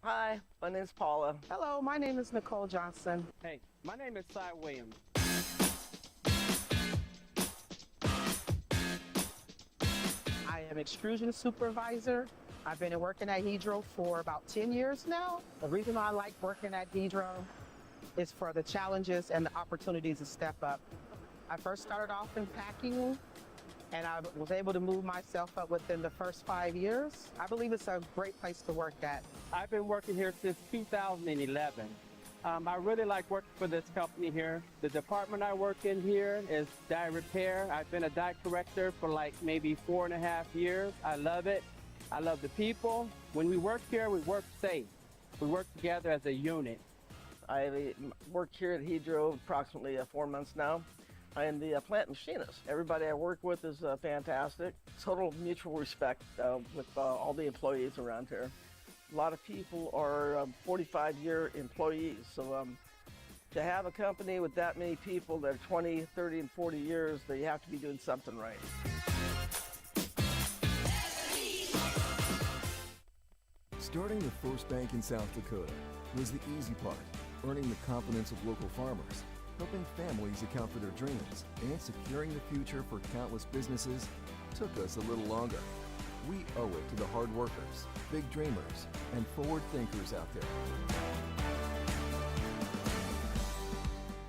Hi, my name's Paula. Hello, my name is Nicole Johnson. Hey, my name is Cy Williams. I am extrusion supervisor. I've been working at Hedro for about 10 years now. The reason I like working at Hedro is for the challenges and the opportunities to step up. I first started off in packing, and I was able to move myself up within the first 5 years. I believe it's a great place to work at. I've been working here since 2011. I really like working for this company here. The department I work in here is dye repair. I've been a dye corrector for like maybe 4.5 years. I love it. I love the people. When we work here, we work safe. We work together as a unit. I work here at Hedro approximately 4 months now. I am the plant machinist. Everybody I work with is fantastic. Total mutual respect with all the employees around here. A lot of people are 45-year employees, so to have a company with that many people that are 20, 30, and 40 years, they have to be doing something right. Starting the first bank in South Dakota was the easy part, earning the confidence of local farmers, helping families account for their dreams, and securing the future for countless businesses took us a little longer. We owe it to the hard workers, big dreamers, and forward thinkers out there.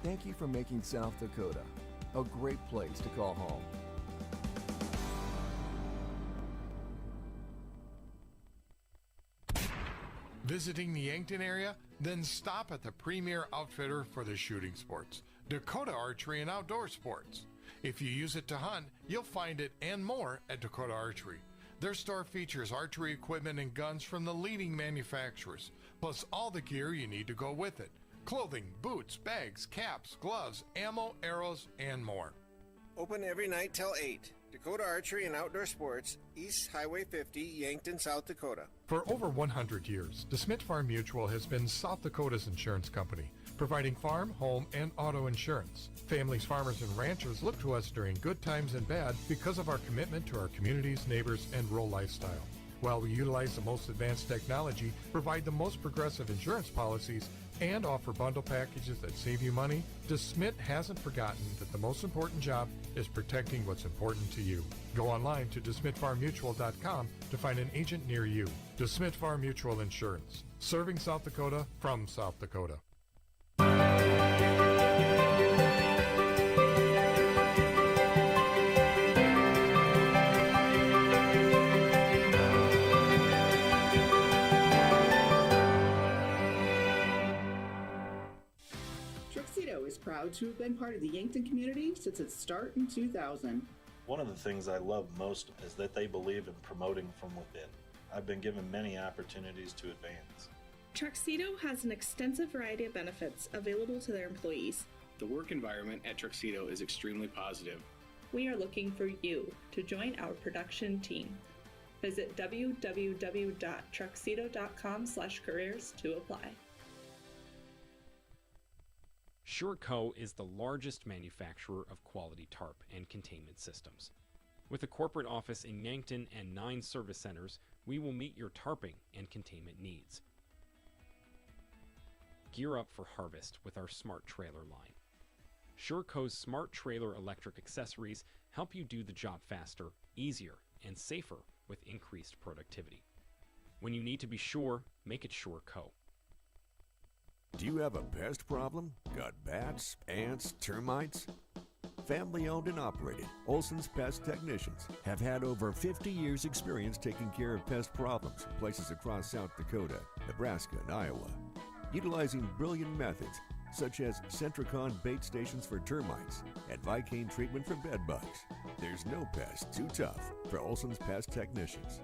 Thank you for making South Dakota a great place to call home. Visiting the Yankton area? Then stop at the premier outfitter for the shooting sports, Dakota Archery and Outdoor Sports. If you use it to hunt, you'll find it and more at Dakota Archery. Their store features archery equipment and guns from the leading manufacturers, plus all the gear you need to go with it. Clothing, boots, bags, caps, gloves, ammo, arrows, and more. Open every night till 8. Dakota Archery and Outdoor Sports, East Highway 50, Yankton, South Dakota. For over 100 years, DeSmit Farm Mutual has been South Dakota's insurance company, providing farm, home, and auto insurance. Families, farmers, and ranchers look to us during good times and bad because of our commitment to our communities, neighbors, and rural lifestyle. While we utilize the most advanced technology, provide the most progressive insurance policies, and offer bundle packages that save you money, DeSmit hasn't forgotten that the most important job is protecting what's important to you. Go online to DeSmitFarmMutual.com to find an agent near you. DeSmit Farm Mutual Insurance, serving South Dakota from South Dakota. Is proud to have been part of the Yankton community since its start in 2000. One of the things I love most is that they believe in promoting from within. I've been given many opportunities to advance. Truxedo has an extensive variety of benefits available to their employees. The work environment at Truxedo is extremely positive. We are looking for you to join our production team. Visit www.truxedo.com/careers to apply. SureCo is the largest manufacturer of quality tarp and containment systems. With a corporate office in Yankton and 9 service centers, we will meet your tarping and containment needs. Gear up for harvest with our Smart Trailer line. SureCo's Smart Trailer electric accessories help you do the job faster, easier, and safer with increased productivity. When you need to be sure, make it SureCo. Do you have a pest problem? Got bats, ants, termites? Family owned and operated, Olson's Pest Technicians have had over 50 years experience taking care of pest problems in places across South Dakota, Nebraska, and Iowa. Utilizing brilliant methods such as Centricon bait stations for termites and Vicane treatment for bed bugs. There's no pest too tough for Olson's Pest Technicians.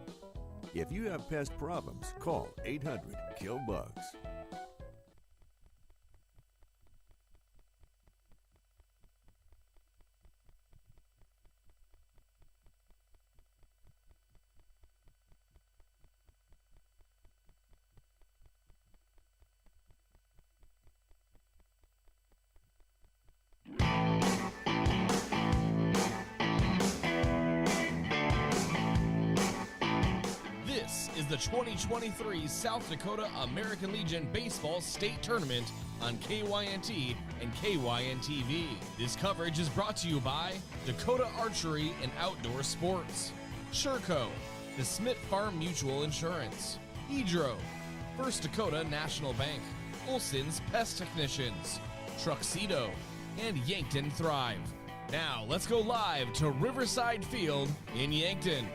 If you have pest problems, call 800-KILL-BUGS. This is the 2023 South Dakota American Legion Baseball State Tournament on KYNT and KYN-TV. This coverage is brought to you by Dakota Archery and Outdoor Sports, Sherco, the Smith Farm Mutual Insurance, Hedro, First Dakota National Bank, Olson's Pest Technicians, Truxedo, and Yankton Thrive. Now, let's go live to Riverside Field in Yankton.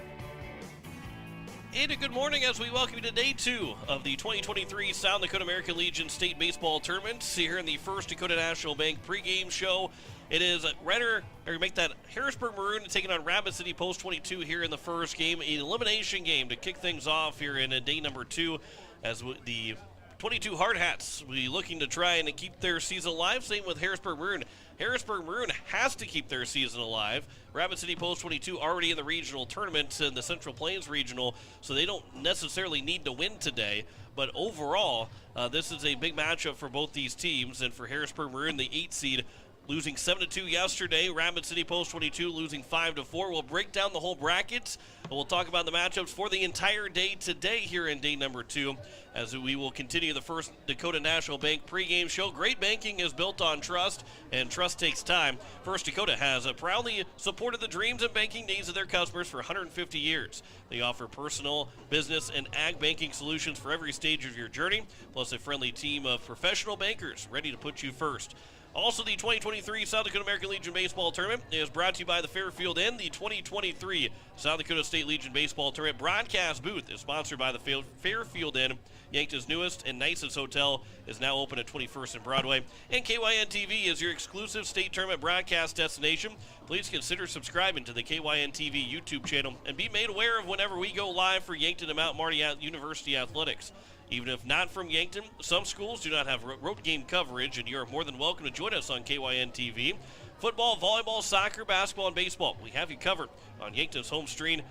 And a good morning as we welcome you to Day 2 of the 2023 South Dakota American Legion State Baseball Tournament here in the First Dakota National Bank pregame show. It is Harrisburg Maroon taking on Rapid City Post 22 here in the first game, an elimination game to kick things off here in day number 2 as the 22 Hard Hats will be looking to try and keep their season alive. Same with Harrisburg Maroon. Harrisburg Maroon has to keep their season alive. Rapid City Post 22 already in the regional tournament in the Central Plains Regional, so they don't necessarily need to win today. But overall, this is a big matchup for both these teams. And for Harrisburg Maroon, the 8 seed, losing 7-2 yesterday. Rapid City Post 22 losing 5-4. We'll break down the whole bracket, and we'll talk about the matchups for the entire day today here in day number 2 as we will continue the First Dakota National Bank pregame show. Great banking is built on trust, and trust takes time. First Dakota has proudly supported the dreams and banking needs of their customers for 150 years. They offer personal, business, and ag banking solutions for every stage of your journey, plus a friendly team of professional bankers ready to put you first. Also, the 2023 South Dakota American Legion Baseball Tournament is brought to you by the Fairfield Inn. The 2023 South Dakota State Legion Baseball Tournament broadcast booth is sponsored by the Fairfield Inn. Yankton's newest and nicest hotel is now open at 21st and Broadway. And KYN-TV is your exclusive state tournament broadcast destination. Please consider subscribing to the KYN-TV YouTube channel and be made aware of whenever we go live for Yankton and Mount Marty University Athletics. Even if not from Yankton, some schools do not have road game coverage, and you're more than welcome to join us on KYN-TV. Football, volleyball, soccer, basketball, and baseball, we have you covered on Yankton's home screen,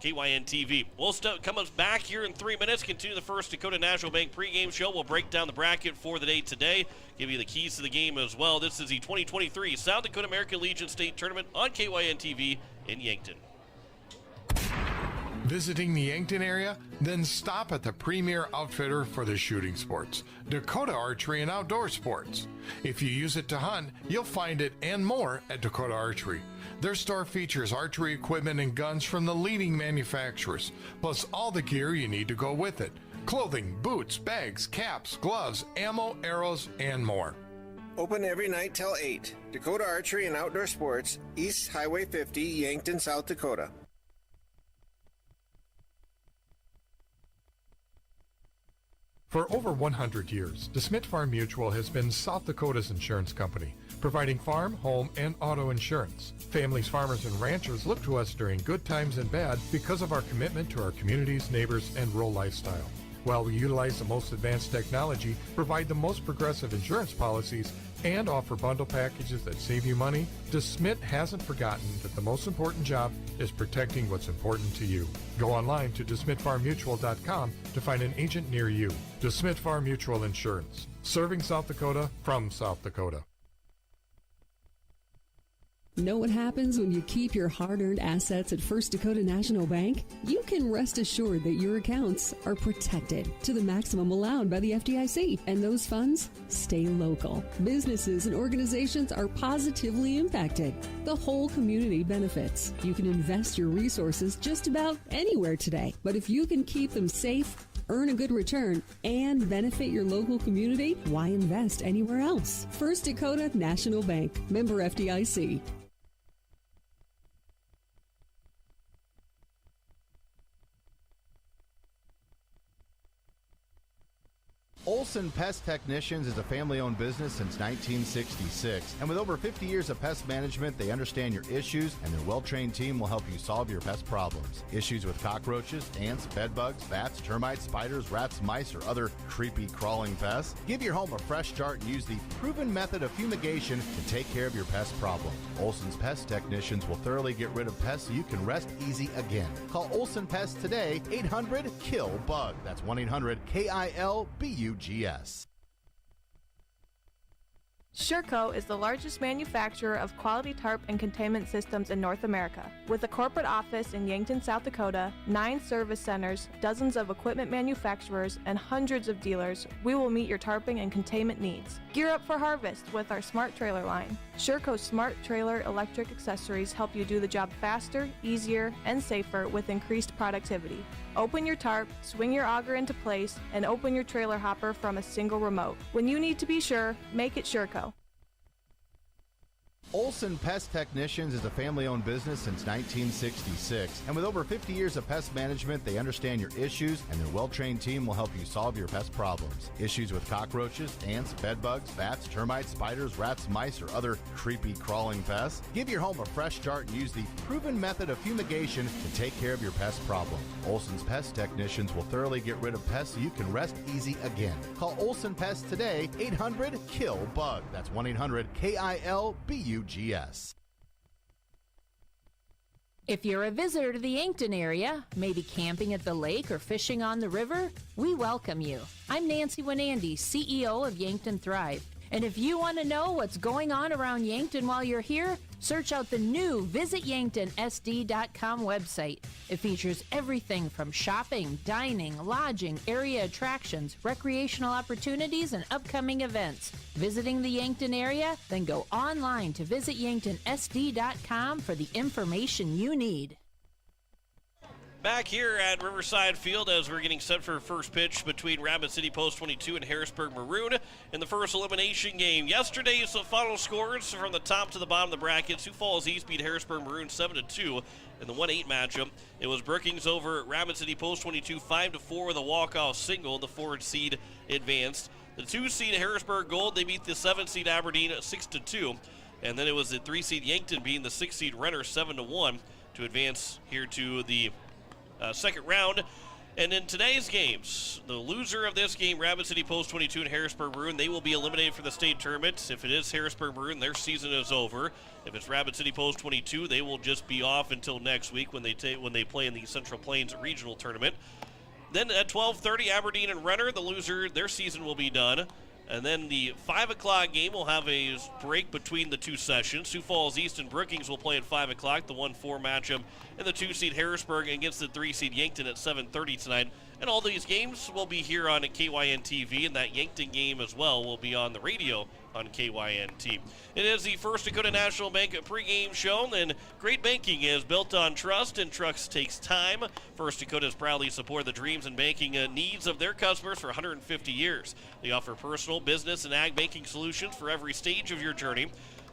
KYN-TV. We'll come back here in 3 minutes, continue the First Dakota National Bank pregame show. We'll break down the bracket for the day today, give you the keys to the game as well. This is the 2023 South Dakota American Legion State Tournament on KYN-TV in Yankton. Visiting the Yankton area? Then stop at the premier outfitter for the shooting sports, Dakota Archery and Outdoor Sports. If you use it to hunt, you'll find it and more at Dakota Archery. Their store features archery equipment and guns from the leading manufacturers, plus all the gear you need to go with it. Clothing, boots, bags, caps, gloves, ammo, arrows, and more. Open every night till 8. Dakota Archery and Outdoor Sports, East Highway 50, Yankton, South Dakota. For over 100 years, DeSmit Farm Mutual has been South Dakota's insurance company, providing farm, home, and auto insurance. Families, farmers, and ranchers look to us during good times and bad because of our commitment to our communities, neighbors, and rural lifestyle. While we utilize the most advanced technology, provide the most progressive insurance policies, and offer bundle packages that save you money, DeSmit hasn't forgotten that the most important job is protecting what's important to you. Go online to DeSmitFarmMutual.com to find an agent near you. DeSmit Farm Mutual Insurance, serving South Dakota from South Dakota. Know what happens when you keep your hard-earned assets at First Dakota National Bank? You can rest assured that your accounts are protected to the maximum allowed by the FDIC, and those funds stay local. Businesses and organizations are positively impacted. The whole community benefits. You can invest your resources just about anywhere today, but if you can keep them safe, earn a good return, and benefit your local community, why invest anywhere else? First Dakota National Bank, member FDIC. Olson Pest Technicians is a family-owned business since 1966. And with over 50 years of pest management, they understand your issues, and their well-trained team will help you solve your pest problems. Issues with cockroaches, ants, bedbugs, bats, termites, spiders, rats, mice, or other creepy crawling pests? Give your home a fresh start and use the proven method of fumigation to take care of your pest problem. Olson's Pest Technicians will thoroughly get rid of pests so you can rest easy again. Call Olson Pest today, 800-KILL-BUG. That's 1-800-KILBUGS. Sureco is the largest manufacturer of quality tarp and containment systems in North America. With a corporate office in Yankton, South Dakota, 9 service centers, dozens of equipment manufacturers, and hundreds of dealers, we will meet your tarping and containment needs. Gear up for harvest with our Smart Trailer line. Sureco's Smart Trailer electric accessories help you do the job faster, easier, and safer with increased productivity. Open your tarp, swing your auger into place, and open your trailer hopper from a single remote. When you need to be sure, make it Sureco. Olson Pest Technicians is a family-owned business since 1966, and with over 50 years of pest management, they understand your issues, and their well-trained team will help you solve your pest problems. Issues with cockroaches, ants, bedbugs, bats, termites, spiders, rats, mice, or other creepy crawling pests? Give your home a fresh start and use the proven method of fumigation to take care of your pest problem. Olson's Pest Technicians will thoroughly get rid of pests so you can rest easy again. Call Olson Pest today, 800-KILL-BUG. That's 1-800-KILBUGS. If you're a visitor to the Yankton area, maybe camping at the lake or fishing on the river, we welcome you. I'm Nancy Winandy, CEO of Yankton Thrive. And if you want to know what's going on around Yankton while you're here, search out the new VisitYanktonSD.com website. It features everything from shopping, dining, lodging, area attractions, recreational opportunities, and upcoming events. Visiting the Yankton area? Then go online to VisitYanktonSD.com for the information you need. Back here at Riverside Field as we're getting set for first pitch between Rapid City Post 22 and Harrisburg Maroon in the first elimination game. Yesterday's final scores from the top to the bottom of the bracket. Sioux Falls East beat Harrisburg Maroon 7-2 in the 1-8 matchup. It was Brookings over Rapid City Post 22 5-4 with a walk-off single. The 4 seed advanced. The 2 seed Harrisburg Gold, they beat the 7 seed Aberdeen 6-2. And then it was the 3 seed Yankton beating the 6 seed Renner 7-1 to advance here to the second round. And in today's games, the loser of this game, Rapid City Post 22 and Harrisburg Maroon, they will be eliminated for the state tournament. If it is Harrisburg Maroon, their season is over. If it's Rapid City Post 22, they will just be off until next week when they play in the Central Plains Regional Tournament. Then at 12:30, Aberdeen and Renner, the loser, their season will be done. And then the 5 o'clock game will have a break between the two sessions. Sioux Falls East and Brookings will play at 5 o'clock, the 1-4 matchup, and the 2 seed Harrisburg against the 3 seed Yankton at 7:30 tonight. And all these games will be here on KYN TV, and that Yankton game as well will be on the radio on KYNT. It is the First Dakota National Bank pregame show, and great banking is built on trust, and trust takes time. First Dakota has proudly supported the dreams and banking needs of their customers for 150 years. They offer personal, business, and ag banking solutions for every stage of your journey,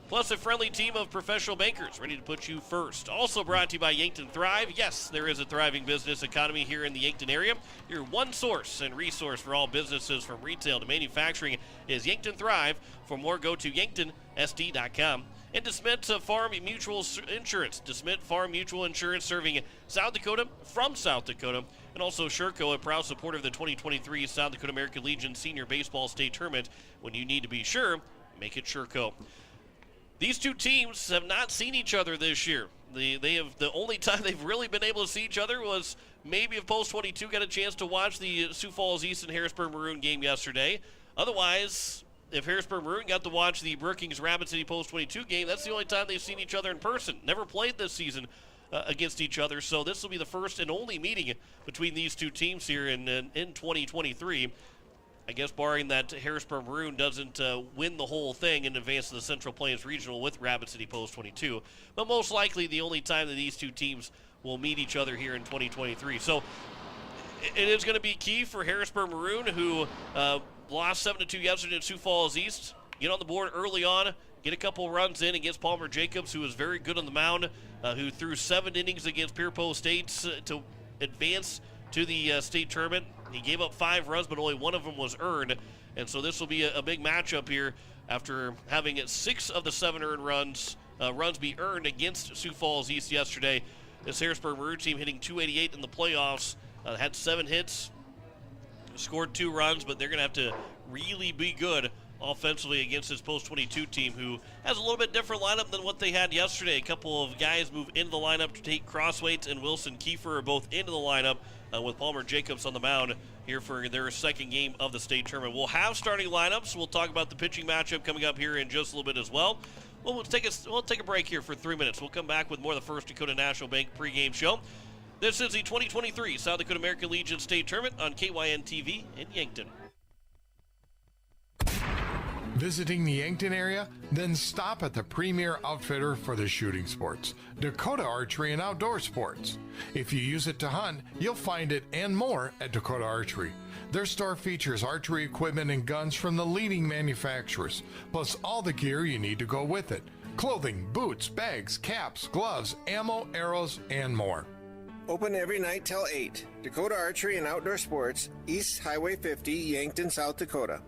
plus a friendly team of professional bankers ready to put you first. Also brought to you by Yankton Thrive. Yes, there is a thriving business economy here in the Yankton area. Your one source and resource for all businesses from retail to manufacturing is Yankton Thrive. For more, go to YanktonSD.com. And DeSmit Farm Mutual Insurance. DeSmit Farm Mutual Insurance serving South Dakota from South Dakota. And also Sureco, a proud supporter of the 2023 South Dakota American Legion Senior Baseball State Tournament. When you need to be sure, make it Sureco. These two teams have not seen each other this year. The only time they've really been able to see each other was maybe if Post 22 got a chance to watch the Sioux Falls East and Harrisburg Maroon game yesterday. Otherwise, if Harrisburg Maroon got to watch the Brookings Rapid City Post 22 game, that's the only time they've seen each other in person. Never played this season against each other, so this will be the first and only meeting between these two teams here in 2023. I guess barring that Harrisburg Maroon doesn't win the whole thing and advance to the Central Plains Regional with Rapid City Post 22. But most likely the only time that these two teams will meet each other here in 2023. So it is going to be key for Harrisburg Maroon, who lost 7-2 yesterday at Sioux Falls East. Get on the board early on, get a couple runs in against Palmer Jacobs, who was very good on the mound, who threw 7 innings against Pierpont State to advance to the state tournament. He gave up 5 runs, but only 1 of them was earned. And so this will be a big matchup here after having 6 of the 7 earned runs be earned against Sioux Falls East yesterday. This Harrisburg Maroon team hitting .288 in the playoffs, had 7 hits, scored 2 runs, but they're going to have to really be good offensively against this post-22 team, who has a little bit different lineup than what they had yesterday. A couple of guys move into the lineup to take Crosswaits, and Wilson Kiefer are both into the lineup with Palmer Jacobs on the mound here for their second game of the state tournament. We'll have starting lineups. We'll talk about the pitching matchup coming up here in just a little bit as well. We'll take a break here for 3 minutes. We'll come back with more of the First Dakota National Bank pregame show. This is the 2023 South Dakota American Legion State Tournament on KYN-TV in Yankton. Visiting the Yankton area? Then stop at the premier outfitter for the shooting sports, Dakota Archery and Outdoor Sports. If you use it to hunt, you'll find it and more at Dakota Archery. Their store features archery equipment and guns from the leading manufacturers, plus all the gear you need to go with it. Clothing, boots, bags, caps, gloves, ammo, arrows, and more. Open every night till 8. Dakota Archery and Outdoor Sports, East Highway 50, Yankton, South Dakota.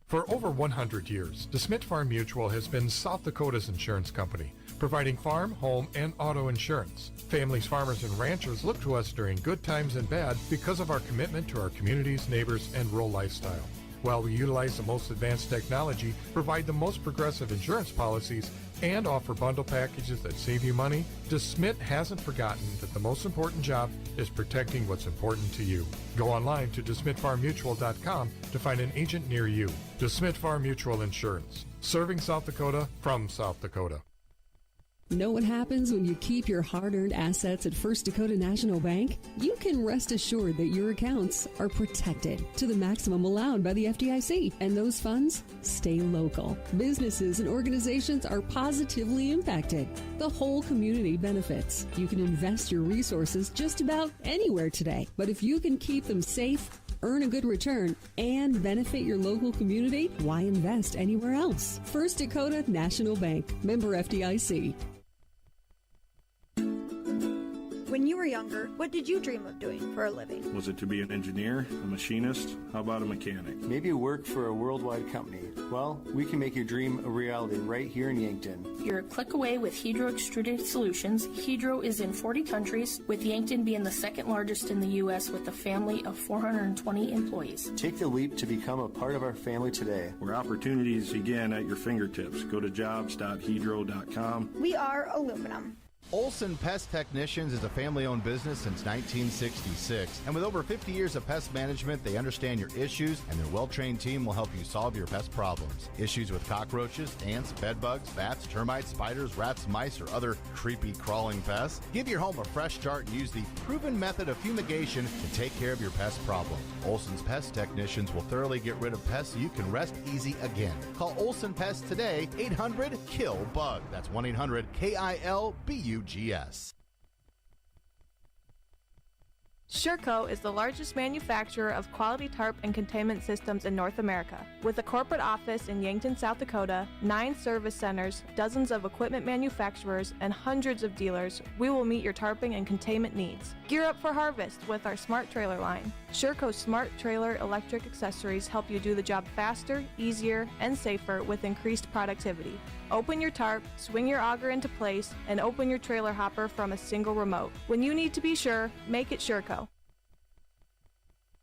For over 100 years, DeSmit Farm Mutual has been South Dakota's insurance company, providing farm, home, and auto insurance. Families, farmers, and ranchers look to us during good times and bad because of our commitment to our communities, neighbors, and rural lifestyle. While we utilize the most advanced technology, provide the most progressive insurance policies, and offer bundle packages that save you money, DeSmit hasn't forgotten that the most important job is protecting what's important to you. Go online to DeSmitFarmMutual.com to find an agent near you. DeSmit Farm Mutual Insurance, serving South Dakota from South Dakota. Know what happens when you keep your hard-earned assets at First Dakota National Bank? You can rest assured that your accounts are protected to the maximum allowed by the FDIC, and those funds stay local. Businesses and organizations are positively impacted. The whole community benefits. You can invest your resources just about anywhere today, but if you can keep them safe, earn a good return, and benefit your local community, why invest anywhere else? First Dakota National Bank, member FDIC. When you were younger, what did you dream of doing for a living? Was it to be an engineer, a machinist? How about a mechanic? Maybe work for a worldwide company. Well, we can make your dream a reality right here in Yankton. You're a click away with Hedro Extruded Solutions. Hedro is in 40 countries, with Yankton being the second largest in the U.S. with a family of 420 employees. Take the leap to become a part of our family today. Where opportunities begin at your fingertips. Go to jobs.hedro.com. We are aluminum. Olson Pest Technicians is a family-owned business since 1966. And with over 50 years of pest management, they understand your issues, and their well-trained team will help you solve your pest problems. Issues with cockroaches, ants, bedbugs, bats, termites, spiders, rats, mice, or other creepy crawling pests? Give your home a fresh start and use the proven method of fumigation to take care of your pest problem. Olson's Pest Technicians will thoroughly get rid of pests so you can rest easy again. Call Olson Pest today, 800-KILL-BUG. That's 1-800-KILBUGS. Sherco is the largest manufacturer of quality tarp and containment systems in North America. With a corporate office in Yankton, South Dakota, 9 service centers, dozens of equipment manufacturers, and hundreds of dealers, we will meet your tarping and containment needs. Gear up for harvest with our Smart Trailer line. Sherco's Smart Trailer electric accessories help you do the job faster, easier, and safer with increased productivity. Open your tarp, swing your auger into place, and open your trailer hopper from a single remote. When you need to be sure, make it Sherco.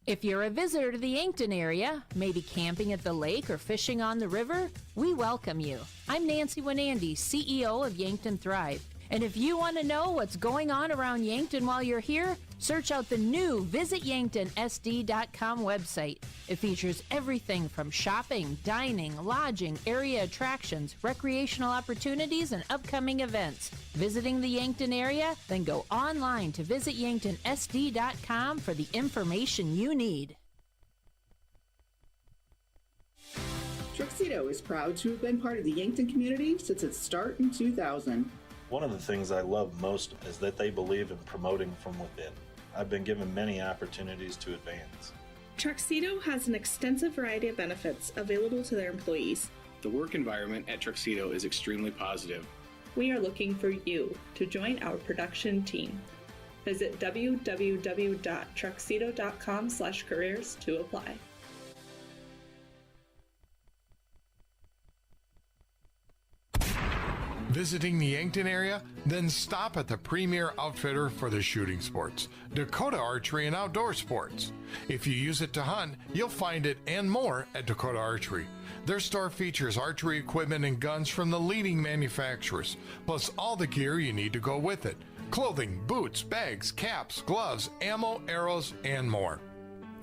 If you're a visitor to the Yankton area, maybe camping at the lake or fishing on the river, we welcome you. I'm Nancy Winandy, CEO of Yankton Thrive. And if you want to know what's going on around Yankton while you're here, search out the new VisitYanktonSD.com website. It features everything from shopping, dining, lodging, area attractions, recreational opportunities, and upcoming events. Visiting the Yankton area? Then go online to VisitYanktonSD.com for the information you need. Truxedo is proud to have been part of the Yankton community since its start in 2000. One of the things I love most is that they believe in promoting from within. I've been given many opportunities to advance. Truxedo has an extensive variety of benefits available to their employees. The work environment at Truxedo is extremely positive. We are looking for you to join our production team. Visit www.truxedo.com/careers to apply. Visiting the Yankton area? Then stop at the premier outfitter for the shooting sports, Dakota Archery and Outdoor Sports. If you use it to hunt, you'll find it and more at Dakota Archery. Their store features archery equipment and guns from the leading manufacturers, plus all the gear you need to go with it. Clothing, boots, bags, caps, gloves, ammo, arrows, and more.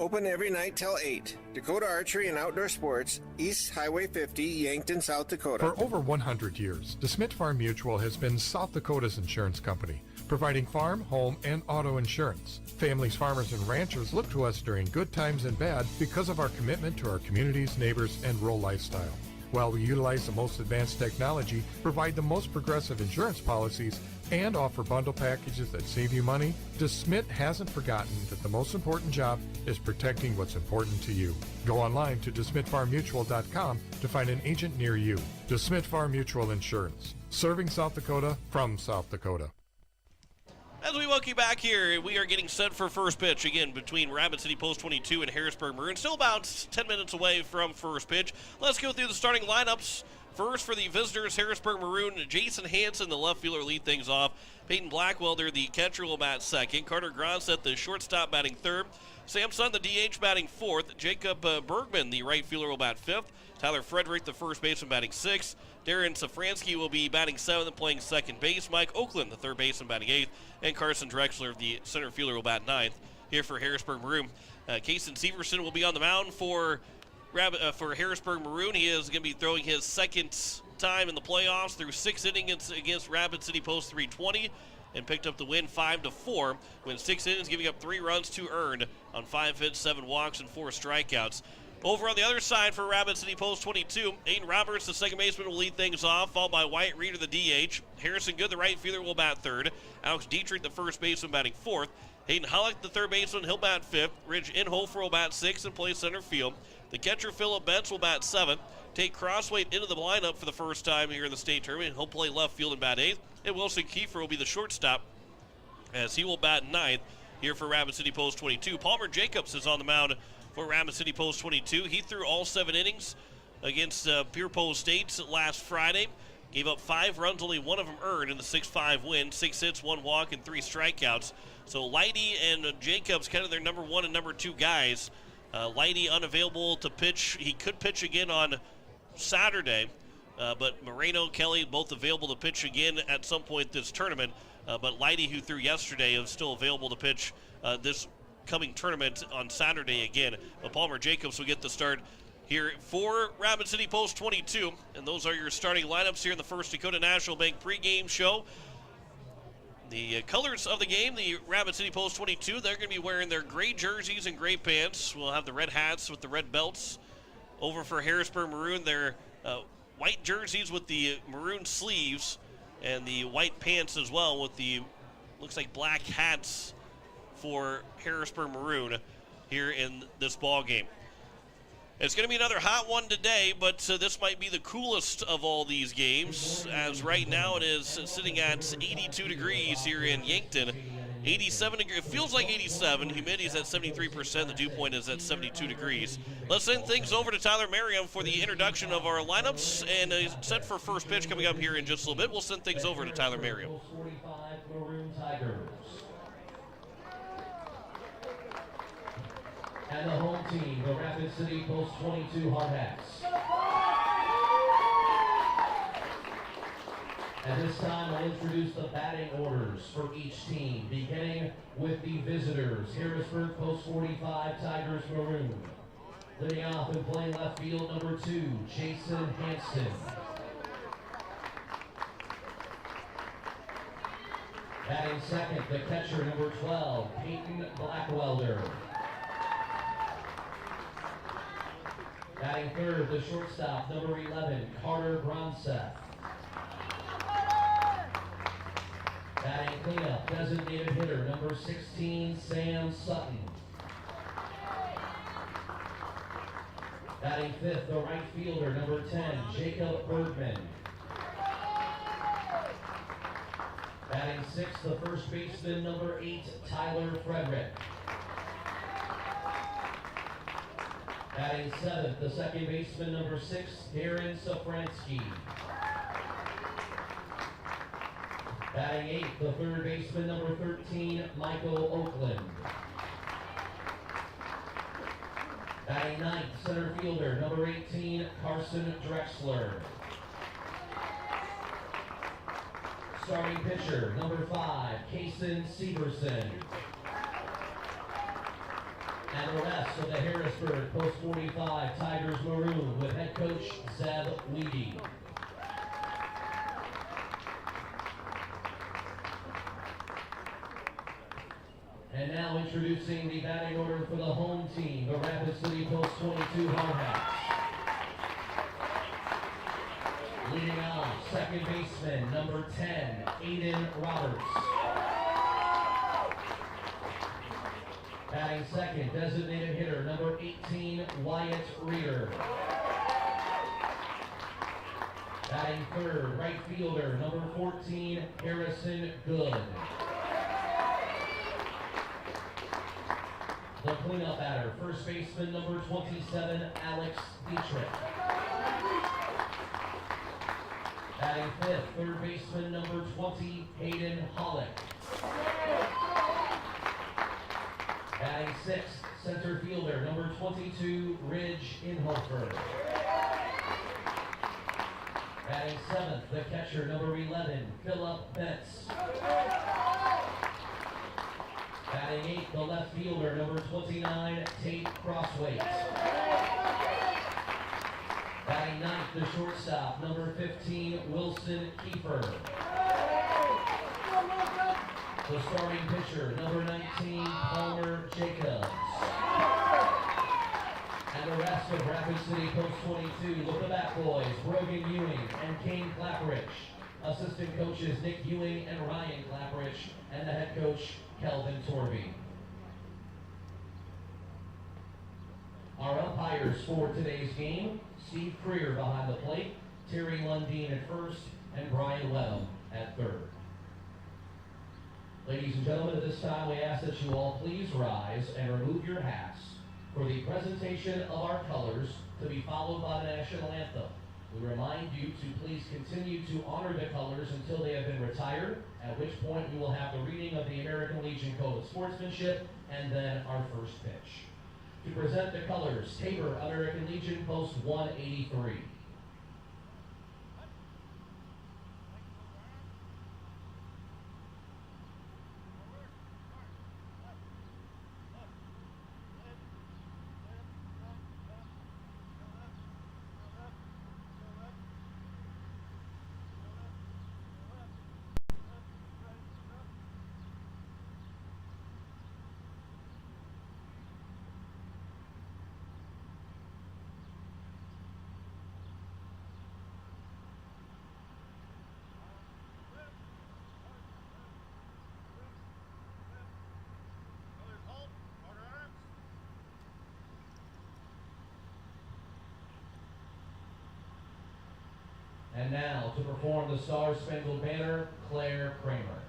Open every night till 8. Dakota Archery and Outdoor Sports, East Highway 50, Yankton, South Dakota. For over 100 years, DeSmit Farm Mutual has been South Dakota's insurance company, providing farm, home, and auto insurance. Families, farmers, and ranchers look to us during good times and bad because of our commitment to our communities, neighbors, and rural lifestyle. While we utilize the most advanced technology, provide the most progressive insurance policies, and offer bundle packages that save you money, DeSmit hasn't forgotten that the most important job is protecting what's important to you. Go online to DeSmitFarmMutual.com to find an agent near you. DeSmit Farm Mutual Insurance, serving South Dakota from South Dakota. As we welcome you back here, we are getting set for first pitch again between Rapid City Post 22 and Harrisburg Maroon. Still about 10 minutes away from first pitch. Let's go through the starting lineups. First for the visitors, Harrisburg Maroon, Jason Hansen, the left fielder, lead things off. Peyton Blackwelder, the catcher, will bat second. Carter Gronstedt, the shortstop, batting third. Sam Sun, the DH, batting fourth. Jacob Bergman, the right fielder, will bat fifth. Tyler Frederick, the first baseman, batting sixth. Darren Safransky will be batting seventh and playing second base. Mike Oakland, the third baseman, batting eighth. And Carson Drexler, the center fielder, will bat ninth. Here for Harrisburg Maroon, Kason Severson will be on the mound for Harrisburg Maroon. He is going to be throwing his second time in the playoffs through 6 innings against Rapid City Post 320 and picked up the win 5-4. Went 6 innings, giving up 3 runs, 2 earned on 5 hits, 7 walks, and 4 strikeouts. Over on the other side for Rapid City Post 22, Aiden Roberts, the second baseman, will lead things off, followed by Wyatt Reeder, the DH. Harrison Good, the right fielder, will bat third. Alex Dietrich, the first baseman, batting fourth. Hayden Hollick, the third baseman, he'll bat fifth. Ridge Inhofer will bat sixth and play center field. The catcher, Philip Betts, will bat seventh. Tate Crossway into the lineup for the first time here in the state tournament. He'll play left field and bat eighth. And Wilson Kiefer will be the shortstop as he will bat ninth here for Rapid City Post 22. Palmer Jacobs is on the mound for Rapid City Post 22. He threw all 7 innings against Pierpont State last Friday. Gave up 5 runs, only 1 of them earned in the 6-5 win. 6 hits, 1 walk, and 3 strikeouts. So Leidy and Jacobs kind of their number 1 and number 2 guys. Leidy unavailable to pitch. He could pitch again on Saturday, but Moreno, Kelly, both available to pitch again at some point this tournament. But Leidy, who threw yesterday, is still available to pitch this coming tournament on Saturday again. But Palmer Jacobs will get the start here for Rapid City Post 22. And those are your starting lineups here in the First Dakota National Bank pregame show. The colors of the game, the Rapid City Post 22, they're going to be wearing their gray jerseys and gray pants. We'll have the red hats with the red belts. Over for Harrisburg Maroon, their white jerseys with the maroon sleeves and the white pants as well with the, looks like, black hats for Harrisburg Maroon here in this ball game. It's going to be another hot one today, but this might be the coolest of all these games, as right now it is sitting at 82 degrees here in Yankton. 87 degrees, it feels like 87. Humidity is at 73%. The dew point is at 72 degrees. Let's send things over to Tyler Merriam for the introduction of our lineups, and set for first pitch coming up here in just a little bit. We'll send things over to Tyler Merriam. And the home team, the Rapid City Post 22 Hard Hats. At this time, I'll introduce the batting orders for each team, beginning with the visitors, Harrisburg Post 45 Tigers Maroon. Leading off and playing left field, number 2, Jason Hansen. Batting second, the catcher, number 12, Peyton Blackwelder. Batting third, the shortstop, number 11, Carter Gronstedt. Batting cleanup, designated hitter, number 16, Sam Sutton. Batting fifth, the right fielder, number 10, Jacob Bergman. Batting sixth, the first baseman, number 8, Tyler Frederick. Batting seventh, the second baseman, number 6, Darren Safransky. Batting eighth, the third baseman, number 13, Michael Oakland. Batting ninth, center fielder, number 18, Carson Drexler. Starting pitcher, number 5, Kason Severson. And the rest of the Harrisburg Post 45 Tigers Maroon with head coach Zeb Weedy. And now introducing the batting order for the home team, the Rapid City Post 22 Hardhats. Leading off, second baseman, number 10, Aiden Roberts. Batting second, designated hitter, number 18, Wyatt Reeder. Batting third, right fielder, number 14, Harrison Good. The cleanup batter, first baseman, number 27, Alex Dietrich. Batting fifth, third baseman, number 20, Hayden Hollick. Batting sixth, center fielder, number 22, Ridge Inhofer. Batting seventh, the catcher, number 11, Philip Betts. Batting eighth, the left fielder, number 29, Tate Crosswaite. Batting ninth, the shortstop, number 15, Wilson Kiefer. The starting pitcher, number 19, Palmer Jacobs. And the rest of Rapid City Post 22 with the bat boys, Brogan Ewing and Kane Clapperich. Assistant coaches Nick Ewing and Ryan Clapperich, and the head coach, Kelvin Torby. Our umpires for today's game, Steve Creer behind the plate, Terry Lundeen at first, and Brian Webb at third. Ladies and gentlemen, at this time we ask that you all please rise and remove your hats for the presentation of our colors to be followed by the national anthem. We remind you to please continue to honor the colors until they have been retired, at which point we will have the reading of the American Legion Code of Sportsmanship and then our first pitch. To present the colors, Tabor American Legion Post 183. And now, to perform the Star-Spangled Banner, Claire Kramer.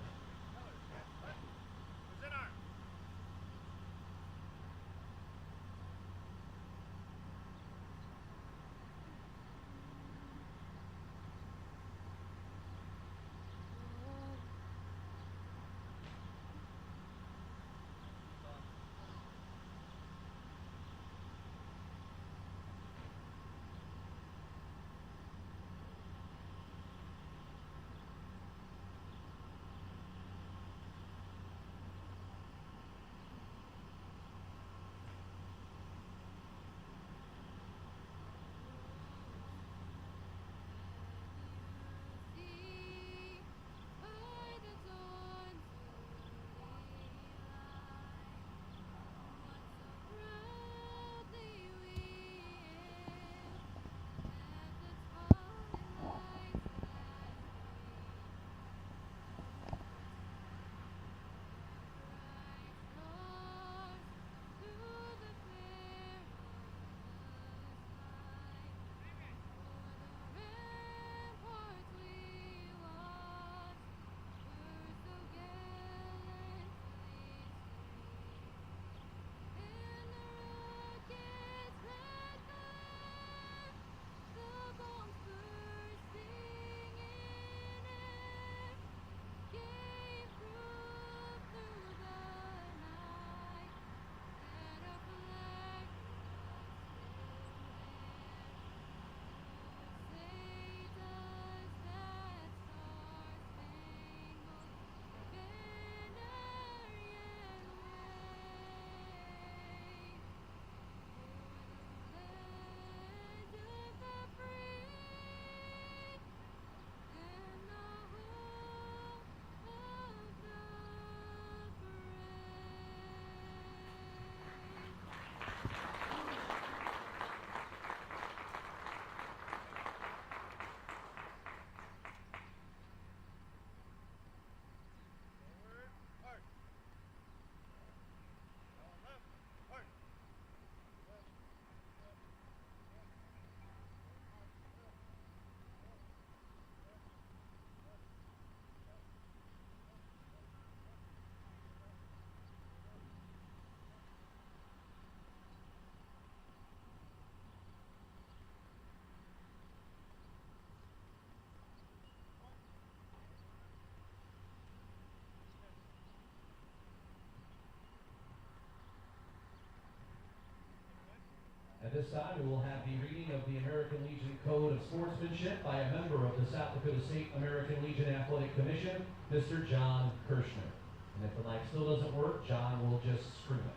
this time we will have the reading of the American Legion Code of Sportsmanship by a member of the South Dakota State American Legion Athletic Commission, Mr. John Kirshner. And if the mic still doesn't work, John will just scream it.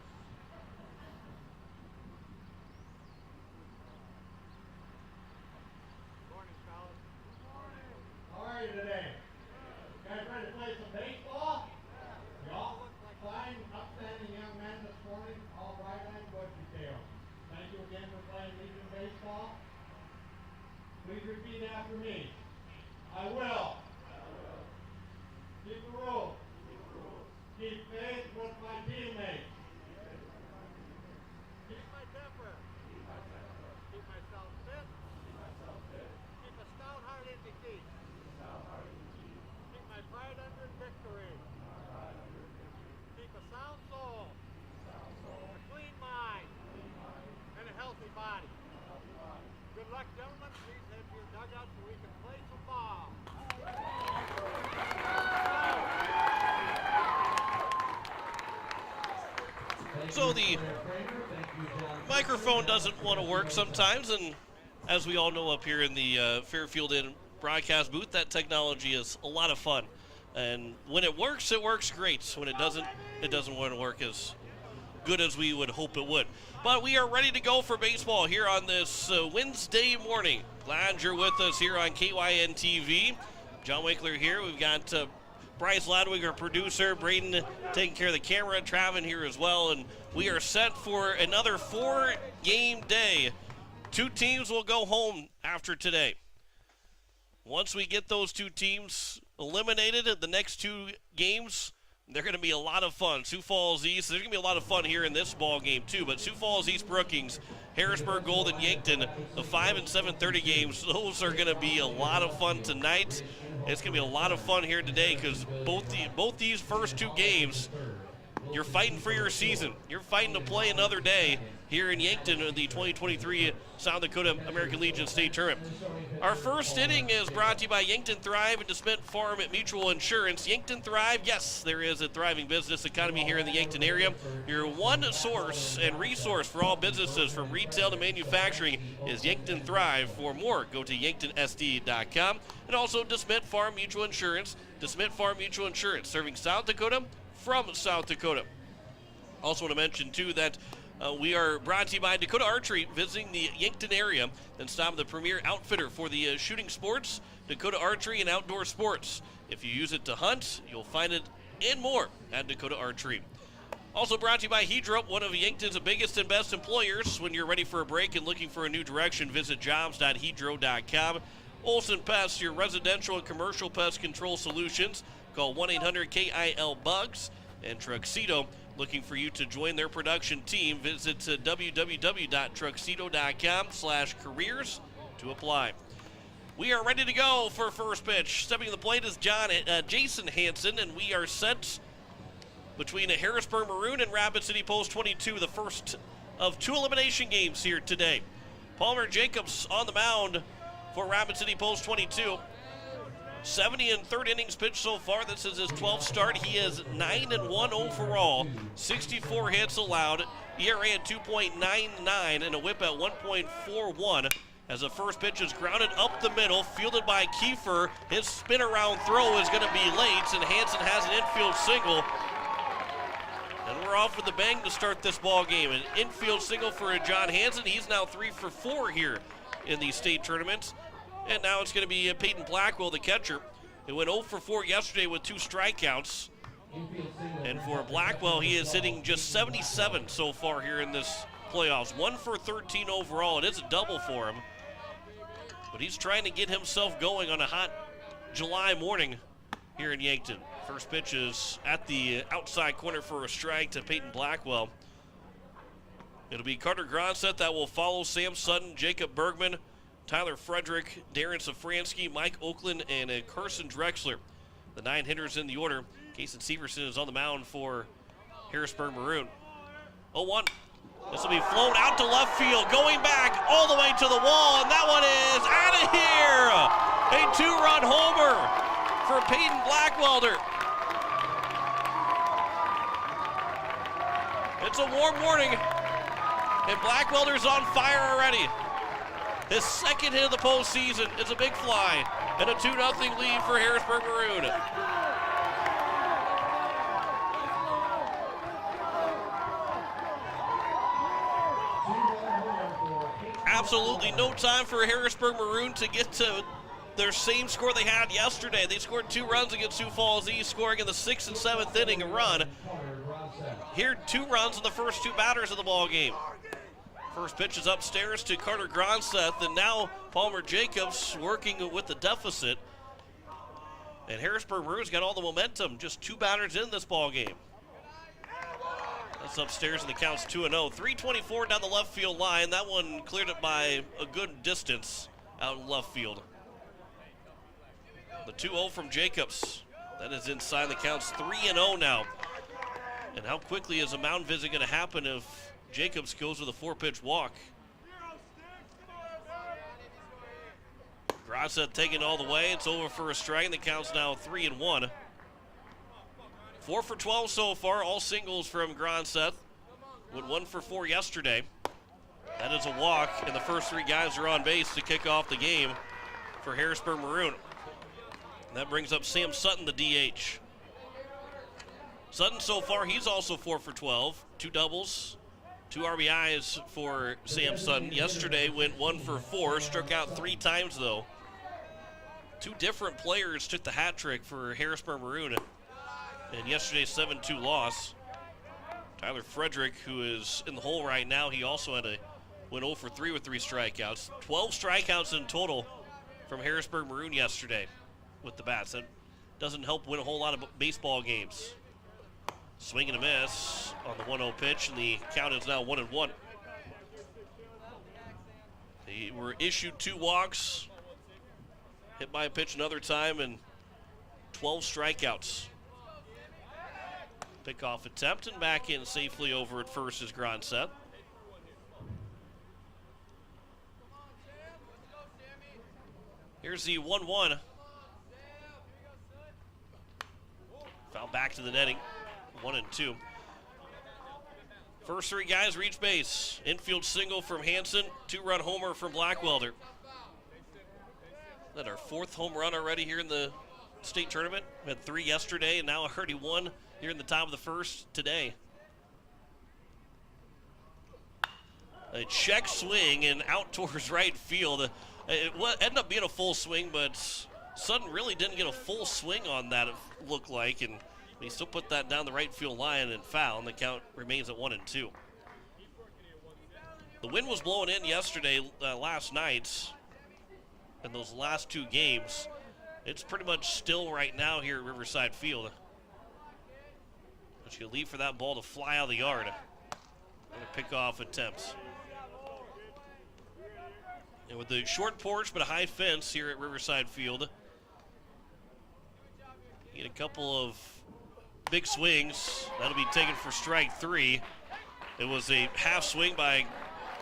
How are you today? You guys ready to play some baseball? You all look like fine, upstanding young men this morning, all bright-eyed, bushy-tailed. Thank you again for playing Legion baseball. Please repeat after me. I will. Keep the rules. Keep faith with my teammates. Keep my temper. Keep myself fit. Keep a stout heart in defeat. Keep my pride under victory. Keep a sound soul. A clean mind. And a healthy body. Good luck, gentlemen. Please head to your dugout so we can play some ball. So the microphone doesn't want to work sometimes, and as we all know up here in the Fairfield Inn broadcast booth, that technology is a lot of fun. And when it works great. When it doesn't want to work as good as we would hope it would. But we are ready to go for baseball here on this Wednesday morning. Glad you're with us here on KYN TV. John Winkler here. We've got Bryce Ladwig, our producer, Braden taking care of the camera, Travin here as well, and we are set for another 4-game day. 2 teams will go home after today. Once we get those 2 teams eliminated at the next 2 games, they're going to be a lot of fun. Sioux Falls East, there's going to be a lot of fun here in this ball game too, but Sioux Falls East Brookings, Harrisburg Golden, Yankton, the 5 and 7:30 games, those are going to be a lot of fun tonight. It's going to be a lot of fun here today because both these first 2 games, you're fighting for your season. You're fighting to play another day here in Yankton in the 2023 South Dakota American Legion State Tournament. Our first inning is brought to you by Yankton Thrive and DeSmit Farm at Mutual Insurance. Yankton Thrive, yes, there is a thriving business economy here in the Yankton area. Your one source and resource for all businesses from retail to manufacturing is Yankton Thrive. For more, go to yanktonsd.com. And also DeSmit Farm Mutual Insurance. DeSmit Farm Mutual Insurance, serving South Dakota from South Dakota. Also want to mention, too, that we are brought to you by Dakota Archery, visiting the Yankton area and stop the premier outfitter for the shooting sports, Dakota Archery and Outdoor Sports. If you use it to hunt, you'll find it and more at Dakota Archery. Also brought to you by Hedrup, one of Yankton's biggest and best employers. When you're ready for a break and looking for a new direction, visit jobs.hedro.com. Olson Pest, your residential and commercial pest control solutions. Call 1-800-KIL-BUGS. And Truxedo, looking for you to join their production team. Visit www.truxedo.com/careers to apply. We are ready to go for first pitch. Stepping to the plate is Jason Hansen, and we are set between a Harrisburg Maroon and Rapid City Post 22, the first of 2 elimination games here today. Palmer Jacobs on the mound for Rapid City Post 22. 70 and third innings pitched so far. This is his 12th start. He is 9-1 overall. 64 hits allowed. ERA at 2.99 and a whip at 1.41. As the first pitch is grounded up the middle, fielded by Kiefer. His spin around throw is going to be late, and Hansen has an infield single. And we're off with the bang to start this ball game. An infield single for John Hansen. He's now 3 for 4 here in the state tournament. And now it's going to be Peyton Blackwell, the catcher. He went 0 for 4 yesterday with 2 strikeouts. And for Blackwell, he is hitting just 77 so far here in this playoffs. 1 for 13 overall. It is a double for him. But he's trying to get himself going on a hot July morning here in Yankton. First pitch is at the outside corner for a strike to Peyton Blackwell. It'll be Carter Gronseth that will follow Sam Sutton, Jacob Bergman, Tyler Frederick, Darren Safransky, Mike Oakland, and Carson Drexler. The 9 hitters in the order. Kason Severson is on the mound for Harrisburg Maroon. 0-1. This will be flown out to left field, going back all the way to the wall, and that one is out of here. A 2-run homer for Peyton Blackwelder. It's a warm morning And Blackwelder's on fire already. His second hit of the postseason is a big fly. And a 2-0 lead for Harrisburg Maroon. Absolutely no time for Harrisburg Maroon to get to their same score they had yesterday. They scored 2 runs against Sioux Falls East, scoring in the 6th and 7th inning a run. Here, 2 runs in the first 2 batters of the ball game. First pitch is upstairs to Carter Gronseth, and now Palmer Jacobs working with the deficit. And Harrisburg Maroon's got all the momentum, just 2 batters in this ball game. That's upstairs, and the count's 2-0. 324 down the left field line. That one cleared it by a good distance out in left field. The 2-0 from Jacobs. That is inside. The count's 3-0 now. And how quickly is a mound visit going to happen if Jacobs goes with a 4-pitch walk? Gronseth taking all the way. It's over for a strike, and the count's now 3-1. 4 for 12 so far, all singles from Gronseth. Went 1 for 4 yesterday. That is a walk, and the first 3 guys are on base to kick off the game for Harrisburg Maroon. And that brings up Sam Sutton, the DH. Sutton so far, he's also 4 for 12. 2 doubles, 2 RBIs for Sam Sutton. Yesterday went 1 for 4, struck out 3 times though. 2 different players took the hat trick for Harrisburg Maroon in yesterday's 7-2 loss. Tyler Frederick, who is in the hole right now, he also went 0 for 3 with 3 strikeouts. 12 strikeouts in total from Harrisburg Maroon yesterday with the bats. That doesn't help win a whole lot of baseball games. Swing and a miss on the 1-0 pitch, and the count is now 1-1. They were issued 2 walks, hit by a pitch another time, and 12 strikeouts. Pickoff attempt, and back in safely over at first is Gronseth. Here's the 1-1. Foul back to the netting. 1-2. First 3 guys reach base. Infield single from Hanson, 2-run homer from Blackwelder. That our 4th home run already here in the state tournament. We had 3 yesterday, and now already 1 here in the top of the first today. A check swing and out towards right field. It ended up being a full swing, but Sutton really didn't get a full swing on that, it looked like, and he still put that down the right field line and foul, and the count remains at 1-2. The wind was blowing in yesterday, last night, in those last 2 games. It's pretty much still right now here at Riverside Field. But you leave for that ball to fly out of the yard. And a pickoff attempt. And with the short porch but a high fence here at Riverside Field, you get a couple of big swings. That'll be taken for strike 3. It was a half swing by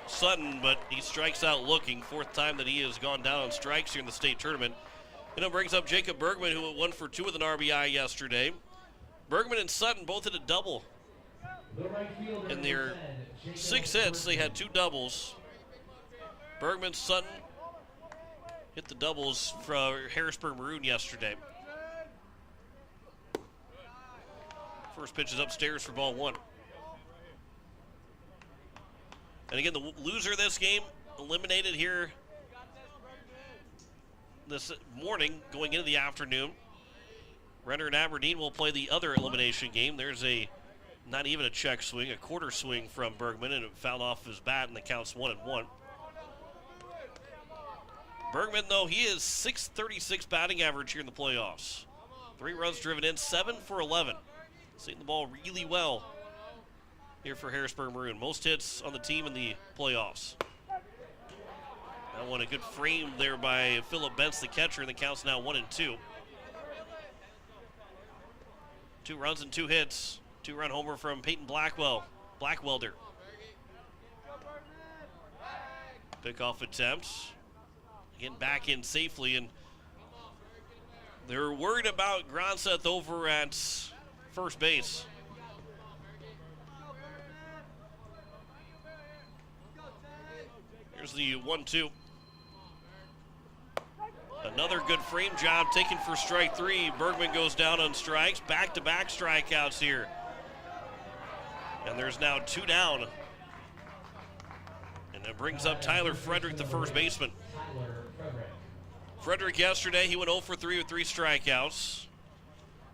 Sutton, but he strikes out looking. 4th time that he has gone down on strikes here in the state tournament. And it brings up Jacob Bergman, who went 1 for 2 with an RBI yesterday. Bergman and Sutton both hit a double. In their 6 hits, they had 2 doubles. Bergman, Sutton hit the doubles for Harrisburg Maroon yesterday. First pitch is upstairs for ball 1. And again, the loser of this game eliminated here this morning going into the afternoon. Renner and Aberdeen will play the other elimination game. There's not even a check swing, a quarter swing from Bergman, and it fouled off his bat, and the count's 1-1. Bergman, though, he is .636 batting average here in the playoffs. 3 runs driven in, 7 for 11. Seeing the ball really well here for Harrisburg Maroon. Most hits on the team in the playoffs. That one a good frame there by Phillip Bentz, the catcher, and the count's now 1-2. 2 runs and 2 hits. 2-run homer from Peyton Blackwelder. Pickoff attempt. Again, back in safely, and they're worried about Gronseth over at first base. Here's the 1-2. Another good frame job taken for strike three. Bergman goes down on strikes. Back-to-back strikeouts here. And there's now 2 down. And it brings up Tyler Frederick, the first baseman. Frederick yesterday, he went 0 for 3 with 3 strikeouts.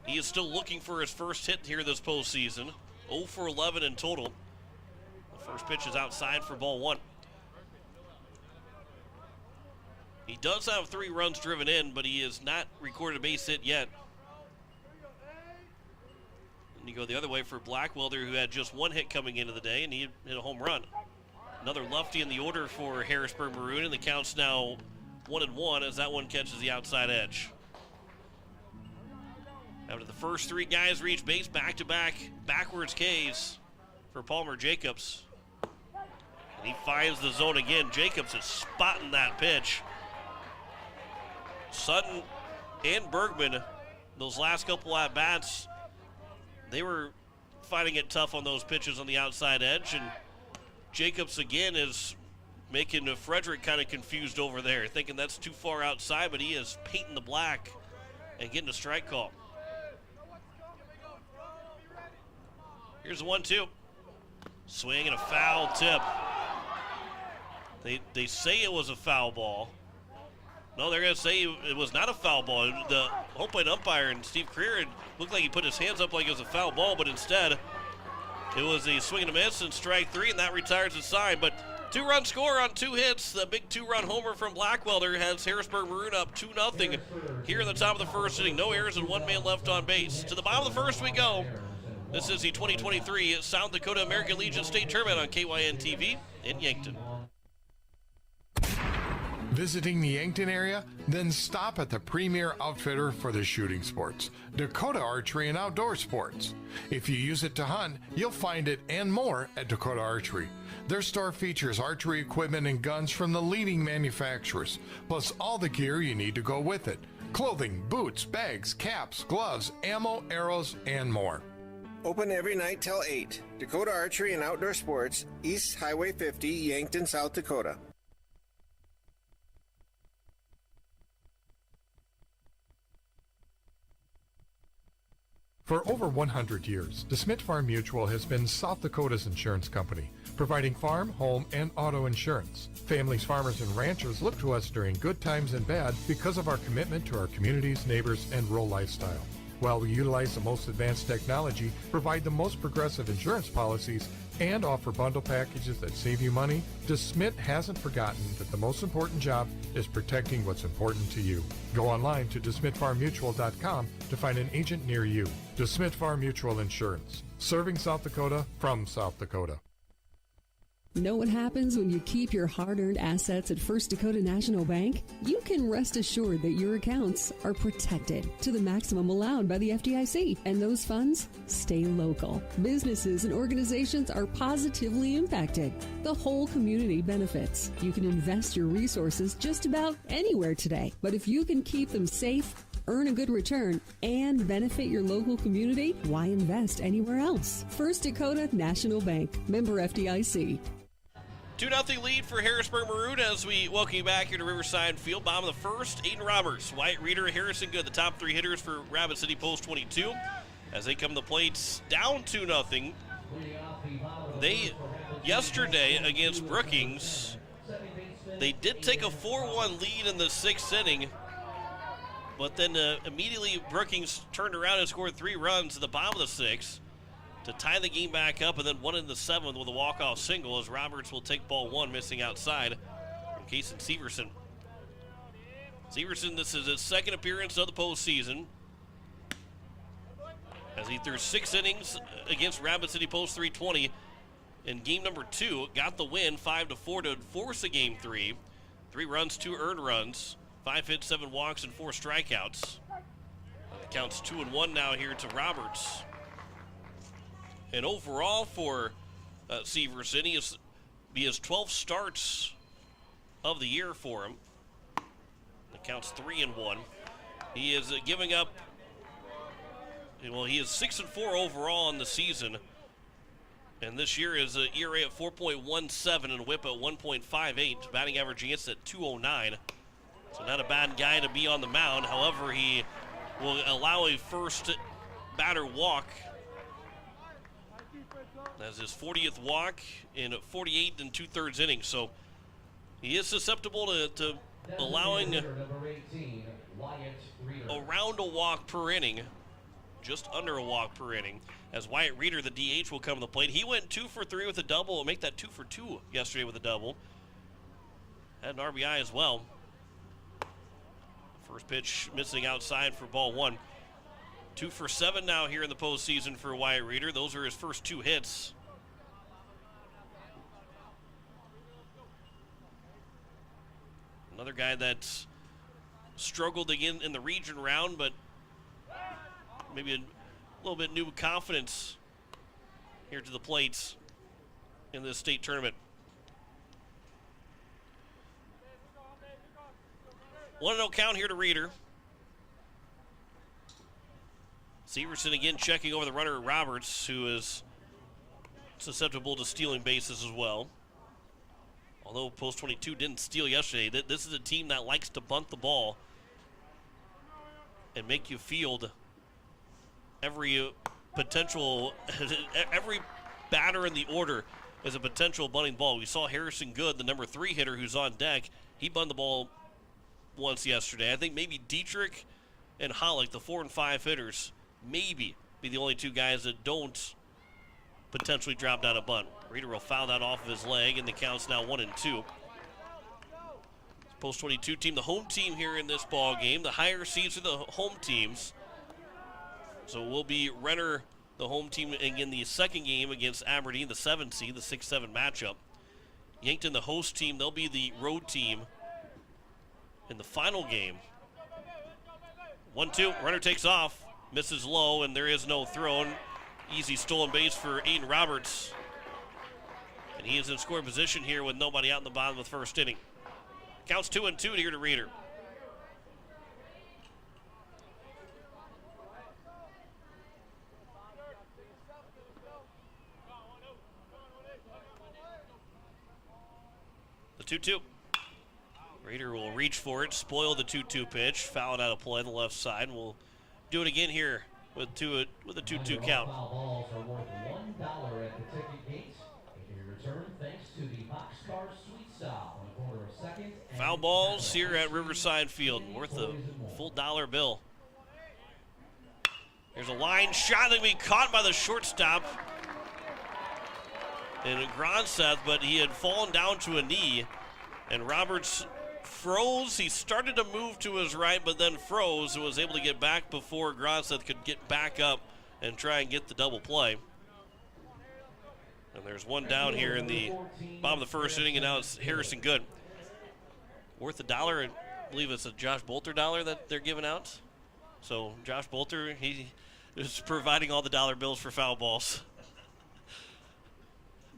He is still looking for his first hit here this postseason. 0 for 11 in total. The first pitch is outside for ball 1. He does have 3 runs driven in, but he has not recorded a base hit yet. And you go the other way for Blackwelder, who had just 1 hit coming into the day, and he hit a home run. Another lefty in the order for Harrisburg Maroon, and the count's now 1-1 as that one catches the outside edge. After the first 3 guys reach base, back-to-back backwards Ks for Palmer Jacobs. And he finds the zone again. Jacobs is spotting that pitch. Sutton and Bergman, those last couple at-bats, they were finding it tough on those pitches on the outside edge, and Jacobs again is making Frederick kind of confused over there, thinking that's too far outside, but he is painting the black and getting a strike call. Here's the 1-2. Swing and a foul tip. They say it was a foul ball. No, they're going to say it was not a foul ball. The home plate umpire and Steve Creer looked like he put his hands up like it was a foul ball, but instead it was a swing and a miss and strike 3, and that retires the side. But 2-run score on 2 hits. The big 2-run homer from Blackwelder has Harrisburg Maroon up 2-0 here in the top of the first inning. No errors and 1 man left on base. To the bottom of the first we go. This is the 2023 South Dakota American Legion State Tournament on KYN-TV in Yankton. Visiting the Yankton area? Then stop at the premier outfitter for the shooting sports, Dakota Archery and Outdoor Sports. If you use it to hunt, you'll find it and more at Dakota Archery. Their store features archery equipment and guns from the leading manufacturers, plus all the gear you need to go with it. Clothing, boots, bags, caps, gloves, ammo, arrows, and more. Open every night till 8. Dakota Archery and Outdoor Sports, East Highway 50, Yankton, South Dakota. For over 100 years, DeSmit Farm Mutual has been South Dakota's insurance company, providing farm, home, and auto insurance. Families, farmers, and ranchers look to us during good times and bad because of our commitment to our communities, neighbors, and rural lifestyle. While we utilize the most advanced technology, provide the most progressive insurance policies, and offer bundle packages that save you money, DeSmit hasn't forgotten that the most important job is protecting what's important to you. Go online to DeSmitFarmMutual.com to find an agent near you. DeSmit Farm Mutual Insurance, serving South Dakota from South Dakota. Know what happens when you keep your hard-earned assets at First Dakota National Bank? You can rest assured that your accounts are protected to the maximum allowed by the FDIC, and those funds stay local. Businesses and organizations are positively impacted. The whole community benefits. You can invest your resources just about anywhere today, but if you can keep them safe, earn a good return, and benefit your local community, why invest anywhere else? First Dakota National Bank, member FDIC. 2-0 lead for Harrisburg Maroon as we welcome you back here to Riverside Field. Bottom of the first, Aiden Roberts, Wyatt Reeder, Harrison Good, the top 3 hitters for Rapid City Post 22. As they come to the plates down 2-0. They, yesterday against Brookings, they did take a 4-1 lead in the 6th inning, but then immediately Brookings turned around and scored 3 runs at the bottom of the 6th to tie the game back up, and then 1 in the 7th with a walk-off single as Roberts will take ball 1, missing outside from Kason Severson. Severson, this is his 2nd appearance of the postseason, as he threw 6 innings against Rapid City Post 320 in game number 2. Got the win 5-4 to force a game 3. 3 runs, 2 earned runs, 5 hits, 7 walks, and 4 strikeouts. It counts 2-1 now here to Roberts. And overall for Severson, he has 12 starts of the year for him. It counts 3-1. He is giving up, well, he is 6-4 overall in the season. And this year is an ERA at 4.17 and a whip at 1.58. Batting average against at 209. So not a bad guy to be on the mound. However, he will allow a first batter walk. That's his 40th walk in 48 and 2/3 innings. So he is susceptible to allowing around a walk per inning, just under a walk per inning. As Wyatt Reeder, the DH, will come to the plate. He went 2 for 3 with a double and make that 2 for 2 yesterday with a double. Had an RBI as well. First pitch missing outside for ball 1. 2 for 7 now here in the postseason for Wyatt Reeder. Those are his first 2 hits. Another guy that's struggled again in the region round, but maybe a little bit new confidence here to the plates in this state tournament. 1-0 count here to Reeder. Severson again checking over the runner Roberts, who is susceptible to stealing bases as well. Although Post 22 didn't steal yesterday, this is a team that likes to bunt the ball and make you field every potential, every batter in the order is a potential bunting ball. We saw Harrison Good, the number 3 hitter who's on deck. He bunned the ball once yesterday. I think maybe Dietrich and Hollick, the 4 and 5 hitters, maybe be the only 2 guys that don't potentially drop down a bunt. Reeder will foul that off of his leg, and the count's now 1-2. Post 22 team, the home team here in this ball game. The higher seeds are the home teams. So we'll be Renner, the home team, in the second game against Aberdeen, the 7 seed, the 6-7 matchup. Yankton, the host team, they'll be the road team in the final game. 1-2, runner takes off, misses low, and there is no throw. Easy stolen base for Aiden Roberts. And he is in scoring position here with nobody out in the bottom of the first inning. Counts 2-2 here to Reeder. The 2-2. Reeder will reach for it, spoil the 2-2 pitch, foul it out of play on the left side. We'll do it again here with a 2-2 count. Foul balls are worth $1 at the ticket gate. If you return, thanks to the Boxcar Sweet Stop on the corner of 2nd and Foul balls here at Riverside Field, worth a full $1 bill. There's a line shot that will be caught by the shortstop in Gronseth, but he had fallen down to a knee, and Roberts froze. He started to move to his right, but then froze and was able to get back before Gronseth could get back up and try and get the double play. And there's one down here in the bottom of the first inning, and now it's Harrison Good. Worth $1. I believe it's a Josh Bolter dollar that they're giving out. So Josh Bolter, he is providing all the dollar bills for foul balls.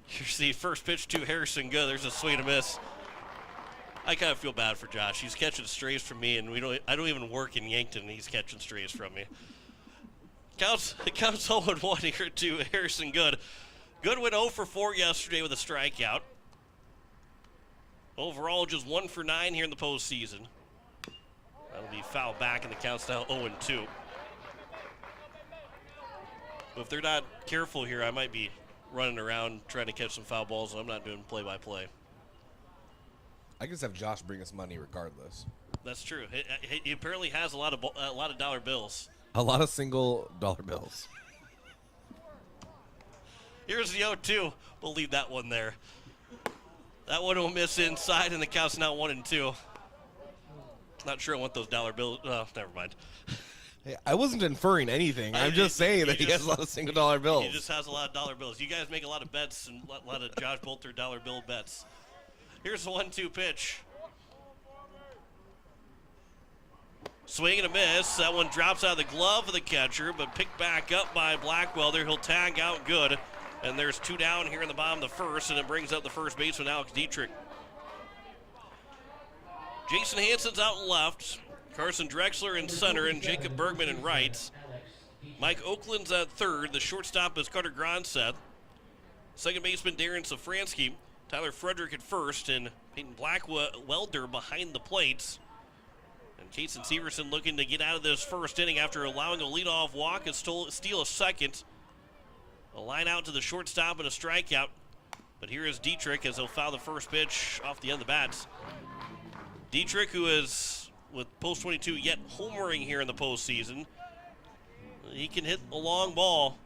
Here's the first pitch to Harrison Good. There's a swing and a miss. I kind of feel bad for Josh. He's catching strays from me, and I don't even work in Yankton, and he's catching strays from me. It counts 0-1 here to Harrison Good. Good went 0 for 4 yesterday with a strikeout. Overall, just 1 for 9 here in the postseason. That'll be fouled back, and the count's now 0-2. But if they're not careful here, I might be running around trying to catch some foul balls, and I'm not doing play-by-play. I can just have Josh bring us money regardless. That's true. He apparently has a lot of dollar bills. A lot of single dollar bills. Here's the 0-2. We'll leave that one there. That one will miss inside, and the count's now 1-2. Not sure I want those dollar bills. Oh, never mind. Hey, I wasn't inferring anything. I'm just saying that he has a lot of single dollar bills. He just has a lot of dollar bills. You guys make a lot of bets and a lot of Josh Bolter dollar bill bets. Here's the 1-2 pitch. Swing and a miss. That one drops out of the glove of the catcher, but picked back up by Blackwell there. He'll tag out Good. And there's 2 down here in the bottom of the first, and it brings up the first baseman, Alex Dietrich. Jason Hansen's out left. Carson Drexler in center, and Jacob Bergman in right. Mike Oakland's at third. The shortstop is Carter Gronseth. Second baseman Darren Safransky, Tyler Frederick at first, and Peyton Blackwelder behind the plates. And Kason Severson looking to get out of this first inning after allowing a leadoff walk and steal a second. A line out to the shortstop and a strikeout. But here is Dietrich as he'll foul the first pitch off the end of the bats. Dietrich, who is with post 22 yet homering here in the postseason. He can hit a long ball.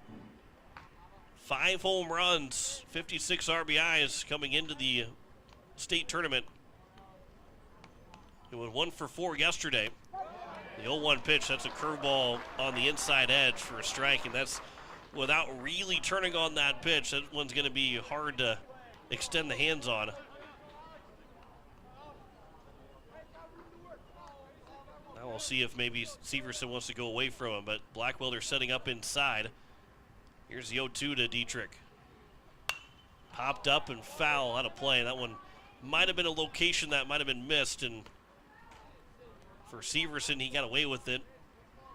5 home runs, 56 RBIs coming into the state tournament. He went 1 for 4 yesterday. The 0-1 pitch, that's a curveball on the inside edge for a strike, and that's without really turning on that pitch. That one's going to be hard to extend the hands on. Now we'll see if maybe Severson wants to go away from him, but Blackwelder setting up inside. Here's the 0-2 to Dietrich. Popped up and foul out of play. That one might have been a location that might have been missed, and for Severson, he got away with it.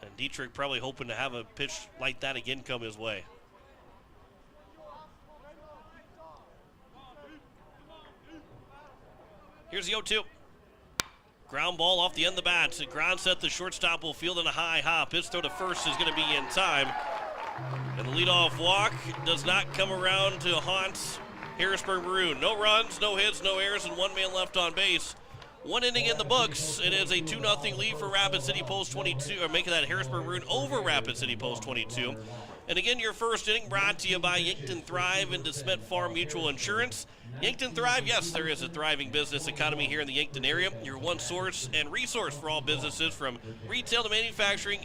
And Dietrich probably hoping to have a pitch like that again come his way. Here's the 0-2. Ground ball off the end of the bat. The ground set, the shortstop will field in a high hop. His throw to first is going to be in time. And the leadoff walk does not come around to haunt Harrisburg Maroon. No runs, no hits, no errors, and 1 man left on base. 1 inning in the books. It is a 2-0 lead for Rapid City Post 22, or making that Harrisburg Maroon over Rapid City Post 22. And again, your first inning brought to you by Yankton Thrive and DeSmet Farm Mutual Insurance. Yankton Thrive, yes, there is a thriving business economy here in the Yankton area. Your one source and resource for all businesses from retail to manufacturing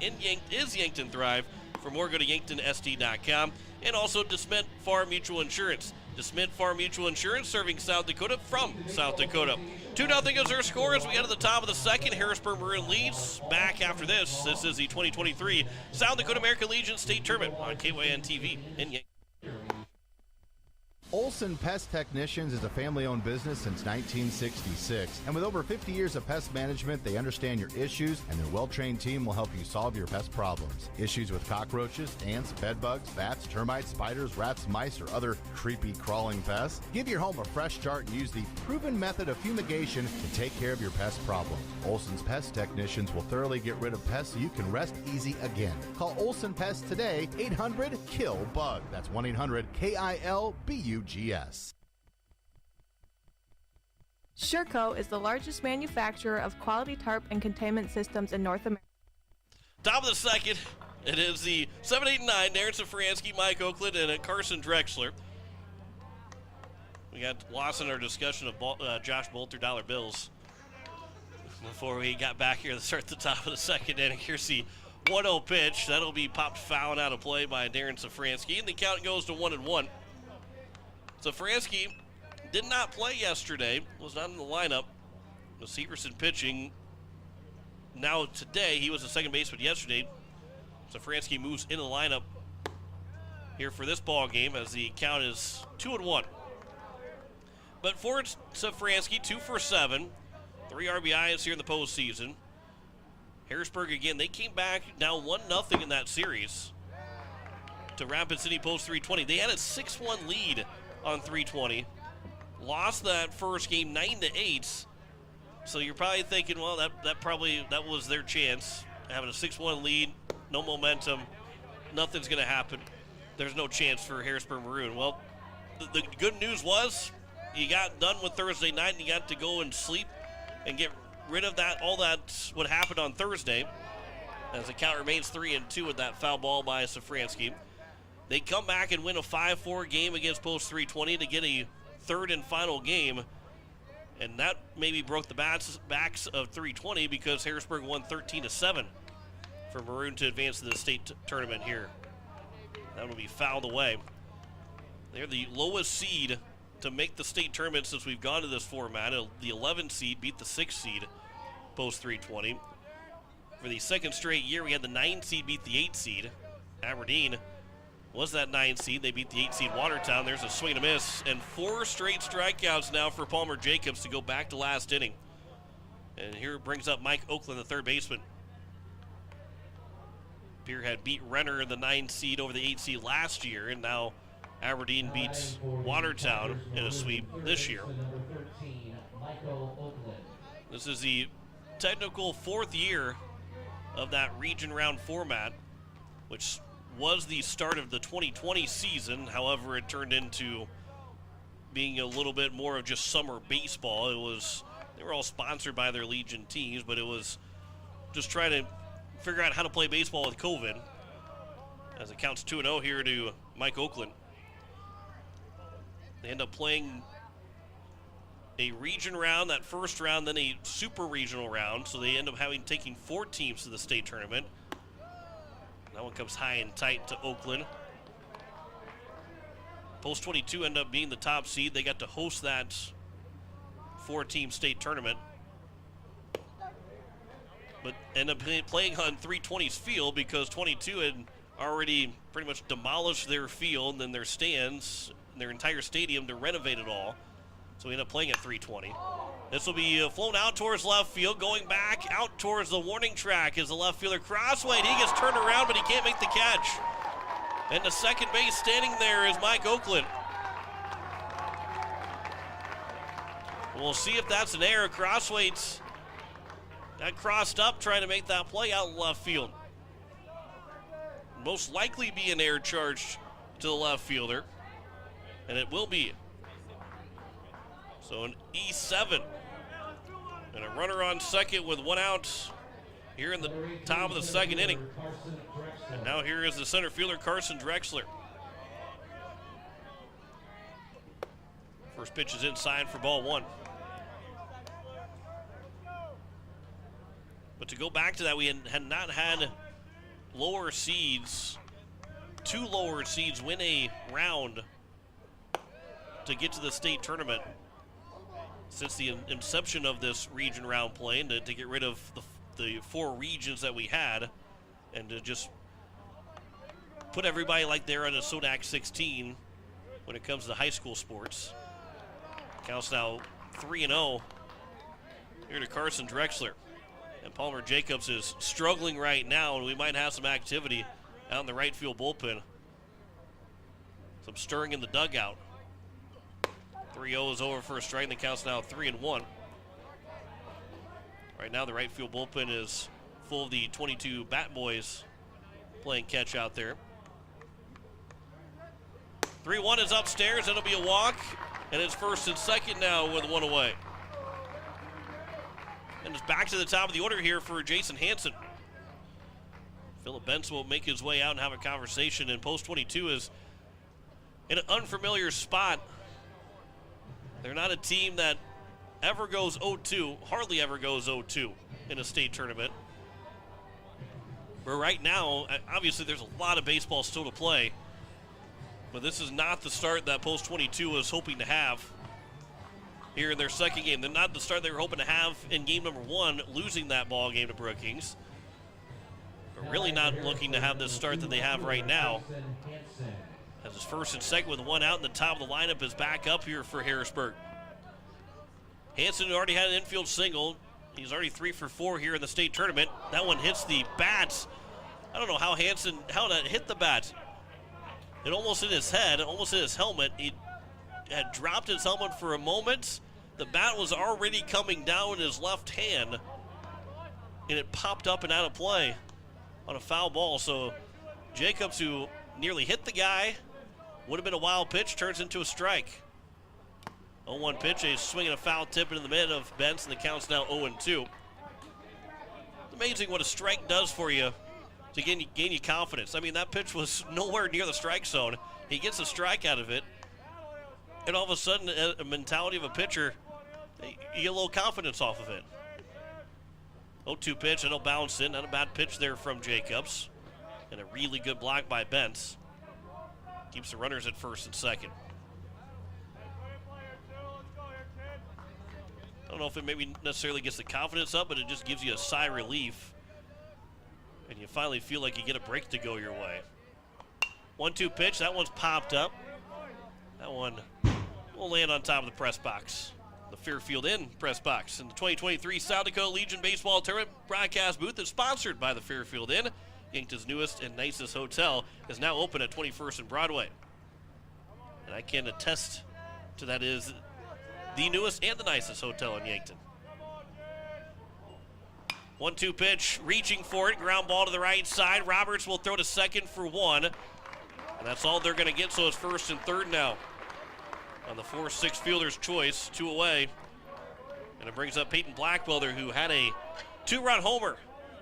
is Yankton Thrive. For more, go to yanktonsd.com. And also DeSmet Farm Mutual Insurance. DeSmet Farm Mutual Insurance, serving South Dakota from South Dakota. 2-0 is our score as we head to the top of the second. Harrisburg Maroon leads. Back after this. This is the 2023 South Dakota American Legion State Tournament on KYN-TV in Yankton. Olson Pest Technicians is a family-owned business since 1966. And with over 50 years of pest management, they understand your issues, and their well-trained team will help you solve your pest problems. Issues with cockroaches, ants, bedbugs, bats, termites, spiders, rats, mice, or other creepy crawling pests? Give your home a fresh start and use the proven method of fumigation to take care of your pest problem. Olson's Pest Technicians will thoroughly get rid of pests so you can rest easy again. Call Olson Pest today, 800-KILL-BUG. That's 1-800-KILBUGS. Sherco is the largest manufacturer of quality tarp and containment systems in North America. Top of the second, it is the 7, 8, and 9, Darren Safransky, Mike Oakland, and Carson Drexler. We got lost in our discussion of Josh Bolter dollar bills before we got back here to start the top of the second inning. Here's the 1-0 pitch. That'll be popped foul out of play by Darren Safransky, and the count goes to 1-1. Safransky did not play yesterday, was not in the lineup. Severson pitching now today. He was the second baseman yesterday. Safransky moves into the lineup here for this ball game as the count is 2-1. But for Safransky, 2 for 7, 3 RBIs here in the postseason. Harrisburg again, they came back now 1-0 in that series to Rapid City Post 320. They had a 6-1 lead on 320. Lost that first game 9-8. So you're probably thinking, well, that was their chance. Having a 6-1 lead, no momentum, nothing's going to happen. There's no chance for Harrisburg Maroon. Well, the good news was you got done with Thursday night and you got to go and sleep and get rid of all that what happened on Thursday, as the count remains 3-2 with that foul ball by Safransky. They come back and win a 5-4 game against Post 320 to get a third and final game. And that maybe broke the backs of 320 because Harrisburg won 13-7 for Maroon to advance to the state tournament here. That will be fouled away. They're the lowest seed to make the state tournament since we've gone to this format. The 11 seed beat the 6 seed Post 320. For the second straight year, we had the 9 seed beat the 8 seed. Aberdeen was that 9 seed. They beat the 8 seed Watertown. There's a swing and a miss. And 4 straight strikeouts now for Palmer Jacobs to go back to last inning. And here it brings up Mike Oakland, the third baseman. Pierre had beat Renner in the 9 seed over the 8 seed last year. And now Aberdeen beats Watertown in a sweep this year. This is the technical 4th year of that region round format, which was the start of the 2020 season. However, it turned into being a little bit more of just summer baseball. They were all sponsored by their Legion teams, but it was just trying to figure out how to play baseball with COVID. As it counts 2-0 here to Mike Oakland. They end up playing a region round, that first round, then a super regional round. So they end up taking 4 teams to the state tournament. That one comes high and tight to Oakland. Post 22 end up being the top seed. They got to host that 4-team state tournament, but end up playing on 320's field because 22 had already pretty much demolished their field and their stands, their entire stadium, to renovate it all. So we end up playing at 320. This will be flown out towards left field, going back out towards the warning track is the left fielder Crossway. He gets turned around, but he can't make the catch. And the second base standing there is Mike Oakland. We'll see if that's an error. Crossway's got crossed up trying to make that play out in left field. Most likely be an error charge to the left fielder, and it will be. So an E7. And a runner on second with 1 out here in the top of the second inning. And now here is the center fielder, Carson Drexler. First pitch is inside for ball 1. But to go back to that, we had not had lower seeds, 2 lower seeds win a round to get to the state tournament since the inception of this region round play, and to get rid of the 4 regions that we had and to just put everybody like they're on a Sodak 16 when it comes to high school sports. Counts now 3-0 here to Carson Drexler. And Palmer Jacobs is struggling right now, and we might have some activity out in the right field bullpen. Some stirring in the dugout. 3-0 is over for a strike, and the count's now 3-1. Right now, the right field bullpen is full of the 22 Bat Boys playing catch out there. 3-1 is upstairs. It'll be a walk, and it's first and second now with 1 away. And it's back to the top of the order here for Jason Hansen. Philip Benson will make his way out and have a conversation, and post 22 is in an unfamiliar spot. They're not a team that ever goes 0-2, hardly ever goes 0-2 in a state tournament. But right now, obviously there's a lot of baseball still to play, but this is not the start that post 22 was hoping to have here in their second game. They're not the start they were hoping to have in game number 1, losing that ball game to Brookings. But really not looking to have this start that they have right now. As his first and second with 1 out, and the top of the lineup is back up here for Harrisburg. Hansen already had an infield single. He's already 3 for 4 here in the state tournament. That one hits the bats. I don't know how that hit the bats. It almost hit his head, it almost hit his helmet. He had dropped his helmet for a moment. The bat was already coming down in his left hand, and it popped up and out of play on a foul ball. So Jacobs, who nearly hit the guy, would have been a wild pitch, turns into a strike. 0-1 pitch, a swing and a foul tip into the mid of Benson. The count's now 0-2. It's amazing what a strike does for you to gain you confidence. I mean, that pitch was nowhere near the strike zone. He gets a strike out of it, and all of a sudden, a mentality of a pitcher, you get a little confidence off of it. 0-2 pitch, it'll bounce in. Not a bad pitch there from Jacobs. And a really good block by Bentz. Keeps the runners at first and second. I don't know if it maybe necessarily gets the confidence up, but it just gives you a sigh of relief. And you finally feel like you get a break to go your way. 1-2 pitch, that one's popped up. That one will land on top of the press box. The Fairfield Inn press box. In the 2023 South Dakota Legion Baseball Tournament broadcast booth is sponsored by the Fairfield Inn. Yankton's newest and nicest hotel is now open at 21st and Broadway. And I can attest to that is the newest and the nicest hotel in Yankton. 1-2 pitch, reaching for it, ground ball to the right side. Roberts will throw to second for one. And that's all they're going to get, so it's first and third now. On the 4-6 fielder's choice, 2 away. And it brings up Peyton Blackwelder, who had a 2-run homer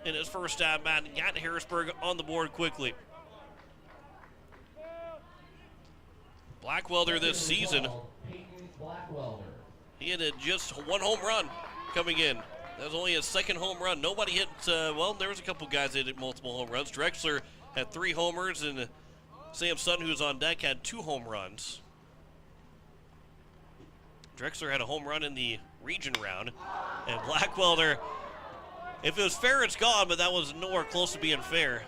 in his first at-bat and got Harrisburg on the board quickly. Blackwelder this season, he had just 1 home run coming in. That was only his 2nd home run. Nobody hit, well, there was a couple guys that hit multiple home runs. Drexler had 3 homers, and Sam Sutton, who's on deck, had 2 home runs. Drexler had a home run in the region round, and Blackwelder, if it was fair, it's gone, but that was nowhere close to being fair.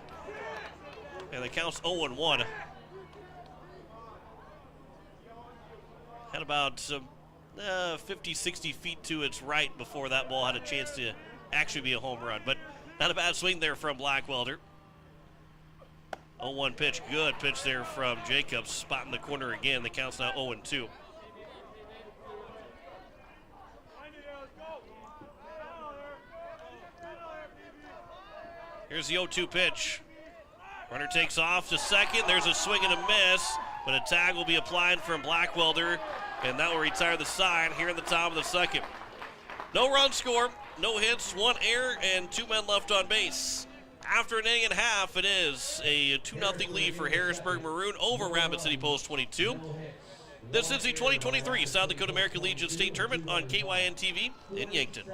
And the count's 0-1. Had about 50, 60 feet to its right before that ball had a chance to actually be a home run. But not a bad swing there from Blackwelder. 0-1 pitch, good pitch there from Jacobs. Spot in the corner again. The count's now 0-2. Here's the 0-2 pitch. Runner takes off to second. There's a swing and a miss, but a tag will be applied from Blackwelder, and that will retire the side here in the top of the second. No run score, no hits, 1 error, and 2 men left on base. After an inning and a half, it is a 2-0 lead for Harrisburg Maroon over Rapid City Post 22. This is the 2023 South Dakota American Legion State Tournament on KYN-TV in Yankton.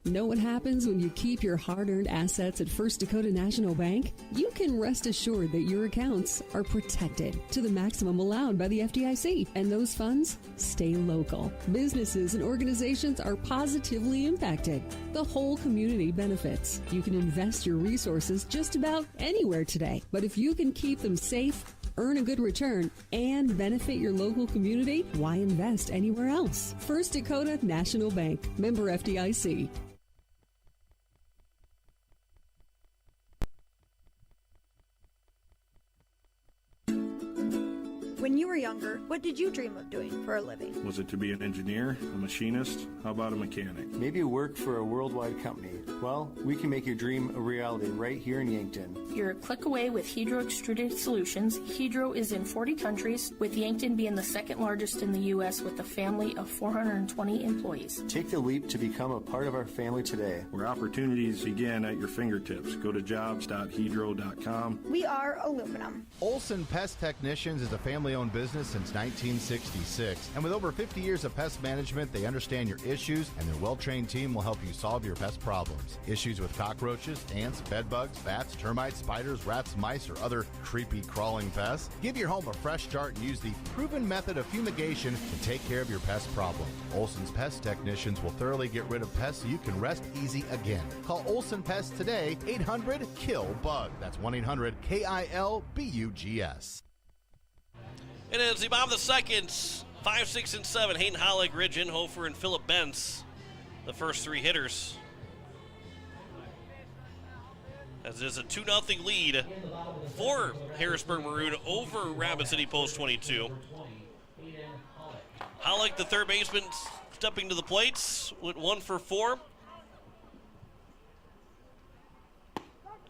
Know what happens when you keep your hard-earned assets at First Dakota National Bank? You can rest assured that your accounts are protected to the maximum allowed by the FDIC, and those funds stay local. Businesses and organizations are positively impacted. The whole community benefits. You can invest your resources just about anywhere today, but if you can keep them safe, earn a good return, and benefit your local community, why invest anywhere else? First Dakota National Bank, member FDIC. When you were younger, what did you dream of doing for a living? Was it to be an engineer, a machinist? How about a mechanic? Maybe work for a worldwide company. Well, we can make your dream a reality right here in Yankton. You're a click away with Hedro Extruded Solutions. Hedro is in 40 countries, with Yankton being the 2nd largest in the U.S. with a family of 420 employees. Take the leap to become a part of our family today. Where opportunities begin at your fingertips. Go to jobs.hedro.com. We are aluminum. Olson Pest Technicians is a family-owned business since 1966. And with over 50 years of pest management, they understand your issues, and their well-trained team will help you solve your pest problems. Issues with cockroaches, ants, bedbugs, bats, termites, spiders, rats, mice, or other creepy crawling pests? Give your home a fresh start and use the proven method of fumigation to take care of your pest problem. Olson's Pest Technicians will thoroughly get rid of pests so you can rest easy again. Call Olson Pest today, 800-KILL-BUG. That's 1-800-KILBUGS. It is the bottom of the seconds. 5, 6, and 7. Hayden Hollick, Ridge Inhofer, and Phillip Bentz, the first 3 hitters. As it is a 2-0 lead for Harrisburg Maroon over Rapid City Post 22. Hollick, the third baseman, stepping to the plates, went 1 for 4.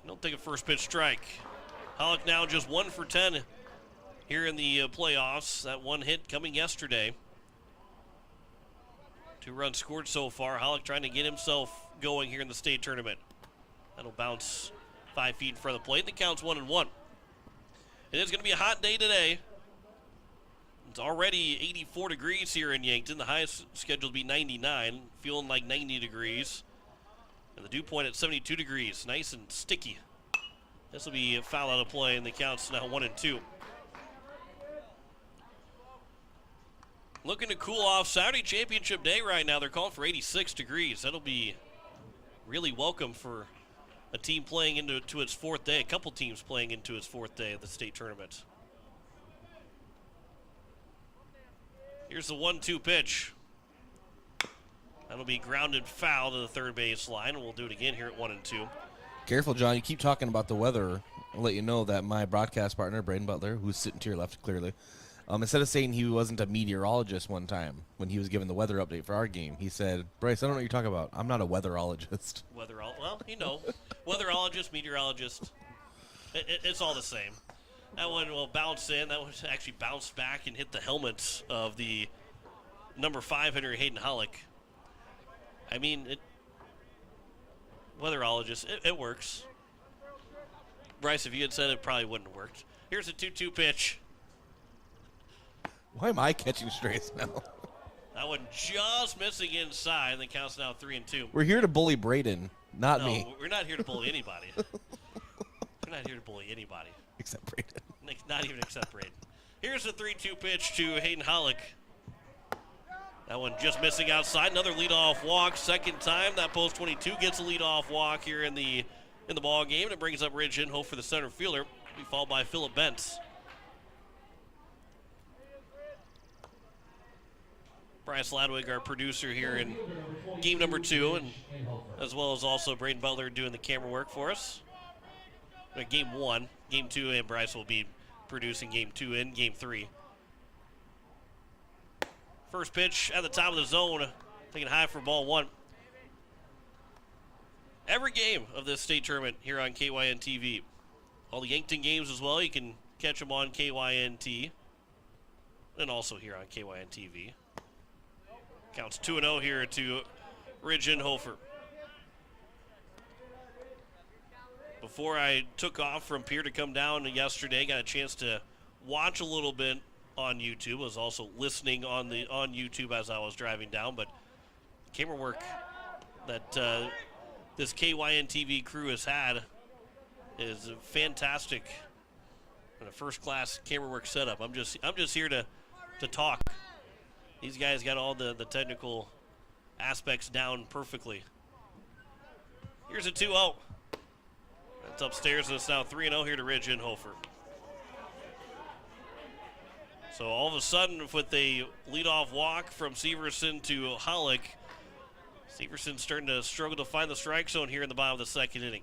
Don't take a first pitch strike. Hollick now just 1 for 10 here in the playoffs. That 1 hit coming yesterday. 2 runs scored so far. Hollick trying to get himself going here in the state tournament. That'll bounce 5 feet in front of the plate. The count's 1-1. It is going to be a hot day today. It's already 84 degrees here in Yankton. The highest scheduled to be 99, feeling like 90 degrees. And the dew point at 72 degrees, nice and sticky. This will be a foul out of play, and the count's now 1-2. Looking to cool off. Saturday championship day right now. They're calling for 86 degrees. That'll be really welcome for a team playing into its 4th day. A couple teams playing into its 4th day of the state tournament. Here's the 1-2 pitch. That'll be grounded foul to the third base line. We'll do it again here at 1-2. Careful, John. You keep talking about the weather. I'll let you know that my broadcast partner, Braden Butler, who's sitting to your left clearly, instead of saying he wasn't a meteorologist one time when he was given the weather update for our game, he said, Bryce, I don't know what you're talking about. I'm not a weatherologist. Well, you know, weatherologist, meteorologist, it's all the same. That one will bounce in. That one actually bounced back and hit the helmets of the number 5 hitter, Hayden Hollick. I mean, weatherologist, it works. Bryce, if you had said it, probably wouldn't have worked. Here's a 2-2 pitch. Why am I catching strays now? That one just missing inside, and the count's now 3-2. We're here to bully Braden, not me. No, we're not here to bully anybody. We're not here to bully anybody. Except Braden. Not even except Braden. Here's a 3-2 pitch to Hayden Hollick. That one just missing outside. Another leadoff walk. Second time that post 22 gets a leadoff walk here in the ball game. And it brings up Ridge Inhofe for the center fielder. Be followed by Phillip Bentz. Bryce Ladwig, our producer here in game number 2, and as well as also Braden Butler doing the camera work for us. Game 1, game 2, and Bryce will be producing game 2 and game 3. First pitch at the top of the zone, taking high for ball 1. Every game of this state tournament here on KYN TV. All the Yankton games as well, you can catch them on KYNT and also here on KYN TV. Counts 2-0 here to Ridge Inhofe. Before I took off from Pier to come down yesterday, got a chance to watch a little bit on YouTube. Was also listening on YouTube as I was driving down. But camera work that this KYN TV crew has had is fantastic and a first-class camera work setup. I'm just here to talk. These guys got all the technical aspects down perfectly. Here's a 2-0. That's upstairs, and it's now 3-0 here to Ridge Inhofe. So all of a sudden, with a leadoff walk from Severson to Hollick, Severson's starting to struggle to find the strike zone here in the bottom of the second inning.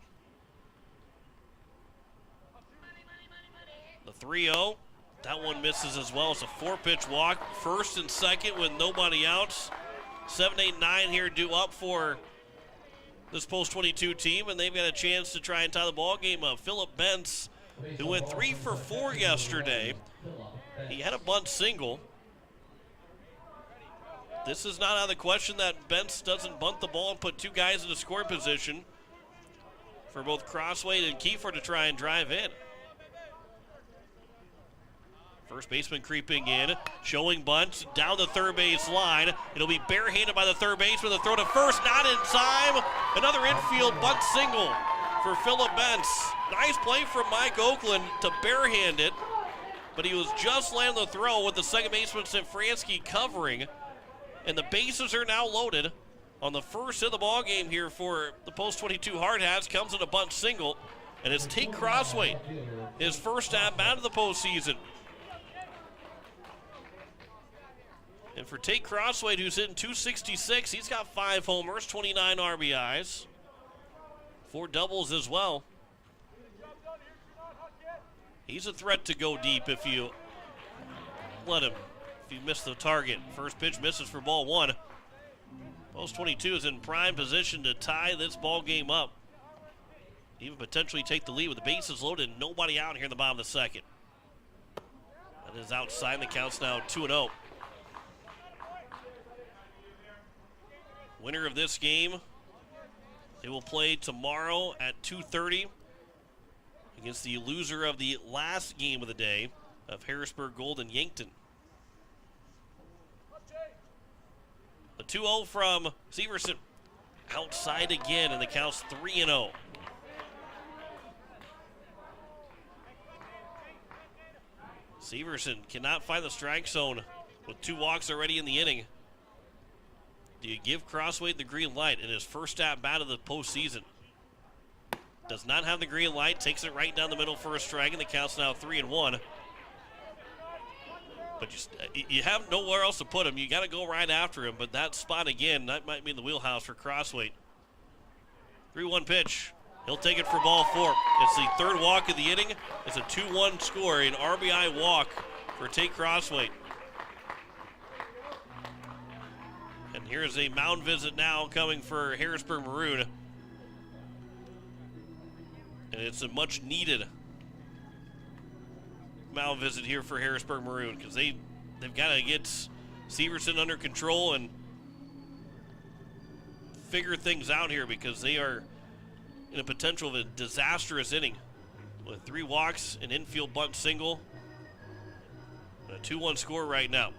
The 3-0, that one misses as well. It's a 4-pitch walk, first and second with nobody outs. 7, 8, 9 here due up for this post 22 team, and they've got a chance to try and tie the ball game up. Phillip Bentz, who went 3 for 4 yesterday. He had a bunt single. This is not out of the question that Bentz doesn't bunt the ball and put 2 guys in a scoring position for both Crossway and Kiefer to try and drive in. First baseman creeping in, showing bunt down the third base line. It'll be barehanded by the third baseman. The throw to first, not in time. Another infield bunt single for Phillip Bentz. Nice play from Mike Oakland to barehand it, but he was just landing the throw with the second baseman Safransky covering. And the bases are now loaded on the first of the ball game here for the post 22 Hard Hats. Comes in a bunt single, and it's Tate Crossway, his first at-bat of the postseason. And for Tate Crossway, who's hitting .266, he's got 5 homers, 29 RBIs, 4 doubles as well. He's a threat to go deep if you let him, if you miss the target. First pitch misses for ball 1. Post 22 is in prime position to tie this ball game up. Even potentially take the lead with the bases loaded and nobody out here in the bottom of the second. That is outside. The count's now 2-0. Winner of this game, they will play tomorrow at 2:30 against the loser of the last game of the day of Harrisburg Gold and Yankton. The 2-0 from Severson. Outside again, and the count's 3-0. Severson cannot find the strike zone with 2 walks already in the inning. Do you give Crossway the green light in his first at-bat of the postseason? Does not have the green light, takes it right down the middle for a strike, and the count's now 3-1. But you have nowhere else to put him. You got to go right after him, but that spot again, that might be in the wheelhouse for Crossway. 3-1 pitch, He'll take it for ball 4. It's the third walk of the inning. It's a 2-1 score, an RBI walk for Tate Crossway. And here's a mound visit now coming for Harrisburg Maroon. And it's a much needed mound visit here for Harrisburg Maroon because they've got to get Severson under control and figure things out here because they are in a potential of a disastrous inning with 3 walks, an infield bunt single, and a 2-1 score right now.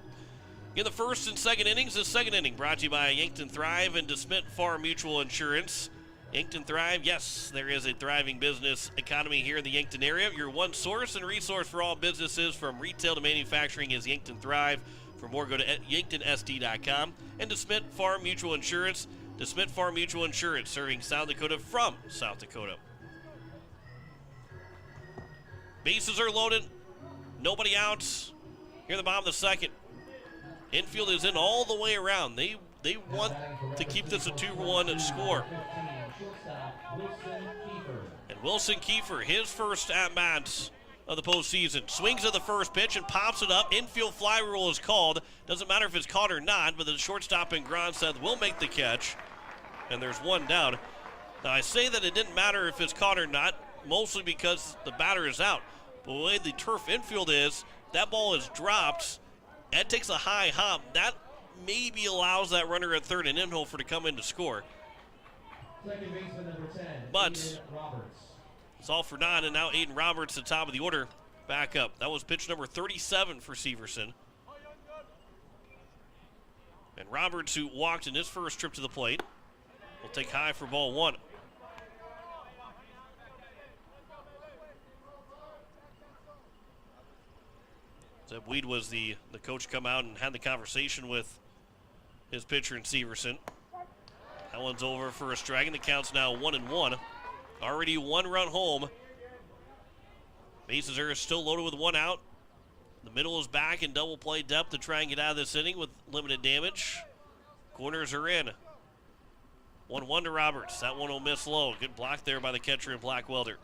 In the first and second innings, the second inning brought to you by Yankton Thrive and DeSmit Farm Mutual Insurance. Yankton Thrive, yes, there is a thriving business economy here in the Yankton area. Your one source and resource for all businesses from retail to manufacturing is Yankton Thrive. For more, go to yanktonsd.com. And DeSmit Farm Mutual Insurance. DeSmit Farm Mutual Insurance, serving South Dakota from South Dakota. Bases are loaded. Nobody out. Here in the bottom of the second. Infield is in all the way around. They want to keep this a 2-1 score. And Wilson Kiefer, his first at-bat of the postseason, swings at the first pitch and pops it up. Infield fly rule is called. Doesn't matter if it's caught or not, but the shortstop in Gronseth will make the catch. And there's one down. Now, I say that it didn't matter if it's caught or not, mostly because the batter is out. But the way the turf infield is, that ball is dropped. That takes a high hop. That maybe allows that runner at third and Inhofer to come in to score. Second baseman number 10, But Aiden Roberts. it's all for naught, and now Aiden Roberts at the top of the order back up. That was pitch number 37 for Severson. And Roberts, who walked in his first trip to the plate, will take high for ball 1. Zeb Weed was the coach come out and had the conversation with his pitcher in Severson. That one's over for a strike, and the count's now 1-1. Already 1 run home. Bases are still loaded with 1 out. The middle is back in double play depth to try and get out of this inning with limited damage. Corners are in. 1-1 to Roberts. That one will miss low. Good block there by the catcher in Blackwelder.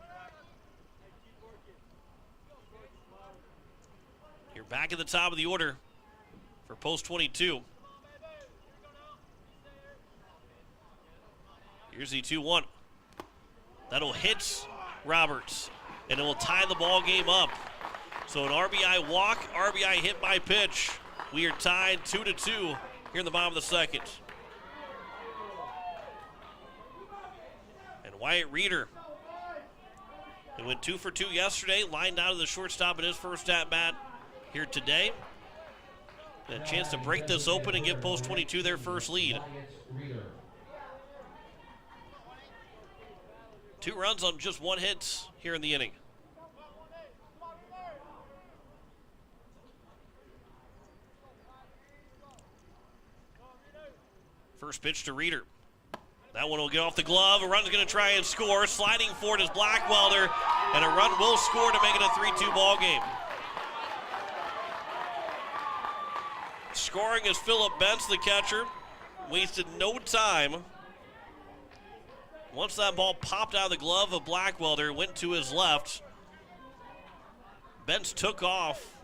You're back at the top of the order for post 22. Here's the 2-1. That'll hit Roberts, and it will tie the ball game up. So an RBI walk, RBI hit by pitch. We are tied 2-2 here in the bottom of the second. And Wyatt Reeder, he went 2 for 2 yesterday, lined out of the shortstop in his first at-bat here today. And a chance to break this open and give post 22 their first lead. 2 runs on just 1 hit here in the inning. First pitch to Reeder. That one will get off the glove. A run's going to try and score. Sliding forward is Blackwelder, and a run will score to make it a 3-2 ball game. Scoring is Phillip Bentz, the catcher. Wasted no time. Once that ball popped out of the glove of Blackwelder, went to his left. Bentz took off.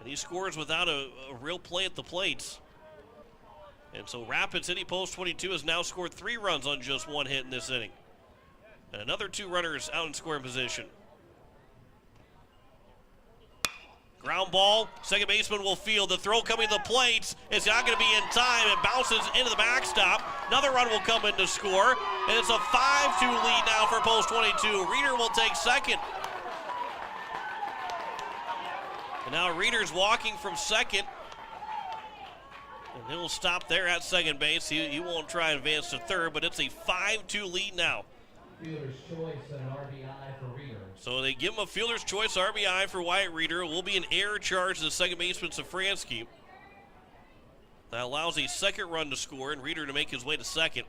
And he scores without a real play at the plate. And so Rapid City Post 22 has now scored 3 runs on just 1 hit in this inning. And another 2 runners out in scoring position. Ground ball, second baseman will field. The throw coming to the plate. It's not going to be in time. It bounces into the backstop. Another run will come in to score. And it's a 5-2 lead now for Post 22. Reeder will take second. And now Reeder's walking from second. And he'll stop there at second base. He won't try and advance to third, but it's a 5-2 lead now. Fielder's choice and an RBI for Reeder. So they give him a fielder's choice RBI for Wyatt Reeder. It will be an error charge to the second baseman, Safransky. That allows a second run to score and Reeder to make his way to second.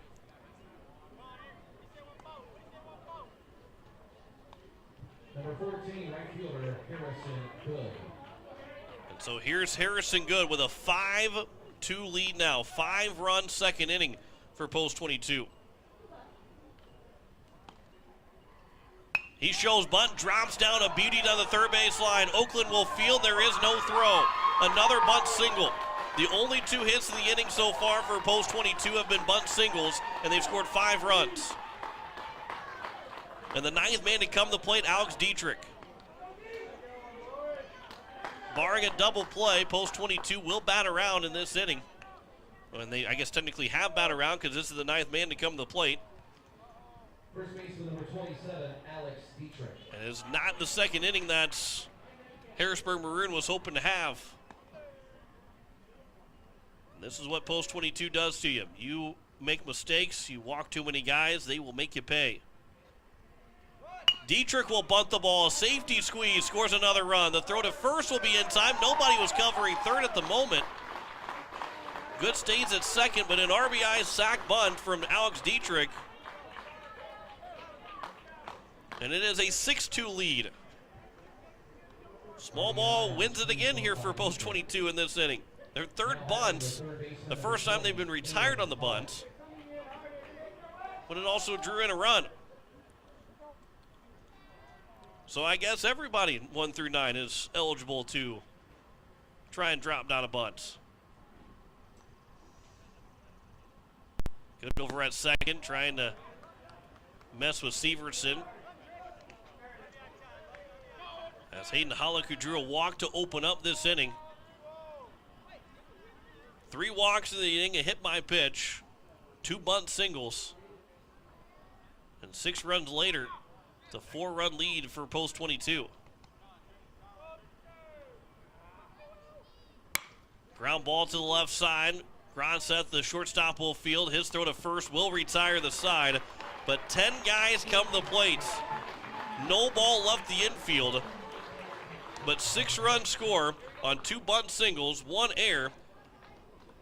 Number 14, right fielder, Harrison Good. And so here's Harrison Good with a 5-2 lead now. 5-run second inning for Post 22. He shows bunt, drops down a beauty down the third base line. Oakland will field. There is no throw. Another bunt single. The only 2 hits in the inning so far for Post 22 have been bunt singles, and they've scored 5 runs. And the 9th man to come to the plate, Alex Dietrich. Barring a double play, Post 22 will bat around in this inning. And they, I guess, technically have bat around because this is the 9th man to come to the plate. First baseman number 27, Alex Dietrich. And it's not the second inning that Harrisburg Maroon was hoping to have. And this is what Post 22 does to you. You make mistakes, you walk too many guys, they will make you pay. Dietrich will bunt the ball. Safety squeeze, scores another run. The throw to first will be in time. Nobody was covering third at the moment. Good stays at second, but an RBI sac bunt from Alex Dietrich. And it is a 6-2 lead. Small ball wins it again here for Post 22 in this inning. Their third bunt, the first time they've been retired on the bunt. But it also drew in a run. So I guess everybody 1 through 9 is eligible to try and drop down a bunt. Good over at second, trying to mess with Severson. As Hayden Hollick, who drew a walk to open up this inning. 3 walks in the inning, a hit by pitch, 2 bunt singles. And 6 runs later, it's a 4-run lead for Post 22. Ground ball to the left side. Gronseth, the shortstop, will field. His throw to first will retire the side. But 10 guys come to the plate. No ball left the infield. But 6-run score on 2 bunt singles, 1 error,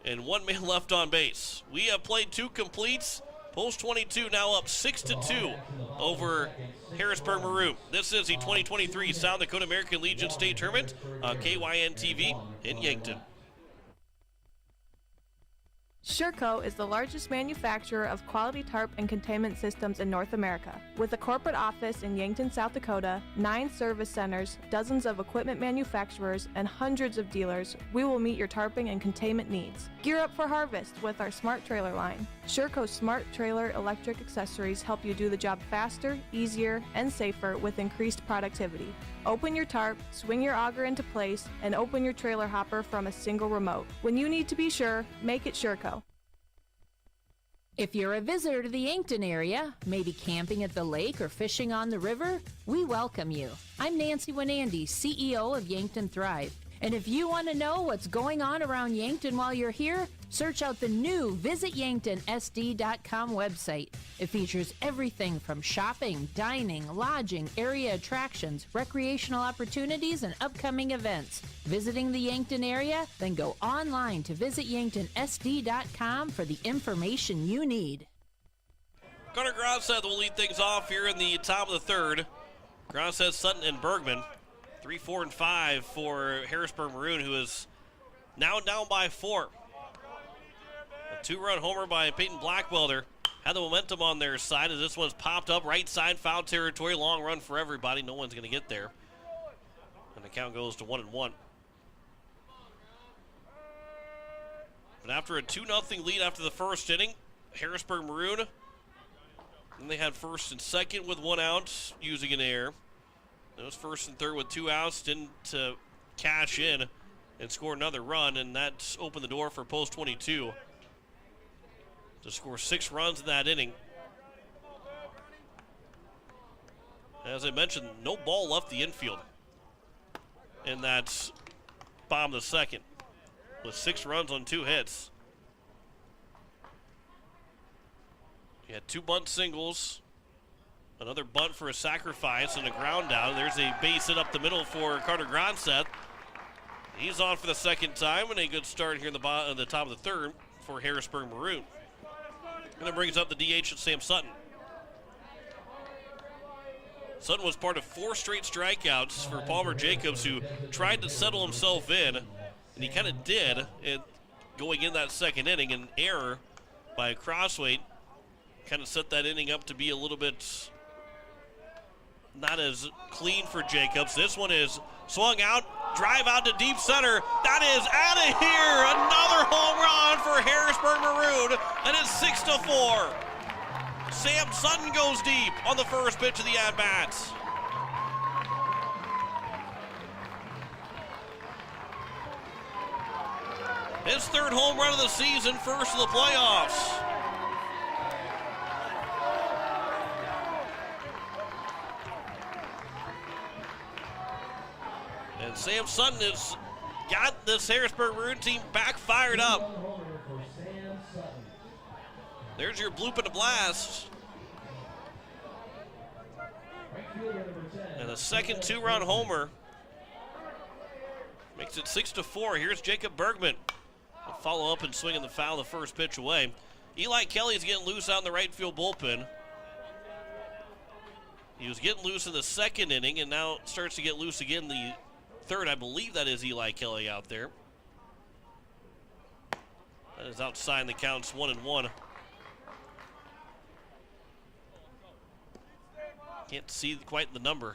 and 1 man left on base. We have played 2 completes. Post 22 now up 6-2 over Harrisburg Maroon. This is the 2023 South Dakota American Legion State Tournament on KYN-TV in Yankton. Sherco is the largest manufacturer of quality tarp and containment systems in North America. With a corporate office in Yankton, South Dakota, 9 service centers, dozens of equipment manufacturers, and hundreds of dealers, we will meet your tarping and containment needs. Gear up for harvest with our Smart Trailer line. Sherco's Smart Trailer electric accessories help you do the job faster, easier, and safer with increased productivity. Open your tarp, swing your auger into place, and open your trailer hopper from a single remote. When you need to be sure, make it Sherco. If you're a visitor to the Yankton area, maybe camping at the lake or fishing on the river, we welcome you. I'm Nancy Winandy, CEO of Yankton Thrive. And if you want to know what's going on around Yankton while you're here, search out the new visityanktonsd.com website. It features everything from shopping, dining, lodging, area attractions, recreational opportunities, and upcoming events. Visiting the Yankton area? Then go online to visityanktonsd.com for the information you need. Carter Gronseth will lead things off here in the top of the third. Gronseth, Sutton, and Bergman. 3, 4, and 5 for Harrisburg Maroon, who is now down by 4. A 2-run homer by Peyton Blackwelder had the momentum on their side as this one's popped up right side, foul territory, long run for everybody. No one's going to get there. And the count goes to 1-1. But after a 2-0 lead after the first inning, Harrisburg Maroon, then they had first and second with 1 out using an error. It was first and third with 2 outs, didn't cash in and score another run, and that's opened the door for Post 22 to score 6 runs in that inning. As I mentioned, no ball left the infield, and that's bottom of the second with 6 runs on 2 hits. You had 2 bunt singles. Another bunt for a sacrifice and a ground down. There's a base hit up the middle for Carter Gronseth. He's on for the second time, and a good start here in the top of the third for Harrisburg Maroon. And that brings up the DH at Sam Sutton. Sutton was part of 4 straight strikeouts for Palmer Jacobs, who tried to settle himself in, and he kind of did going in that second inning. An error by a Crossway kind of set that inning up to be a little bit not as clean for Jacobs. This one is swung out, drive out to deep center. That is out of here. Another home run for Harrisburg Maroon, and it's 6-4. Sam Sutton goes deep on the first pitch of the at-bats. His third home run of the season, first of the playoffs. And Sam Sutton has got this Harrisburg Maroon team back fired up. There's your bloop and a blast. And a second 2-run homer makes it 6-4. Here's Jacob Bergman. He'll follow up and swing in the foul the first pitch away. Eli Kelly's getting loose out in the right field bullpen. He was getting loose in the second inning and now starts to get loose again the third. I believe that is Eli Kelly out there. That is outside, the count's 1-1. Can't see quite the number.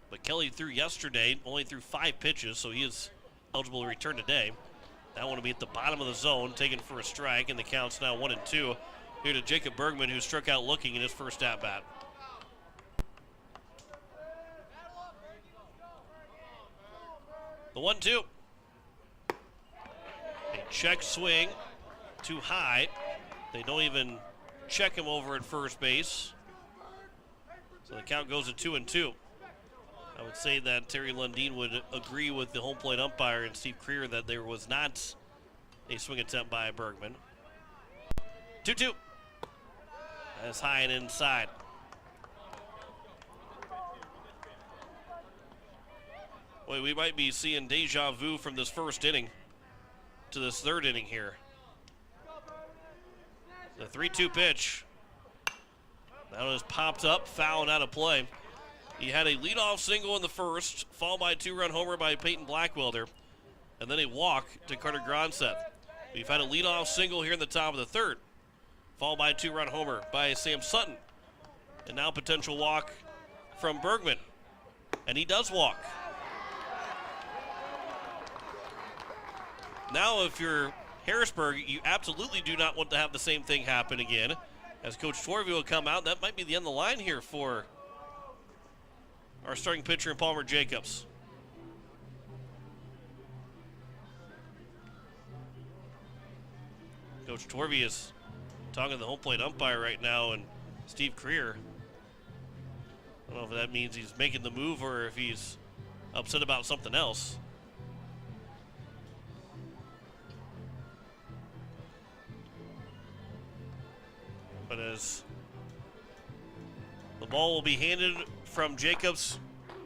But Kelly threw yesterday, only threw 5 pitches, so he is eligible to return today. That one will be at the bottom of the zone, taken for a strike, and the count's now 1-2. Here to Jacob Bergman, who struck out looking in his first at-bat. The 1-2. A check swing, too high. They don't even check him over at first base. So the count goes to 2-2. I would say that Terry Lundeen would agree with the home plate umpire and Steve Creer that there was not a swing attempt by Bergman. 2-2. That's high and inside. Boy, we might be seeing deja vu from this first inning to this third inning here. The 3-2 pitch. That one is popped up, foul and out of play. He had a leadoff single in the first, followed by a 2-run homer by Peyton Blackwelder, and then a walk to Carter Gronseth. We've had a leadoff single here in the top of the third, followed by a 2-run homer by Sam Sutton, and now potential walk from Bergman, and he does walk. Now, if you're Harrisburg, you absolutely do not want to have the same thing happen again. As Coach Torvey will come out, that might be the end of the line here for our starting pitcher in Palmer Jacobs. Coach Torvey is talking to the home plate umpire right now, and Steve Creer. I don't know if that means he's making the move or if he's upset about something else. But as the ball will be handed from Jacobs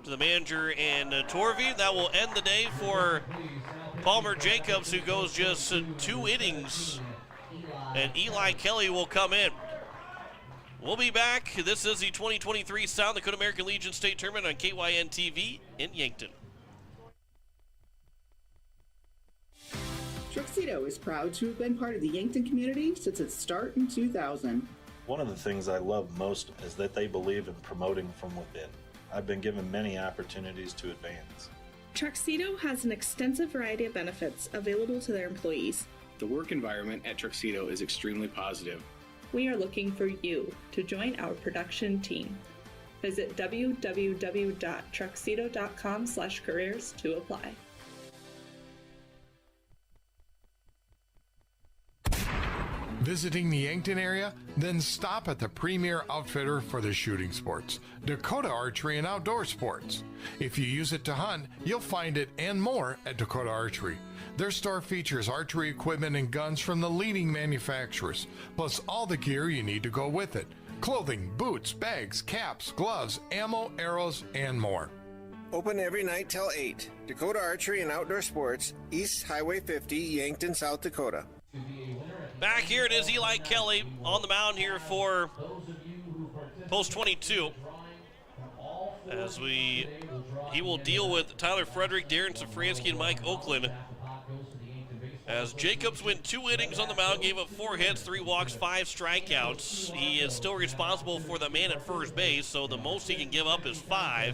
to the manager and Torvey, that will end the day for Palmer Jacobs, who goes just 2 innings, and Eli Kelly will come in. We'll be back. This is the 2023 South Dakota American Legion State Tournament on KYN TV in Yankton. Truxedo is proud to have been part of the Yankton community since its start in 2000. One of the things I love most is that they believe in promoting from within. I've been given many opportunities to advance. Truxedo has an extensive variety of benefits available to their employees. The work environment at Truxedo is extremely positive. We are looking for you to join our production team. Visit www.truxedo.com/careers to apply. Visiting the Yankton area? Then stop at the premier outfitter for the shooting sports, Dakota Archery and Outdoor Sports. If you use it to hunt, you'll find it and more at Dakota Archery. Their store features archery equipment and guns from the leading manufacturers, plus all the gear you need to go with it. Clothing, boots, bags, caps, gloves, ammo, arrows, and more. Open every night till 8. Dakota Archery and Outdoor Sports, East Highway 50, Yankton, South Dakota. Back here it is Eli Kelly on the mound here for Post 22. As he will deal with Tyler Frederick, Darren Safransky, and Mike Oakland As Jacobs went 2 innings on the mound, gave up 4 hits, 3 walks, 5 strikeouts. He is still responsible for the man at first base, so the most he can give up is 5.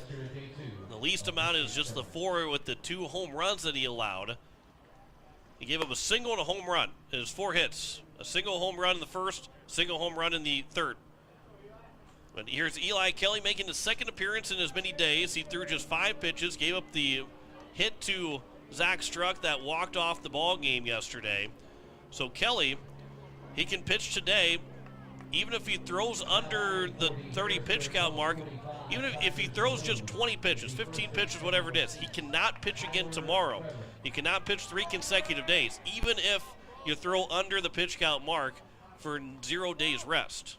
The least amount is just the 4 with the 2 home runs that he allowed. He gave up a single and a home run. His 4 hits. A single home run in the first, single home run in the third. But here's Eli Kelly making his second appearance in as many days. He threw just 5 pitches, gave up the hit to Zach Struck that walked off the ball game yesterday. So Kelly, he can pitch today, even if he throws under the 30 pitch count mark, even if he throws just 20 pitches, 15 pitches, whatever it is, he cannot pitch again tomorrow. He cannot pitch 3 consecutive days, even if you throw under the pitch count mark for 0 days rest.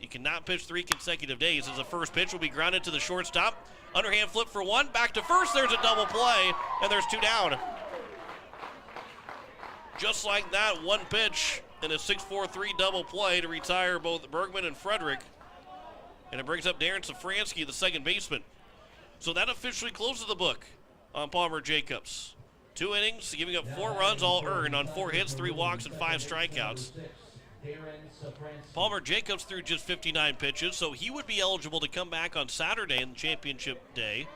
You cannot pitch 3 consecutive days, as the first pitch will be grounded to the shortstop. Underhand flip for 1, back to first, there's a double play, and there's 2 down. Just like that, 1 pitch and a 6-4-3 double play to retire both Bergman and Frederick. And it brings up Darren Safransky, the second baseman. So that officially closes the book on Palmer Jacobs. 2 innings, giving up 4 runs, all earned on 4 hits, 3 walks, and 5 strikeouts. Palmer Jacobs threw just 59 pitches, so he would be eligible to come back on Saturday in the championship day,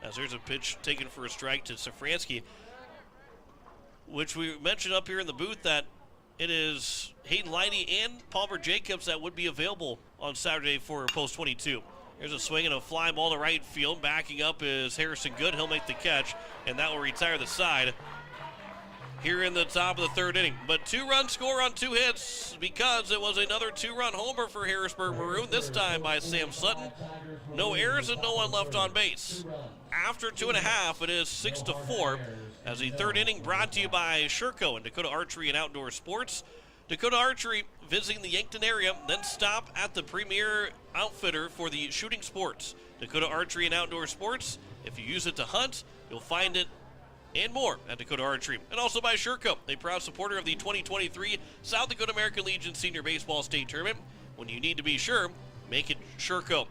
as there's a pitch taken for a strike to Safransky, which we mentioned up here in the booth that it is Hayden Leidy and Palmer Jacobs that would be available on Saturday for Post 22. There's a swing and a fly ball to right field. Backing up is Harrison Good. He'll make the catch, and that will retire the side here in the top of the 3rd inning. But 2-run score on 2 hits because it was another 2-run homer for Harrisburg Maroon, this time by Sam Sutton. No errors and no one left on base. After 2.5, it is 6-4 as the 3rd inning brought to you by Sherco and Dakota Archery and Outdoor Sports. Dakota Archery visiting the Yankton area, then stop at the premier outfitter for the shooting sports. Dakota Archery and Outdoor Sports. If you use it to hunt, you'll find it and more at Dakota Archery. And also by Sherco, a proud supporter of the 2023 South Dakota American Legion Senior Baseball State Tournament. When you need to be sure, make it Sherco.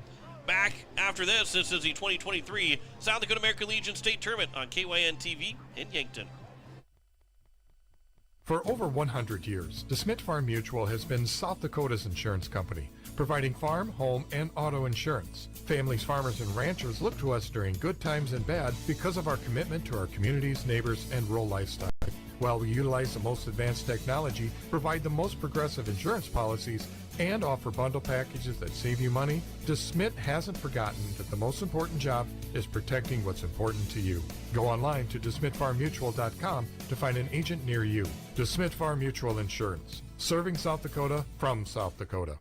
Back after this is the 2023 South Dakota American Legion State Tournament on KYN-TV in Yankton. For over 100 years, DeSmit Farm Mutual has been South Dakota's insurance company, providing farm, home, and auto insurance. Families, farmers, and ranchers look to us during good times and bad because of our commitment to our communities, neighbors, and rural lifestyle. While we utilize the most advanced technology, provide the most progressive insurance policies, and offer bundle packages that save you money, DeSmit hasn't forgotten that the most important job is protecting what's important to you. Go online to DeSmitFarmMutual.com to find an agent near you. DeSmit Farm Mutual Insurance, serving South Dakota from South Dakota.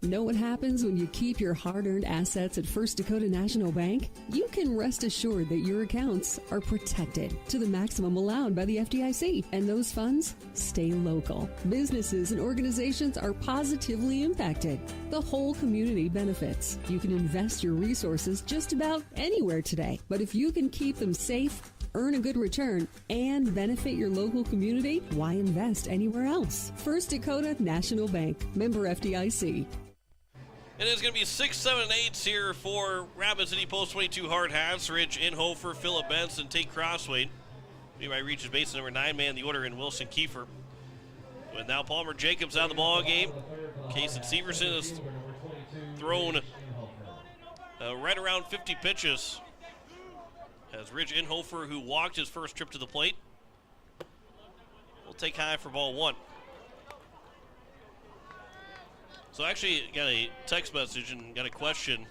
Know what happens when you keep your hard-earned assets at First Dakota National Bank? You can rest assured that your accounts are protected to the maximum allowed by the FDIC, and those funds stay local. Businesses and organizations are positively impacted. The whole community benefits. You can invest your resources just about anywhere today, but if you can keep them safe, earn a good return, and benefit your local community, why invest anywhere else? First Dakota National Bank, member FDIC. It is going to be 6, 7, and 8s here for Rapid City Post 22 hard hats. Rich Inhofer, Phillip Benson, Tate Crossway. Levi reaches base number 9 man the order in Wilson Kiefer. With now Palmer Jacobs out of the ball game. Kason Severson has thrown right around 50 pitches. As Rich Inhofer, who walked his first trip to the plate, will take high for ball 1. So I actually got a text message and got a question,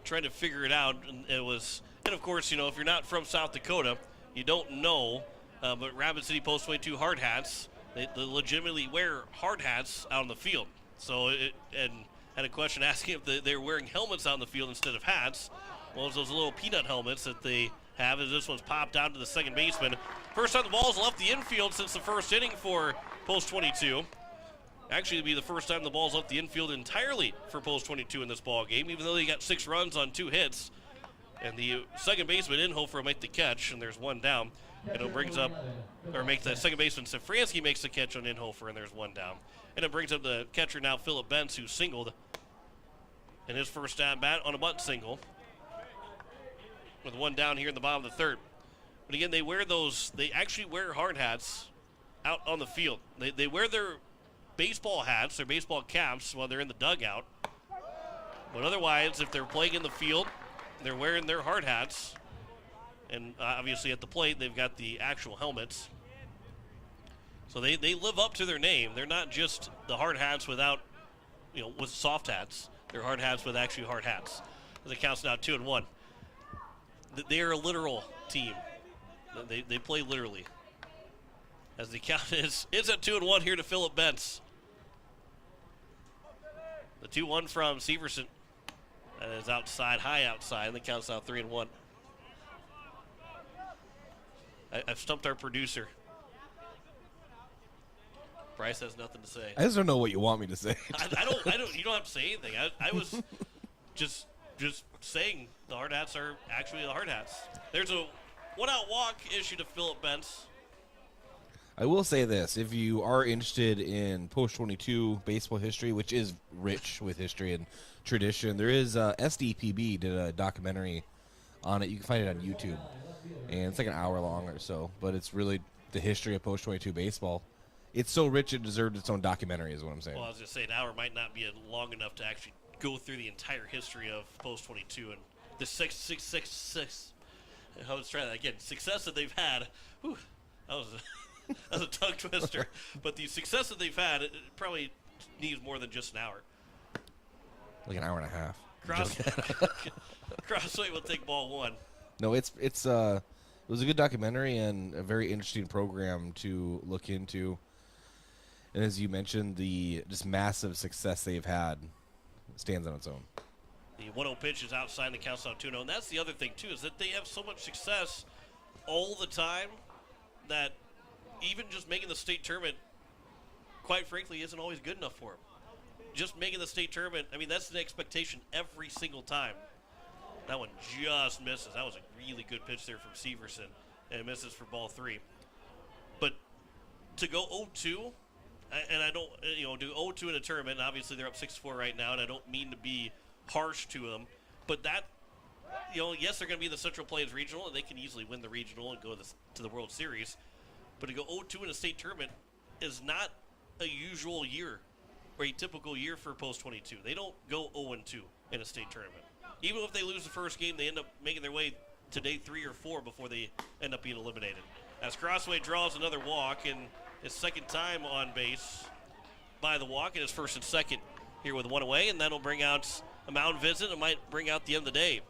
trying to figure it out. And it was, and of course, you know, if you're not from South Dakota, you don't know. But Rapid City Post 22 hard hats, they legitimately wear hard hats out on the field. So and had a question asking if they're wearing helmets out on the field instead of hats. Well, it's those little peanut helmets that they have, as this one's popped out to the second baseman. First time the ball's left the infield since the first inning for Post 22. Actually, it'll be the first time the ball's left the infield entirely for Post 22 in this ball game, even though they got 6 runs on 2 hits. And the second baseman, Inhofer, will make the catch, and there's 1 down. And it brings up, or makes the second baseman, Safransky makes the catch on Inhofer, and there's 1 down. And it brings up the catcher now, Phillip Benz, who singled in his first at-bat on a bunt single. With 1 down here in the bottom of the 3rd. But again, they wear those, they actually wear hard hats out on the field. They wear their baseball hats, their baseball caps while they're in the dugout. But otherwise, if they're playing in the field, they're wearing their hard hats. And obviously at the plate, they've got the actual helmets. So they live up to their name. They're not just the hard hats without, with soft hats. They're hard hats with actually hard hats. As it counts now 2-1. They are a literal team. They play literally. As the count is at 2-1 here to Phillip Bentz. The 2-1 from Severson. That is outside, high outside, and the count's now 3-1. I've stumped our producer. Bryce has nothing to say. I just don't know what you want me to say. I don't. You don't have to say anything. I was just saying the hard hats are actually the hard hats. There's a one-out walk issued to Phillip Bentz. I will say this. If you are interested in post-22 baseball history, which is rich with history and tradition, there is SDPB did a documentary on it. You can find it on YouTube. And it's like an hour long or so. But it's really the history of post-22 baseball. It's so rich it deserved its own documentary is what I'm saying. Well, I was going to say an hour might not be long enough to actually go through the entire history of post-22 and the 6. Let's try that again. Success that they've had. Whew, that was a tongue twister. But the success that they've had, it probably needs more than just an hour. Like an hour and a half. Crossway will take ball one. No, it was a good documentary and a very interesting program to look into. And as you mentioned, the just massive success they've had stands on its own. The 1-0 pitch is outside, the count's out 2-0. And that's the other thing, too, is that they have so much success all the time that even just making the state tournament, quite frankly, isn't always good enough for them. Just making the state tournament, I mean, that's the expectation every single time. That one just misses. That was a really good pitch there from Severson, and it misses for ball 3. But to go 0-2, and I don't, do 0-2 in a tournament, and obviously they're up 6-4 right now, and I don't mean to be harsh to them, but that, yes, they're going to be in the Central Plains Regional, and they can easily win the regional and go to the World Series. But to go 0-2 in a state tournament is not a usual year or a typical year for post-22. They don't go 0-2 in a state tournament. Even if they lose the first game, they end up making their way to day 3 or 4 before they end up being eliminated. As Crossway draws another walk, and his second time on base by the walk, and his first and second here with one away, and that'll bring out a mound visit. It might bring out the end of the day.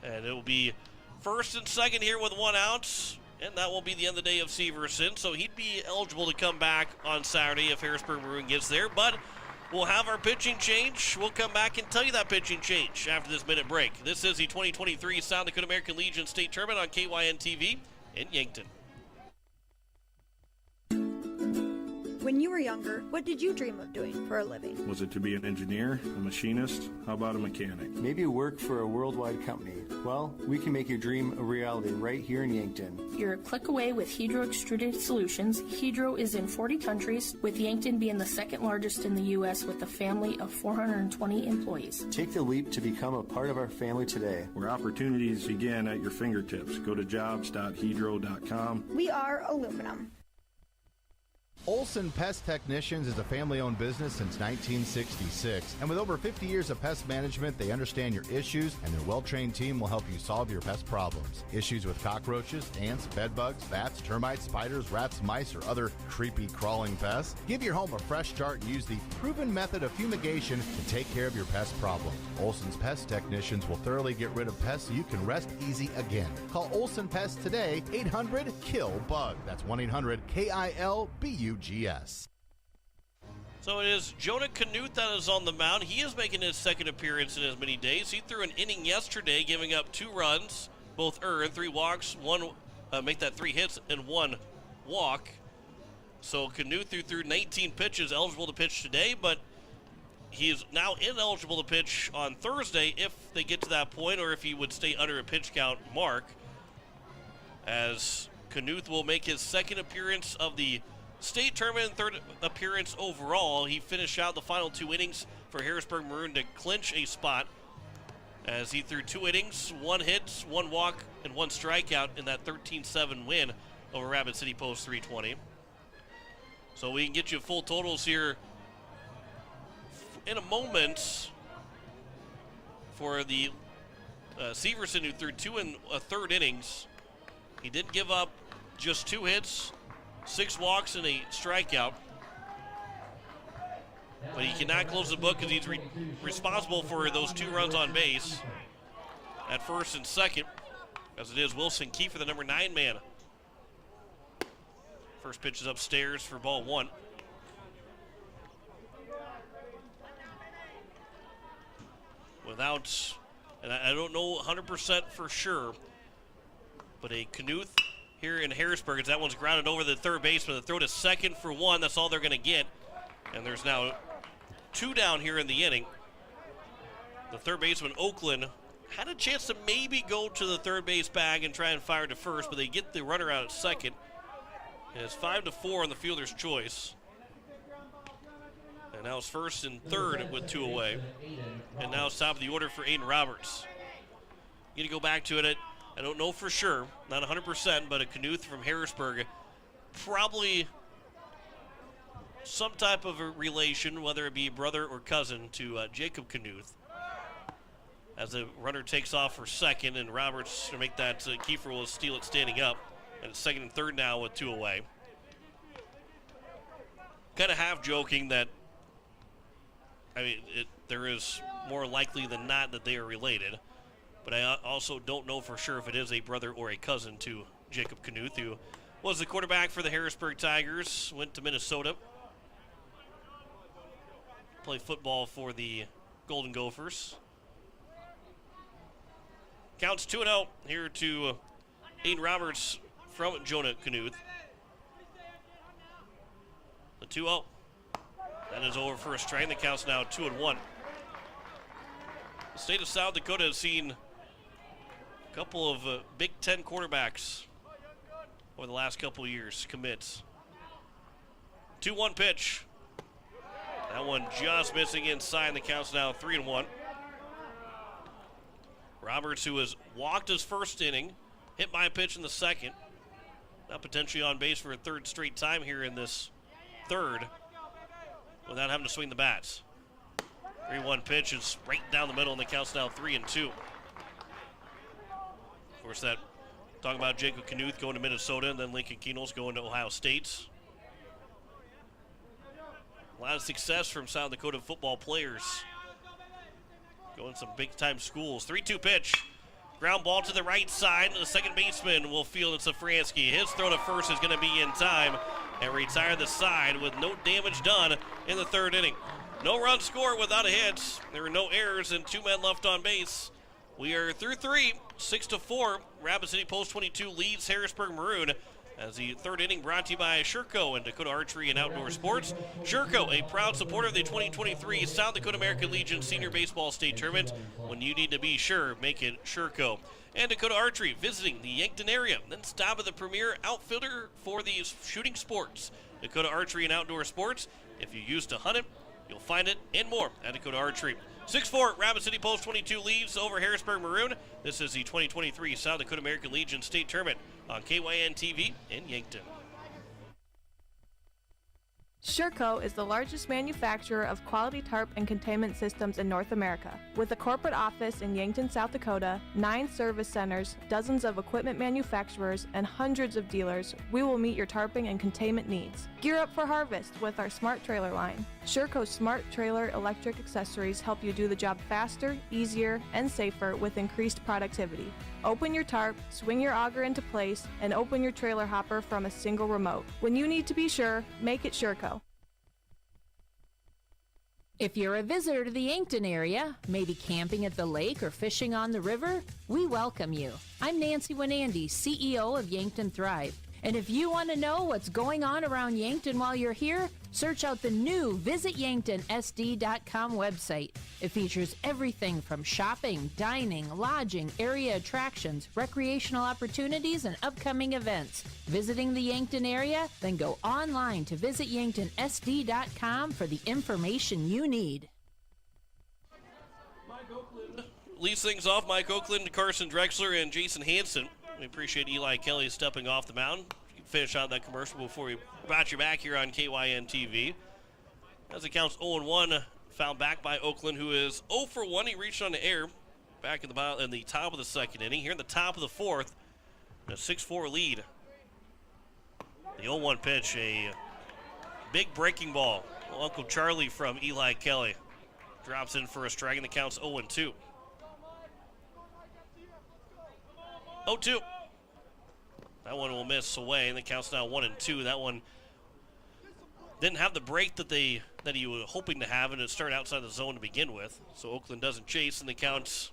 And it will be first and second here with 1 out, and that will be the end of the day of Severson. So he'd be eligible to come back on Saturday if Harrisburg Maroon gets there, but we'll have our pitching change. We'll come back and tell you that pitching change after this minute break. This is the 2023 South Dakota American Legion State Tournament on KYN-TV in Yankton. When you were younger, what did you dream of doing for a living? Was it to be an engineer, a machinist? How about a mechanic? Maybe work for a worldwide company. Well, we can make your dream a reality right here in Yankton. You're a click away with Hedro Extruded Solutions. Hedro is in 40 countries, with Yankton being the second largest in the U.S. with a family of 420 employees. Take the leap to become a part of our family today. Where opportunities begin at your fingertips. Go to jobs.hedro.com. We are aluminum. Olson Pest Technicians is a family-owned business since 1966, and with over 50 years of pest management, they understand your issues, and their well-trained team will help you solve your pest problems. Issues with cockroaches, ants, bedbugs, bats, termites, spiders, rats, mice, or other creepy crawling pests? Give your home a fresh start and use the proven method of fumigation to take care of your pest problem. Olson's Pest Technicians will thoroughly get rid of pests so you can rest easy again. Call Olson Pest today, 800-KILL-BUG. That's 1-800-KILBUGS. So it is Jonah Knuth that is on the mound. He is making his second appearance in as many days. He threw an inning yesterday, giving up 2 runs, both earned, 3 walks, 3 hits, and 1 walk. So Knuth threw 19 pitches, eligible to pitch today, but he is now ineligible to pitch on Thursday if they get to that point, or if he would stay under a pitch count mark, as Knuth will make his second appearance of the state tournament and third appearance overall. He finished out the final 2 innings for Harrisburg Maroon to clinch a spot as he threw 2 innings, 1 hit, 1 walk, and 1 strikeout in that 13-7 win over Rapid City Post 320. So we can get you full totals here in a moment for the Severson, who threw 2 and a third innings. He didn't give up just 2 hits, 6 walks, and a strikeout. But he cannot close the book because he's responsible for those 2 runs on base at first and second, as it is Wilson Kiefer, the number 9 man. First pitch is upstairs for ball 1. Without, and I don't know 100% for sure, but a Knuth here in Harrisburg, as that one's grounded over the third baseman. The throw to second for 1, that's all they're going to get. And there's now 2 down here in the inning. The third baseman, Oakland, had a chance to maybe go to the third base bag and try and fire to first, but they get the runner out at second. And it's 5-4 on the fielder's choice. And now it's first and third with 2 away. And now it's top of the order for Aiden Roberts. You going to go back to it. I don't know for sure, not 100%, but a Knuth from Harrisburg, probably some type of a relation, whether it be brother or cousin, to Jacob Knuth. As the runner takes off for second, and Roberts to make that, Kiefer will steal it standing up. And it's second and third now with 2 away. Kind of half joking that, I mean, there is more likely than not that they are related. But I also don't know for sure if it is a brother or a cousin to Jacob Knuth, who was the quarterback for the Harrisburg Tigers, went to Minnesota. Played football for the Golden Gophers. Counts 2-0 here to Aiden Roberts from Jonah Knuth. The 2-0. That is over for a strike. The count's now 2-1. The state of South Dakota has seen a couple of Big Ten quarterbacks over the last couple of years commit. 2-1 pitch. That one just missing inside. The count's now 3-1. Roberts, who has walked his first inning, hit by a pitch in the second. Now potentially on base for a third straight time here in this third without having to swing the bats. 3-1 pitch is right down the middle, and the count's now 3-2. Of course, that talking about Jacob Knuth going to Minnesota, and then Lincoln Keenels going to Ohio State. A lot of success from South Dakota football players going to some big-time schools. 3-2 pitch. Ground ball to the right side. The second baseman will field it. Safransky. His throw to first is going to be in time and retire the side with no damage done in the third inning. No run scored without a hit. There were no errors and 2 men left on base. We are through 3, 6-4. Rapid City Post 22 leads Harrisburg Maroon. As the third inning brought to you by Sherco and Dakota Archery and Outdoor Sports. Sherco, a proud supporter of the 2023 South Dakota American Legion Senior Baseball State Tournament. When you need to be sure, make it Sherco. And Dakota Archery, visiting the Yankton area. Then stop at the premier outfitter for these shooting sports. Dakota Archery and Outdoor Sports. If you used to hunt it, you'll find it and more at Dakota Archery. 6-4, Rapid City Post 22 leads over Harrisburg Maroon. This is the 2023 South Dakota American Legion State Tournament on KYN-TV in Yankton. Sherco is the largest manufacturer of quality tarp and containment systems in North America. With a corporate office in Yankton, South Dakota, 9 service centers, dozens of equipment manufacturers, and hundreds of dealers, we will meet your tarping and containment needs. Gear up for harvest with our Smart Trailer line. Sherco's Smart Trailer electric accessories help you do the job faster, easier, and safer with increased productivity. Open your tarp, swing your auger into place, and open your trailer hopper from a single remote. When you need to be sure, make it Sherco. If you're a visitor to the Yankton area, maybe camping at the lake or fishing on the river, we welcome you. I'm Nancy Winandy, CEO of Yankton Thrive. And if you want to know what's going on around Yankton while you're here, search out the new visityanktonsd.com website. It features everything from shopping, dining, lodging, area attractions, recreational opportunities, and upcoming events. Visiting the Yankton area? Then go online to visityanktonsd.com for the information you need. leads things off, Mike Oakland, Carson Drexler, and Jason Hansen. We appreciate Eli Kelly stepping off the mound. You can finish out that commercial before we brought you back here on KYN TV. As it counts 0-1, fouled back by Oakland, who is 0 for 1. He reached on the air back in the top of the second inning. Here in the top of the fourth, a 6-4 lead. The 0-1 pitch, a big breaking ball. Uncle Charlie from Eli Kelly drops in for a strike, and the count's 0-2. 0-2. That one will miss away, and the count's now 1-2. That one didn't have the break that he was hoping to have, and it started outside the zone to begin with. So Oakland doesn't chase, and the count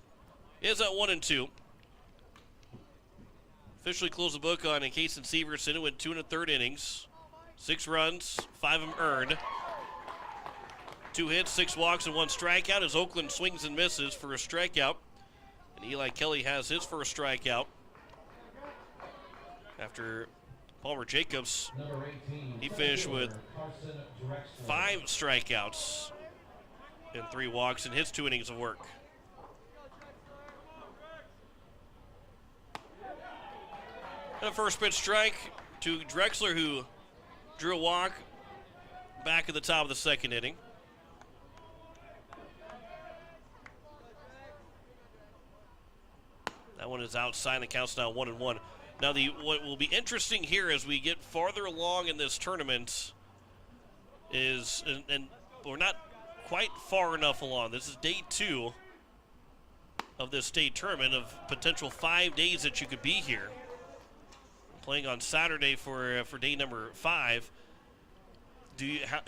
is at 1-2. Officially closed the book on Kason Severson, who went 2 1/3 innings. 6 runs, 5 of them earned. 2 hits, 6 walks, and 1 strikeout as Oakland swings and misses for a strikeout. And Eli Kelly has his first strikeout. After Palmer Jacobs, he finished with 5 strikeouts and 3 walks in his 2 innings of work. And a first pitch strike to Drexler, who drew a walk back at the top of the second inning. That one is outside, and the count's now 1-1. Now, what will be interesting here as we get farther along in this tournament is, and we're not quite far enough along. This is day 2 of this state tournament of potential 5 days that you could be here. Playing on Saturday for day number 5.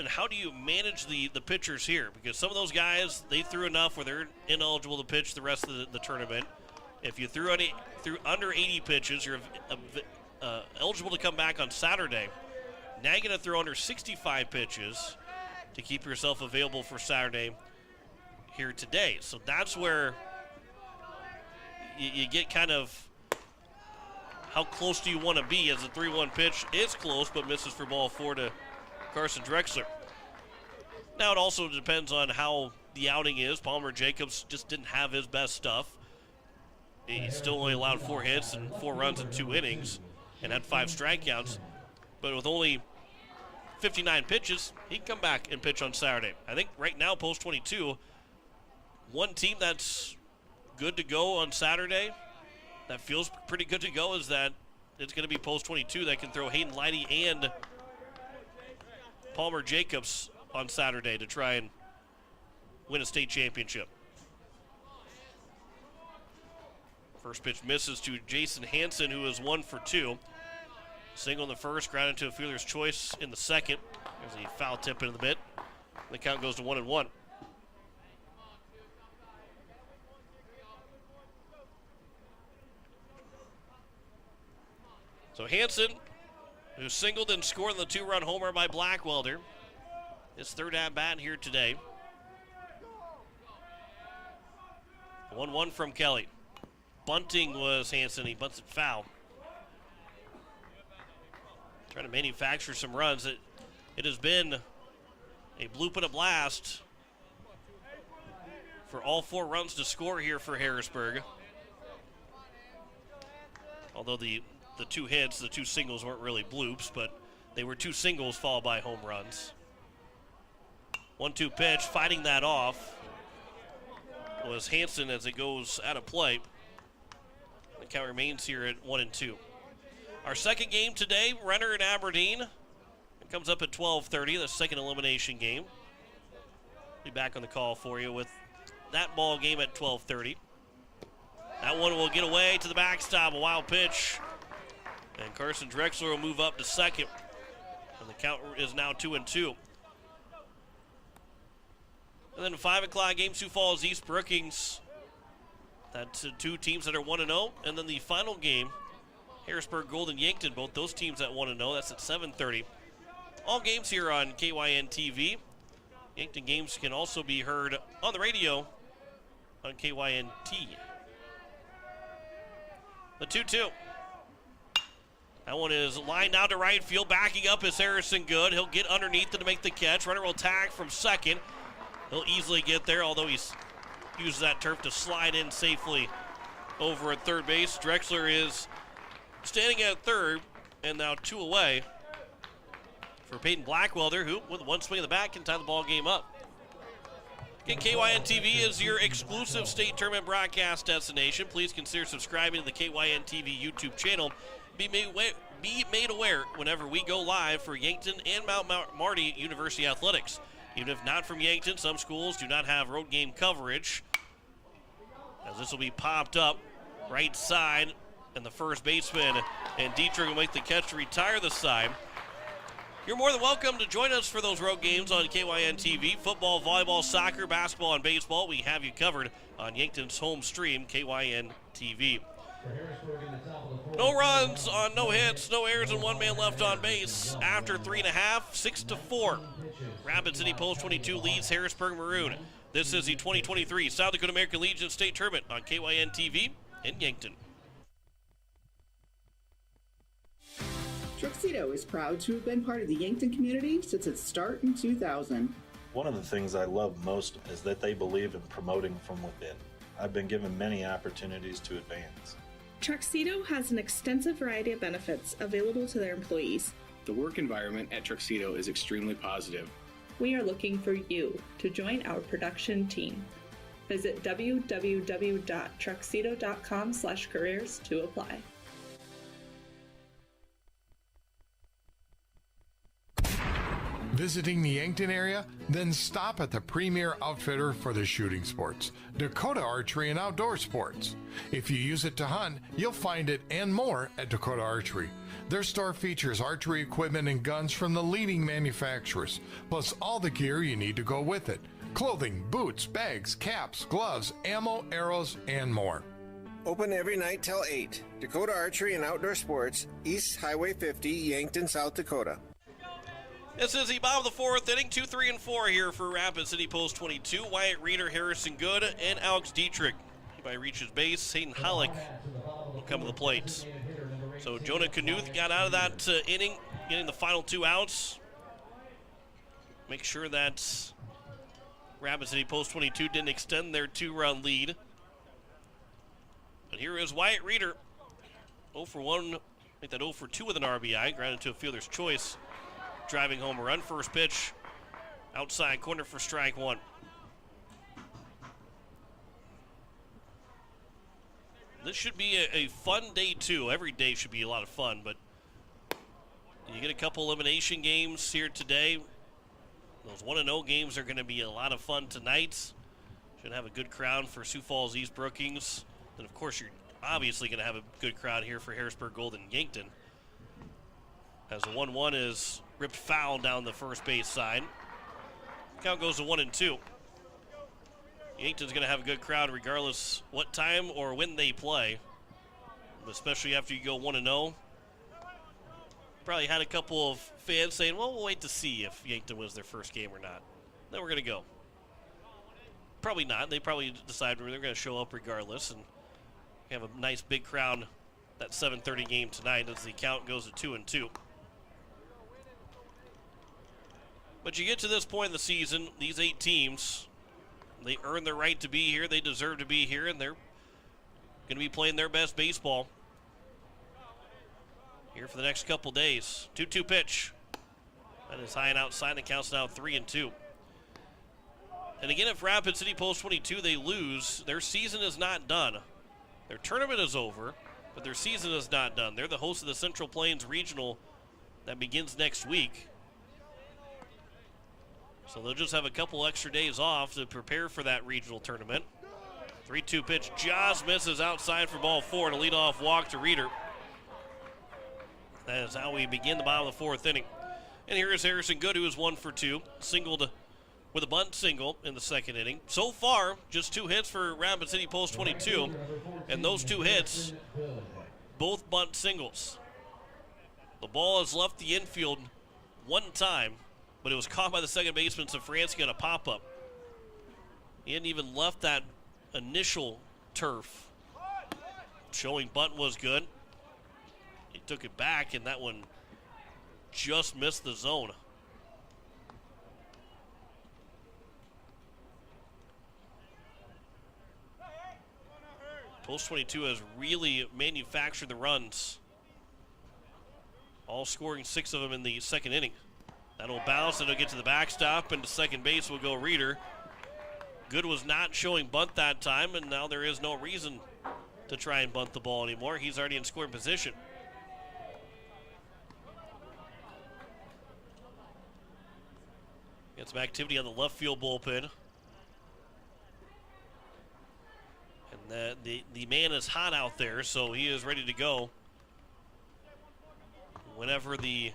How do you manage the pitchers here? Because some of those guys, they threw enough where they're ineligible to pitch the rest of the tournament. If you threw under 80 pitches, you're eligible to come back on Saturday. Now you're going to throw under 65 pitches to keep yourself available for Saturday here today. So that's where you get kind of how close do you want to be, as the 3-1 pitch is close but misses for ball 4 to Carson Drexler. Now it also depends on how the outing is. Palmer Jacobs just didn't have his best stuff. He still only allowed 4 hits and 4 runs in 2 innings and had 5 strikeouts. But with only 59 pitches, he can come back and pitch on Saturday. I think right now, post 22, one team that's good to go on Saturday, that feels pretty good to go, is that it's going to be post 22 that can throw Hayden Leidy and Palmer Jacobs on Saturday to try and win a state championship. First pitch misses to Jason Hansen, who is 1 for 2. Single in the first, grounded to a fielder's choice in the second. There's a foul tip into the mitt. The count goes to 1-1. So Hansen, who singled and scored in the 2-run homer by Blackwelder, his third at-bat here today. 1-1 from Kelly. Bunting was Hansen. He bunts it foul. Trying to manufacture some runs. It has been a bloop and a blast for all 4 runs to score here for Harrisburg. Although the 2 hits, the 2 singles weren't really bloops, but they were 2 singles followed by home runs. 1-2 pitch, fighting that off was Hansen as it goes out of play. The count remains here at 1-2. Our second game today, Renner and Aberdeen. It comes up at 12:30, the second elimination game. Be back on the call for you with that ball game at 12:30. That one will get away to the backstop, a wild pitch. And Carson Drexler will move up to second. And the count is now 2-2. And then the 5 o'clock game, Sioux Falls East Brookings. That's 2 teams that are 1-0. And then the final game, Harrisburg Golden Yankton, both those teams at 1-0. That's at 7:30. All games here on KYN TV. Yankton games can also be heard on the radio on KYNT. The 2-2. That one is lined out to right field. Backing up is Harrison Good. He'll get underneath it to make the catch. Runner will tag from second. He'll easily get there, although he's uses that turf to slide in safely over at third base. Drexler is standing at third and now 2 away for Peyton Blackwelder, who with one swing of the bat can tie the ball game up. Again, KYN TV is your exclusive state tournament broadcast destination. Please consider subscribing to the KYN TV YouTube channel. Be made aware whenever we go live for Yankton and Mount Marty University Athletics. Even if not from Yankton, some schools do not have road game coverage, as this will be popped up right side, and the first baseman and Dietrich will make the catch to retire the side. You're more than welcome to join us for those road games on KYN TV. Football, volleyball, soccer, basketball, and baseball. We have you covered on Yankton's home stream, KYN TV. No runs on no hits, no errors, and 1 man left on base. After 3.5, 6-4. Rapid City Post 22 leads Harrisburg Maroon. This is the 2023 South Dakota American Legion State Tournament on KYN TV in Yankton. Truxedo is proud to have been part of the Yankton community since its start in 2000. One of the things I love most is that they believe in promoting from within. I've been given many opportunities to advance. Truxedo has an extensive variety of benefits available to their employees. The work environment at Truxedo is extremely positive. We are looking for you to join our production team. Visit www.truxedo.com/careers to apply. Visiting the Yankton area? Then stop at the premier outfitter for the shooting sports, Dakota Archery and Outdoor Sports. If you use it to hunt, you'll find it and more at Dakota Archery. Their store features archery equipment and guns from the leading manufacturers, plus all the gear you need to go with it. Clothing, boots, bags, caps, gloves, ammo, arrows, and more. Open every night till 8. Dakota Archery and Outdoor Sports, East Highway 50, Yankton, South Dakota. This is the bottom of the fourth inning, 2, 3, and 4 here for Rapid City Post 22. Wyatt Reeder, Harrison Good, and Alex Dietrich. If reaches base, Hayden Hollick will come to the plate. So Jonah Knuth got out of that inning, getting the final 2 outs. Make sure that Rapid City Post 22 didn't extend their 2-run lead. But here is Wyatt Reeder. 0 for 1, make that 0 for 2 with an RBI, grounded to a fielder's choice. Driving home a run. First pitch, outside corner for strike 1. This should be a fun day, too. Every day should be a lot of fun, but you get a couple elimination games here today. Those 1-0 games are going to be a lot of fun tonight. Should have a good crowd for Sioux Falls East Brookings. And, of course, you're obviously going to have a good crowd here for Harrisburg Golden Yankton. As the 1-1 is ripped foul down the first base side. Count goes to 1-2. Yankton's going to have a good crowd regardless what time or when they play, especially after you go 1-0. Probably had a couple of fans saying, well, we'll wait to see if Yankton wins their first game or not. Then we're going to go. Probably not. They probably decide they're going to show up regardless and have a nice big crowd that 7:30 game tonight as the count goes to 2-2. But you get to this point in the season, these 8 teams, they earn their right to be here. They deserve to be here, and they're going to be playing their best baseball here for the next couple days. 2-2 pitch. That is high and outside. The count's now 3-2. And again, if Rapid City Post 22, they lose, their season is not done. Their tournament is over, but their season is not done. They're the host of the Central Plains Regional that begins next week. So they'll just have a couple extra days off to prepare for that regional tournament. 3-2 pitch. Jaws misses outside for ball 4 and a leadoff walk to Reeder. That is how we begin the bottom of the 4th inning. And here is Harrison Good, who is 1 for 2. Singled with a bunt single in the 2nd inning. So far, just 2 hits for Rapid City Post 22. And those 2 hits, both bunt singles. The ball has left the infield 1 time, but it was caught by the second baseman, Safransky, on a pop-up. He hadn't even left that initial turf. Showing bunt was good. He took it back, and that one just missed the zone. Post 22 has really manufactured the runs, all scoring 6 of them in the second inning. That'll bounce, it'll get to the backstop, and to second base will go Reeder. Good was not showing bunt that time, and now there is no reason to try and bunt the ball anymore. He's already in scoring position. Get some activity on the left field bullpen. And the man is hot out there, so he is ready to go whenever the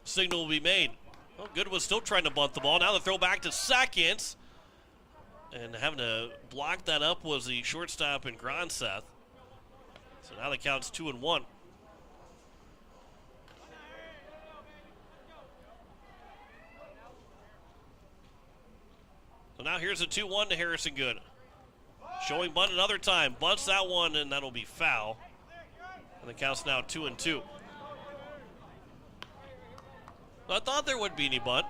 signal will be made. Well, Good was still trying to bunt the ball. Now the throw back to second. And having to block that up was the shortstop in Gronseth. So now the count's 2-1. So now here's a 2-1 to Harrison Good. Showing bunt another time. Bunts that one, and that'll be foul. And the count's now 2-2. I thought there would be any bunt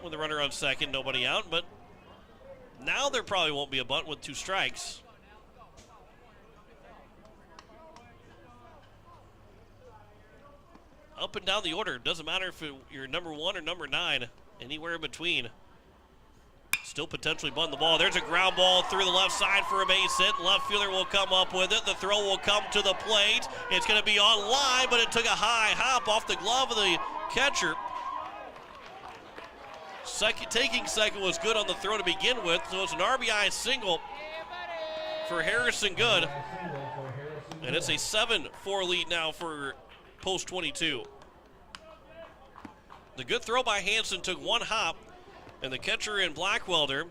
with the runner on second, nobody out, but now there probably won't be a bunt with 2 strikes. Up and down the order. Doesn't matter if you're number 1 or number 9. Anywhere in between. Still potentially bunt the ball. There's a ground ball through the left side for a base hit. Left fielder will come up with it. The throw will come to the plate. It's going to be on line, but it took a high hop off the glove of the catcher. Taking second was Good on the throw to begin with, so it's an RBI single for Harrison Good. And it's a 7-4 lead now for Post 22. The good throw by Hansen took 1 hop, and the catcher in Blackwelder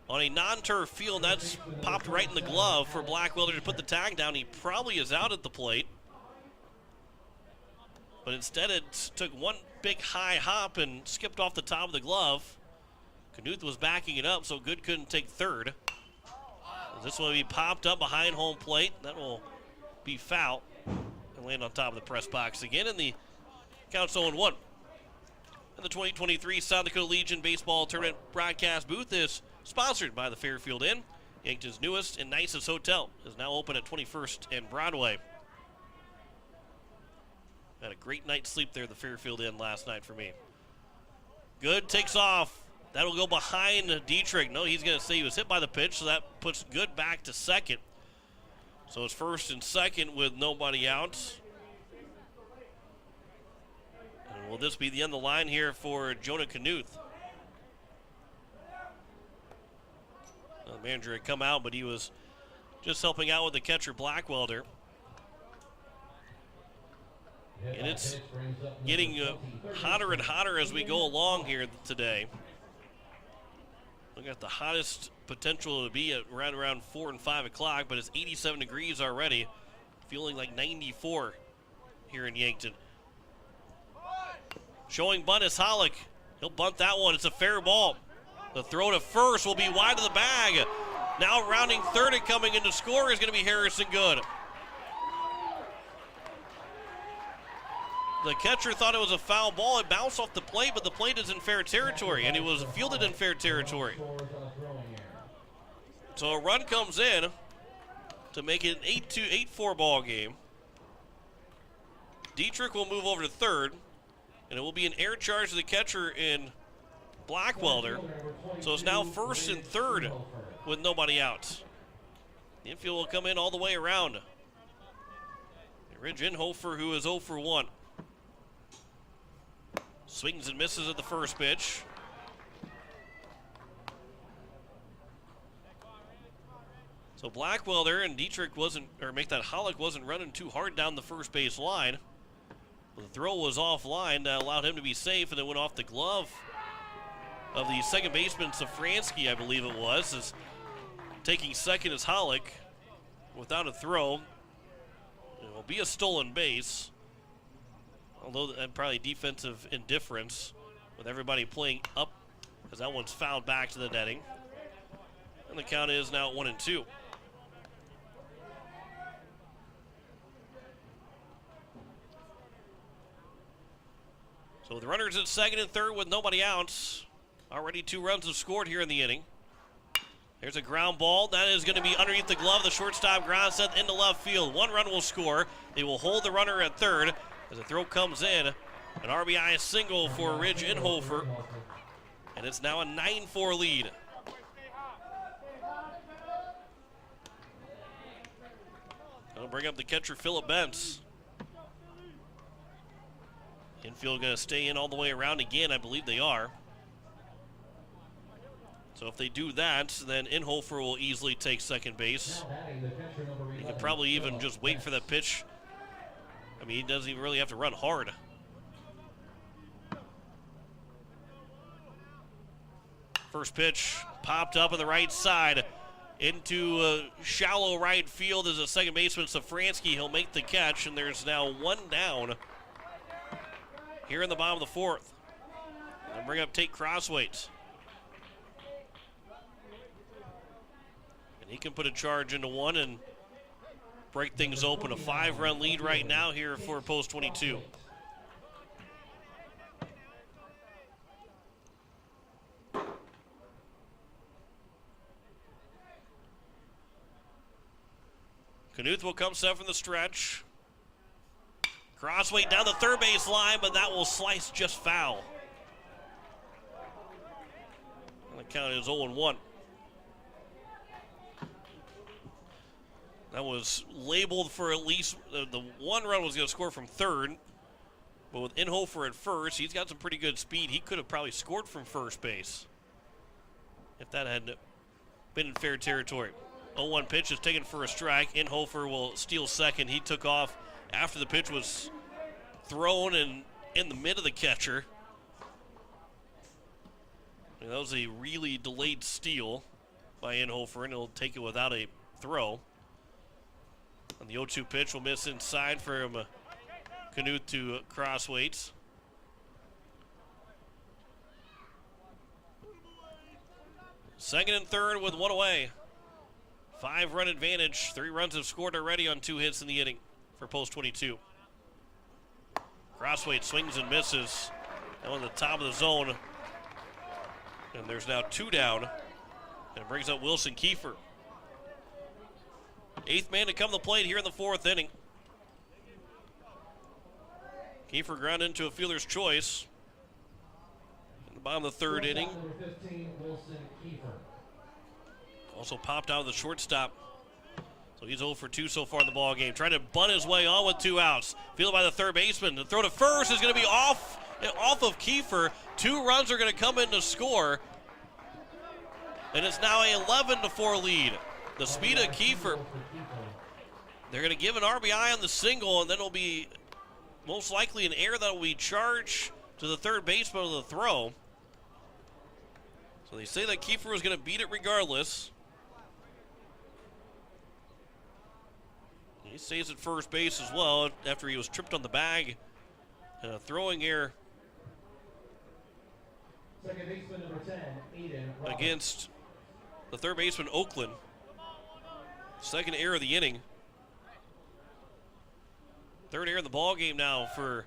on a non-turf field, that's popped right in the glove for Blackwelder to put the tag down. He probably is out at the plate. But instead it took 1 big high hop and skipped off the top of the glove. Knuth was backing it up, so Good couldn't take third. This will be popped up behind home plate. That will be foul and land on top of the press box again, and the count's 0-1. And the 2023 South Dakota Legion Baseball Tournament broadcast booth is sponsored by the Fairfield Inn. Yankton's newest and nicest hotel is now open at 21st and Broadway. Had a great night's sleep there at the Fairfield Inn last night for me. Good takes off. That'll go behind Dietrich. No, he's going to say he was hit by the pitch, so that puts Good back to second. So it's first and second with nobody out. And will this be the end of the line here for Jonah Knuth? The manager had come out, but he was just helping out with the catcher Blackwelder. And it's getting hotter and hotter as we go along here today. We got the hottest potential to be at around 4 and 5 o'clock, but it's 87 degrees already. Feeling like 94 here in Yankton. Showing bunt is Hollick. He'll bunt that one. It's a fair ball. The throw to first will be wide of the bag. Now rounding third and coming in to score is going to be Harrison Good. The catcher thought it was a foul ball. It bounced off the plate, but the plate is in fair territory, and it was fielded in fair territory. So a run comes in to make it an 8-4 ball game. Dietrich will move over to third, and it will be an air charge to the catcher in Blackwelder. So it's now first and third with nobody out. The infield will come in all the way around. Ridge Inhofer, who is 0 for 1. Swings and misses at the first pitch. So Blackwelder and Dietrich Hollick wasn't running too hard down the first base line. The throw was offline. That allowed him to be safe, and it went off the glove of the second baseman, Safransky, I believe it was. Is taking second is Hollick without a throw. It will be a stolen base. Although probably defensive indifference with everybody playing up, as that one's fouled back to the netting. And the count is now 1-2. So the runners at second and third with nobody out. Already 2 runs have scored here in the inning. There's a ground ball. That is going to be underneath the glove. The shortstop ground set into left field. 1 run will score. They will hold the runner at third as the throw comes in. An RBI single for Ridge Inhofer. And it's now a 9-4 lead. Going to bring up the catcher, Phillip Bentz. Infield going to stay in all the way around again. I believe they are. So if they do that, then Inhofer will easily take second base. He could probably even just wait for that pitch. I mean, he doesn't even really have to run hard. First pitch popped up on the right side into shallow right field as a second baseman, Safransky. He'll make the catch, and there's now 1 down here in the bottom of the 4th. And bring up Tate Crosswaite. He can put a charge into 1 and break things open. A 5-run lead right now here for Post 22. Knuth will come set from the stretch. Crossway down the third base line, but that will slice just foul. The count is 0-1. That was labeled for at least the 1 run was going to score from third. But with Inhofer at first, he's got some pretty good speed. He could have probably scored from first base if that had been in fair territory. 0-1 pitch is taken for a strike. Inhofer will steal second. He took off after the pitch was thrown and in the mid of the catcher. And that was a really delayed steal by Inhofer, and he'll take it without a throw. And the 0-2 pitch will miss inside from Knuth to Crosswaite. Second and third with 1 away. 5-run advantage. 3 runs have scored already on 2 hits in the inning for Post 22. Crosswaite swings and misses. Now on the top of the zone. And there's now 2 down. And it brings up Wilson Kiefer. 8th man to come to the plate here in the 4th inning. Kiefer ground into a fielder's choice. In the bottom of the 3rd inning. Also popped out of the shortstop. So he's 0 for 2 so far in the ball game. Trying to bunt his way on with 2 outs. Fielded by the third baseman. The throw to first is going to be off of Kiefer. 2 runs are going to come in to score. And it's now a 11-4 lead. The speed of Kiefer. They're going to give an RBI on the single, and then it'll be most likely an error that will be charged to the third baseman of the throw. So they say that Kiefer was going to beat it regardless. He stays at first base as well after he was tripped on the bag. And a throwing error Second baseman number 10, Aiden Roberts. Against the third baseman, Oakland. Second error of the inning. 3rd error in the ball game now for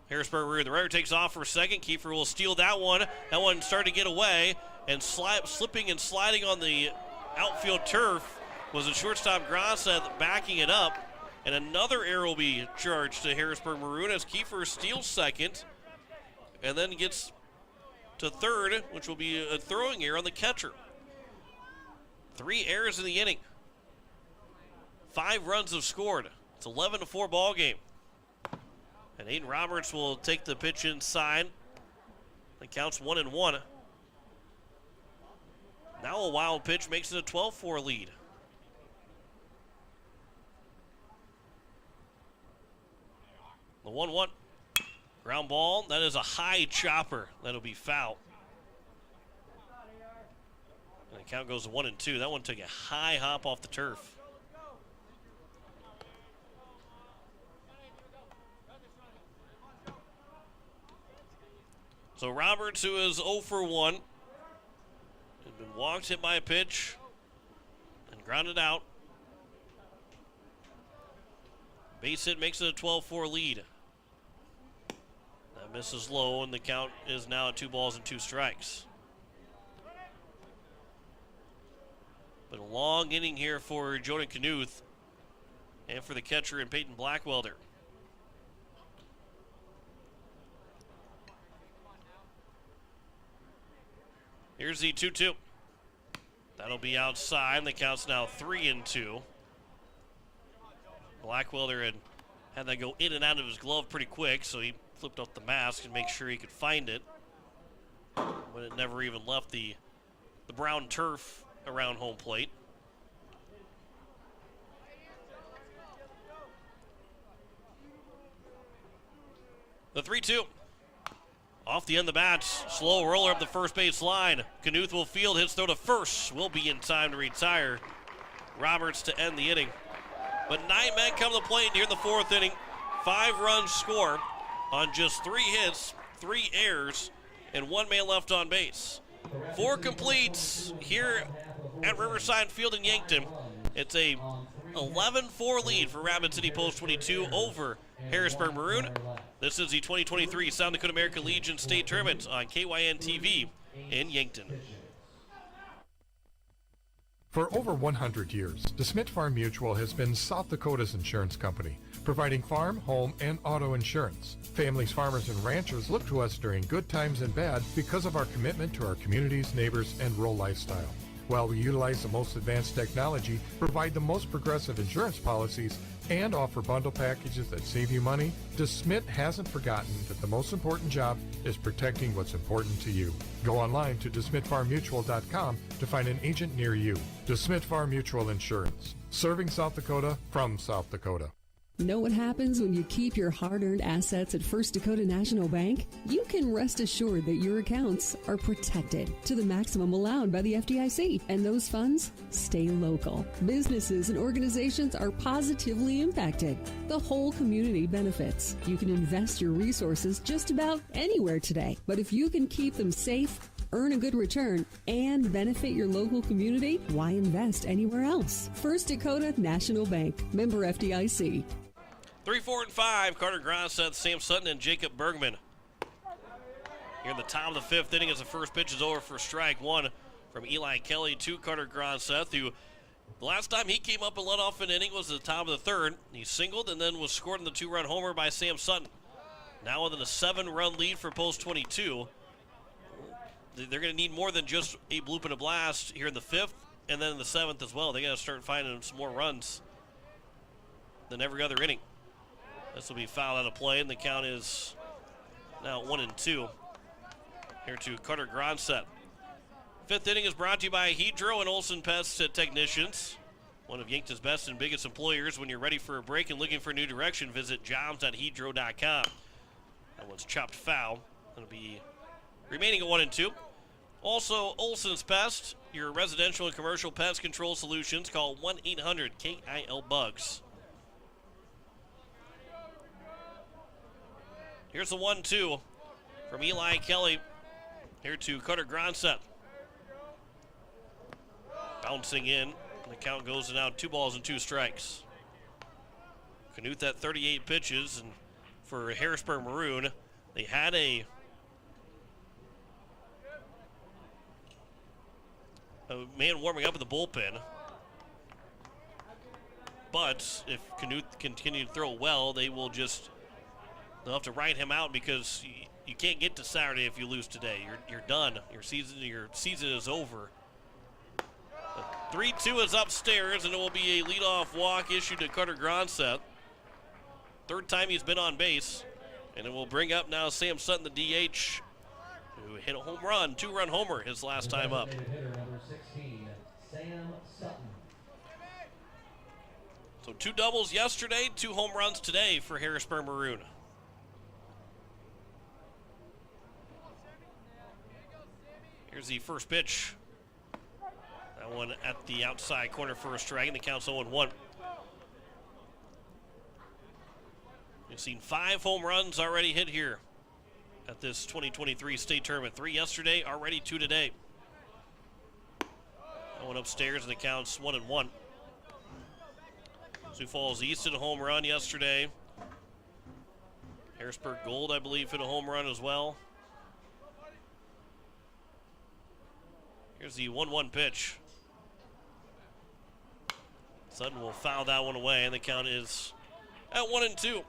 Harrisburg Maroon. The runner takes off for a second. Kiefer will steal that one. That one started to get away, and slipping and sliding on the outfield turf was the shortstop Grasa backing it up. And another error will be charged to Harrisburg Maroon as Kiefer steals second and then gets to third, which will be a throwing error on the catcher. 3 errors in the inning. 5 runs have scored. It's 11-4 ball game. And Aiden Roberts will take the pitch inside. It counts 1-1. Now a wild pitch makes it a 12-4 lead. The 1-1. Ground ball. That is a high chopper. That'll be foul. And the count goes to 1-2. That one took a high hop off the turf. So Roberts, who is 0 for 1, has been walked, hit by a pitch, and grounded out. Base hit makes it a 12-4 lead. That misses low, and the count is now at 2 balls and 2 strikes. long inning here for Jonah Knuth and for the catcher and Peyton Blackwelder. Here's the 2-2. That'll be outside. The count's now 3-2. Blackwelder had that go in and out of his glove pretty quick, so he flipped off the mask and make sure he could find it. But it never even left the brown turf around home plate. The 3-2. Off the end of the bat, slow roller up the first base line. Knuth will field, hits throw to first. Will be in time to retire Roberts to end the inning. But 9 men come to the plate here in the 4th inning. 5 runs score on just 3 hits, 3 errors, and 1 man left on base. 4 completes here at Riverside Field in Yankton. It's a 11-4 lead for Rapid City Post 22 over Harrisburg Maroon. This is the 2023 South Dakota American Legion State Tournament on KYN-TV in Yankton. For over 100 years, DeSmit Farm Mutual has been South Dakota's insurance company, providing farm, home, and auto insurance. Families, farmers, and ranchers look to us during good times and bad because of our commitment to our communities, neighbors, and rural lifestyle. While we utilize the most advanced technology, provide the most progressive insurance policies, and offer bundle packages that save you money, DeSmit hasn't forgotten that the most important job is protecting what's important to you. Go online to DeSmitFarmMutual.com to find an agent near you. DeSmit Farm Mutual Insurance, serving South Dakota from South Dakota. Know what happens when you keep your hard-earned assets at First Dakota National Bank? You can rest assured that your accounts are protected to the maximum allowed by the FDIC, and those funds stay local. Businesses and organizations are positively impacted. The whole community benefits. You can invest your resources just about anywhere today, but if you can keep them safe, earn a good return, and benefit your local community, why invest anywhere else? First Dakota National Bank, member FDIC. 3, 4, and 5, Carter Grosset, Sam Sutton, and Jacob Bergman. Here in the top of the 5th inning as the first pitch is over for strike 1 from Eli Kelly to Carter Grosset, who the last time he came up and led off an inning was at the top of the 3rd. He singled and then was scored in the 2-run homer by Sam Sutton. Now within a 7-run lead for Post 22. They're going to need more than just a bloop and a blast here in the 5th and then in the 7th as well. They got to start finding some more runs than every other inning. This will be fouled out of play, and the count is now 1-2. Here to Carter Grosset. 5th inning is brought to you by Hedro and Olson Pest Technicians, one of Yankton's best and biggest employers. When you're ready for a break and looking for a new direction, visit jobs.hedro.com. That one's chopped foul. That'll be remaining at 1-2. Also, Olson's Pest, your residential and commercial pest control solutions. Call 1-800-KIL-BUGS. Here's the 1-2 from Eli Kelly. Here to Carter Grosset. Bouncing in. The count goes to now 2 balls and 2 strikes. Knuth at 38 pitches, and for Harrisburg Maroon, they had a man warming up in the bullpen. But if Knuth continue to throw well, they'll have to write him out, because you can't get to Saturday if you lose today. You're done. Your season is over. The 3-2 is upstairs, and it will be a leadoff walk issued to Carter Grosset. 3rd time he's been on base, and it will bring up now Sam Sutton, the DH, who hit a home run, 2-run homer his last time up. So 2 doubles yesterday, 2 home runs today for Harrisburg Maroon. Here's the first pitch. That one at the outside corner for a strike, and the count's 0-1. We've seen 5 home runs already hit here at this 2023 state tournament. 3 yesterday, already 2 today. That one upstairs, and the count's 1-1. Sioux Falls East hit a home run yesterday. Harrisburg Gold, I believe, hit a home run as well. Here's the 1-1 pitch. Sutton will foul that one away, and the count is at 1-2.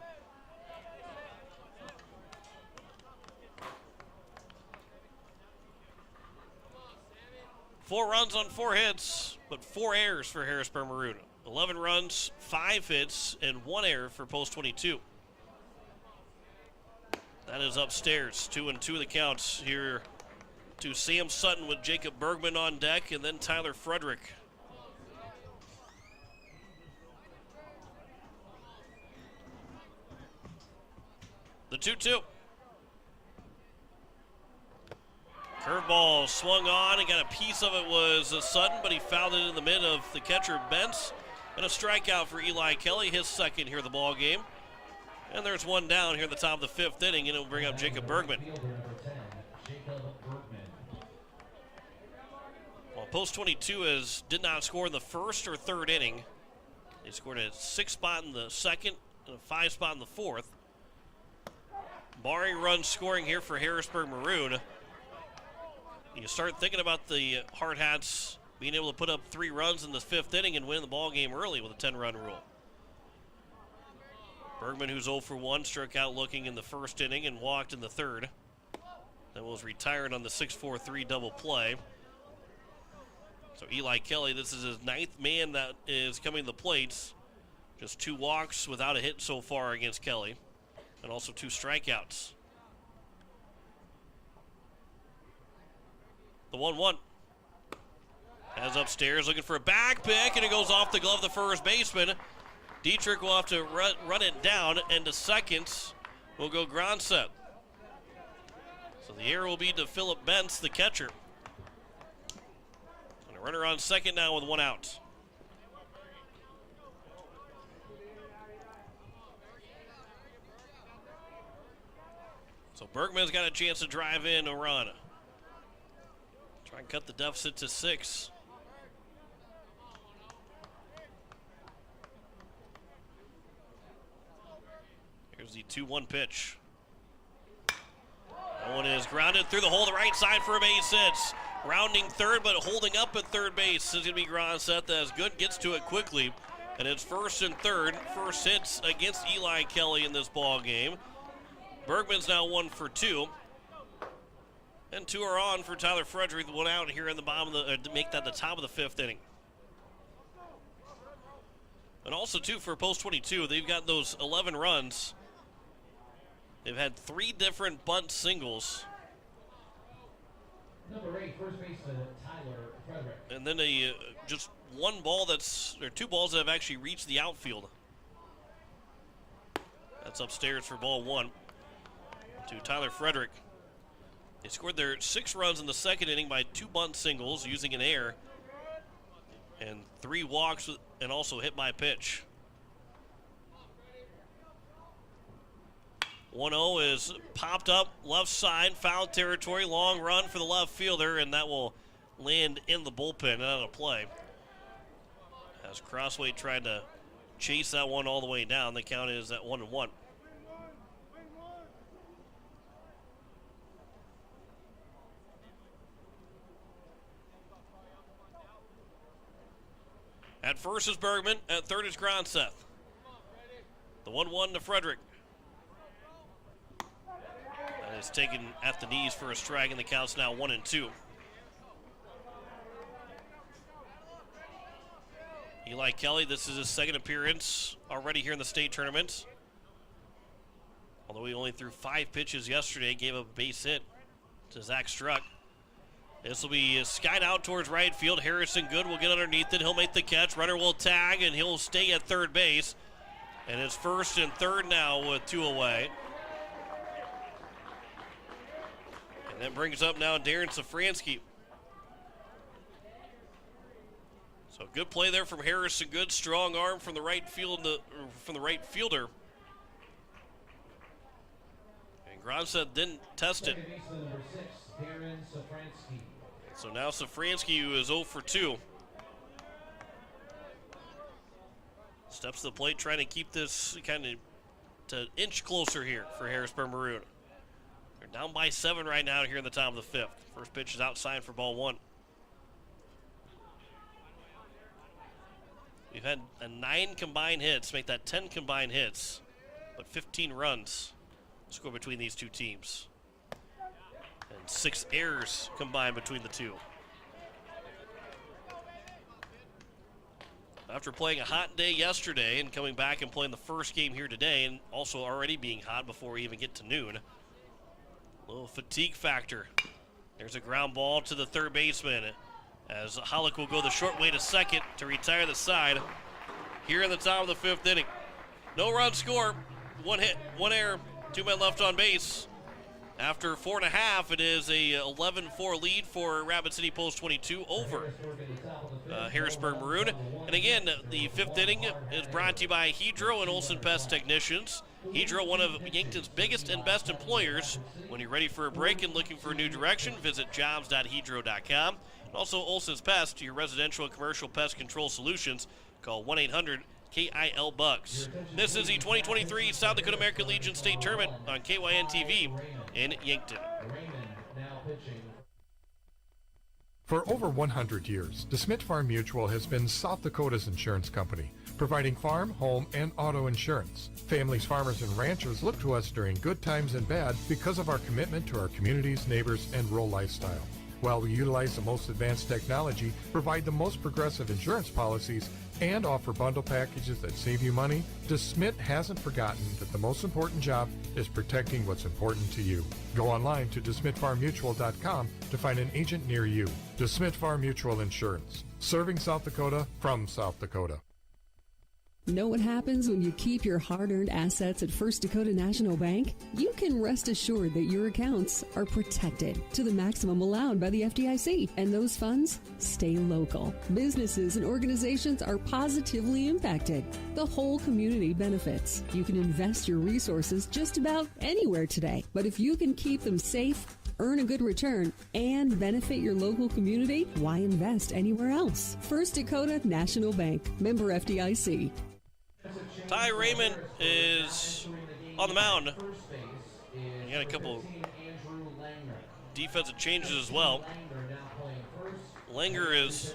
Four runs on 4 hits, but 4 errors for Harrisburg Maroon. 11 runs, 5 hits, and 1 error for Post 22. That is upstairs. 2-2 the counts here to Sam Sutton with Jacob Bergman on deck, and then Tyler Frederick. The 2-2. Curveball swung on and got a piece of it was Sutton, but he fouled it in the mid of the catcher Bentz. And a strikeout for Eli Kelly, his second here of the ball game. And there's one down here at the top of the 5th inning, and it'll bring up Jacob Bergman. Well, Post 22 did not score in the 1st or 3rd inning. They scored a 6 spot in the 2nd and a 5 spot in the 4th. Barring run scoring here for Harrisburg Maroon. You start thinking about the Hard Hats being able to put up 3 runs in the 5th inning and win the ball game early with a 10-run rule. Bergman, who's 0 for 1, struck out looking in the 1st inning and walked in the 3rd. Then was retired on the 6-4-3 double play. So Eli Kelly, this is his 9th man that is coming to the plates. Just 2 walks without a hit so far against Kelly, and also 2 strikeouts. The 1-1. Has upstairs, looking for a back pick, and it goes off the glove of the first baseman. Dietrich will have to run it down, and to seconds will go Gronset. So the error will be to Philip Bentz, the catcher. And a runner on second now with 1 out. So Bergman's got a chance to drive in a run. Try and cut the deficit to 6. Here's the 2-1 pitch. That one is grounded through the hole to the right side for a base hit. Rounding third, but holding up at third base is going to be Gronset. That's good, gets to it quickly. And it's 1st and 3rd. First hits against Eli Kelly in this ball game. Bergman's now 1 for 2. And 2 are on for Tyler Frederick, 1 out here in the bottom of the, to make that the top of the 5th inning. And also, too, for Post 22, they've got those 11 runs. They've had 3 different bunt singles. Number 8, first baseman Tyler Frederick. And then just 2 balls that have actually reached the outfield. That's upstairs for ball 1 to Tyler Frederick. They scored their 6 runs in the 2nd inning by 2 bunt singles using an error and 3 walks and also hit by pitch. 1-0 is popped up left side, foul territory, long run for the left fielder, and that will land in the bullpen and out of play. As Crossway tried to chase that one all the way down, the count is at 1-1. At first is Bergman. At third is Gronseth. The 1-1 to Frederick. That is taken at the knees for a strike, and the count's now 1-2. Eli Kelly, this is his 2nd appearance already here in the state tournament. Although he only threw 5 pitches yesterday, gave up a base hit to Zach Struck. This will be skied out towards right field. Harrison Good will get underneath it. He'll make the catch. Runner will tag, and he'll stay at third base. And it's 1st and 3rd now with 2 away. And that brings up now Darren Safransky. So good play there from Harrison Good. Strong arm from the right fielder. And Gronset didn't test it. Darren Safransky. So now Safransky, who is 0 for 2. Steps to the plate, trying to keep this kind of to inch closer here for Harrisburg Maroon. They're down by 7 right now here in the top of the 5th. First pitch is outside for ball 1. The We've had 9 combined hits, make that 10 combined hits, but 15 runs score between these two teams. And 6 errors combined between the two. After playing a hot day yesterday and coming back and playing the first game here today, and also already being hot before we even get to noon, a little fatigue factor. There's a ground ball to the third baseman as Hollick will go the short way to second to retire the side here in the top of the 5th inning. No run score, 1 hit, 1 error, 2 men left on base. After 4.5, it is a 11-4 lead for Rapid City Post 22 over Harrisburg Maroon. And again, the 5th inning is brought to you by Hedro and Olson Pest Technicians. Hedro, one of Yankton's biggest and best employers. When you're ready for a break and looking for a new direction, visit jobs.hedro.com. And also Olson's Pest, your residential and commercial pest control solutions. Call 1-800-KIL-BUGS. This is the 2023 South Dakota American Legion State Tournament on KYN-TV in Yankton. For over 100 years, DeSmit Farm Mutual has been South Dakota's insurance company, providing farm, home, and auto insurance. Families, farmers, and ranchers look to us during good times and bad because of our commitment to our communities, neighbors, and rural lifestyle. While we utilize the most advanced technology, provide the most progressive insurance policies, and offer bundle packages that save you money, DeSmit hasn't forgotten that the most important job is protecting what's important to you. Go online to DeSmitFarmMutual.com to find an agent near you. DeSmit Farm Mutual Insurance, serving South Dakota from South Dakota. Know what happens when you keep your hard-earned assets at First Dakota National Bank? You can rest assured that your accounts are protected to the maximum allowed by the FDIC, and those funds stay local. Businesses and organizations are positively impacted. The whole community benefits. You can invest your resources just about anywhere today, but if you can keep them safe, earn a good return, and benefit your local community, why invest anywhere else? First Dakota National Bank, member FDIC. Ty Raymond is on the mound. He had a couple defensive changes as well. Langer is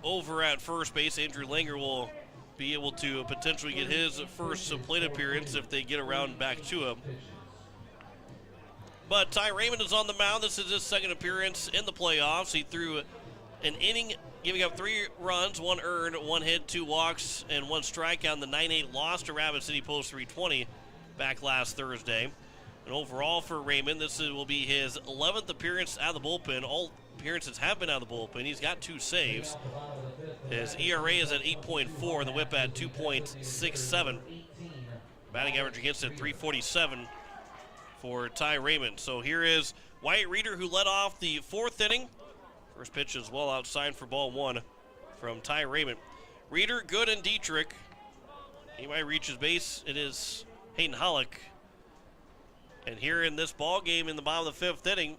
over at first base. Andrew Langer will be able to potentially get his first plate appearance if they get around back to him. But Ty Raymond is on the mound. This is his second appearance in the playoffs. He threw an inning, giving up 3 runs, 1 earned, 1 hit, 2 walks, and 1 strikeout in the 9-8 loss to Rapid City Post 320 back last Thursday. And overall for Raymond, this will be his 11th appearance out of the bullpen. All appearances have been out of the bullpen. He's got 2 saves. His ERA is at 8.4, the whip at 2.67. Batting average against it, 347 for Ty Raymond. So here is Wyatt Reeder, who led off the 4th inning. First pitch is well outside for ball 1 from Ty Raymond. Reeder, Good, and Dietrich. He might reach his base. It is Hayden Hollick. And here in this ball game in the bottom of the 5th inning,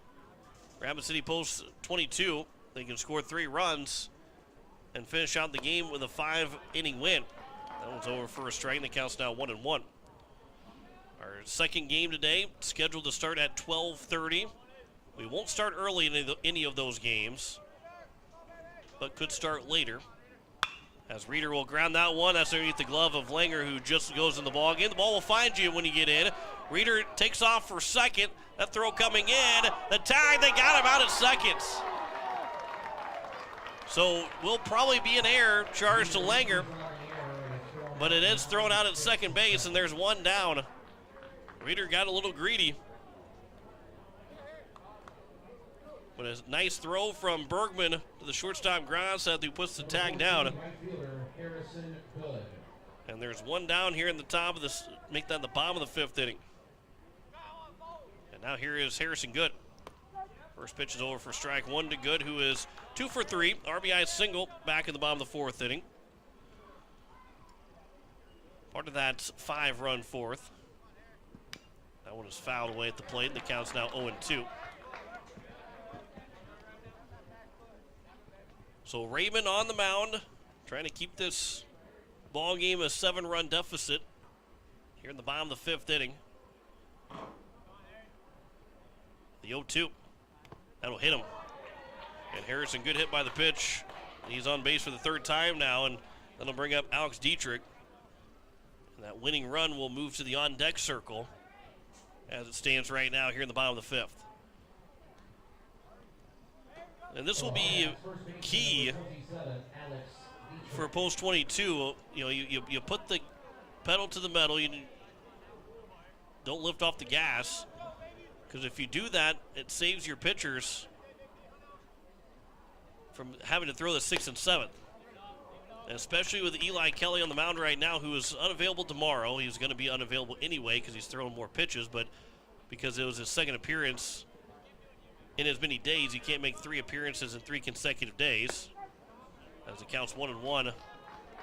Rapid City Post 22. They can score 3 runs and finish out the game with a 5-inning win. That one's over for a strike. The count's now 1-1. Our second game today, scheduled to start at 12:30. We won't start early in any of those games, but could start later. As Reeder will ground that one. That's underneath the glove of Langer, who just goes in the ball game. The ball will find you when you get in. Reeder takes off for second. That throw coming in. The tag, they got him out at second. So will probably be an error charged to Langer, but it is thrown out at second base, and there's 1 down. Reeder got a little greedy. But a nice throw from Bergman to the shortstop Grosset, who puts the tag down. And there's 1 down here in the top of this, make that the bottom of the 5th inning. And now here is Harrison Good. First pitch is over for strike 1 to Good, who is 2 for 3. RBI single back in the bottom of the 4th inning. Part of that 5-run 4th. That one is fouled away at the plate, and the count's now 0-2. So Raymond on the mound, trying to keep this ball game a 7-run deficit here in the bottom of the 5th inning. The 0-2. That'll hit him. And Harrison, good hit by the pitch. He's on base for the 3rd time now, and That'll bring up Alex Dietrich. And that winning run will move to the on-deck circle as it stands right now here in the bottom of the 5th. And this will be key for post 22. You know, you put the pedal to the metal. You don't lift off the gas, because if you do that, it saves your pitchers from having to throw the 6th and 7th. And especially with Eli Kelly on the mound right now, who is unavailable tomorrow. He's going to be unavailable anyway because he's throwing more pitches, but because it was his second appearance in as many days, he can't make 3 appearances in 3 consecutive days. As it counts 1-1.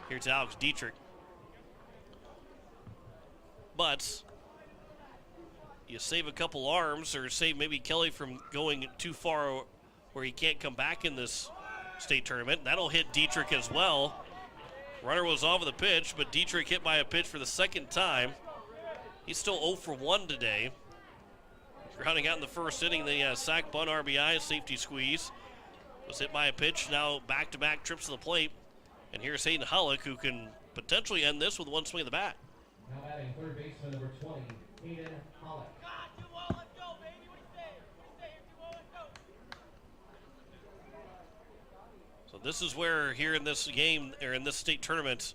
Here's Alex Dietrich. But you save a couple arms, or save maybe Kelly from going too far where he can't come back in this state tournament. That'll hit Dietrich as well. Runner was off of the pitch, but Dietrich hit by a pitch for the second time. He's still 0 for 1 today. Grounding out in the first inning, the sack, bunt, RBI, safety squeeze. Was hit by a pitch, now back-to-back trips to the plate. And here's Hayden Hullock, who can potentially end this with one swing of the bat. Now batting third baseman number 20, Hayden Hullock. So this is where here in this game, or in this state tournament,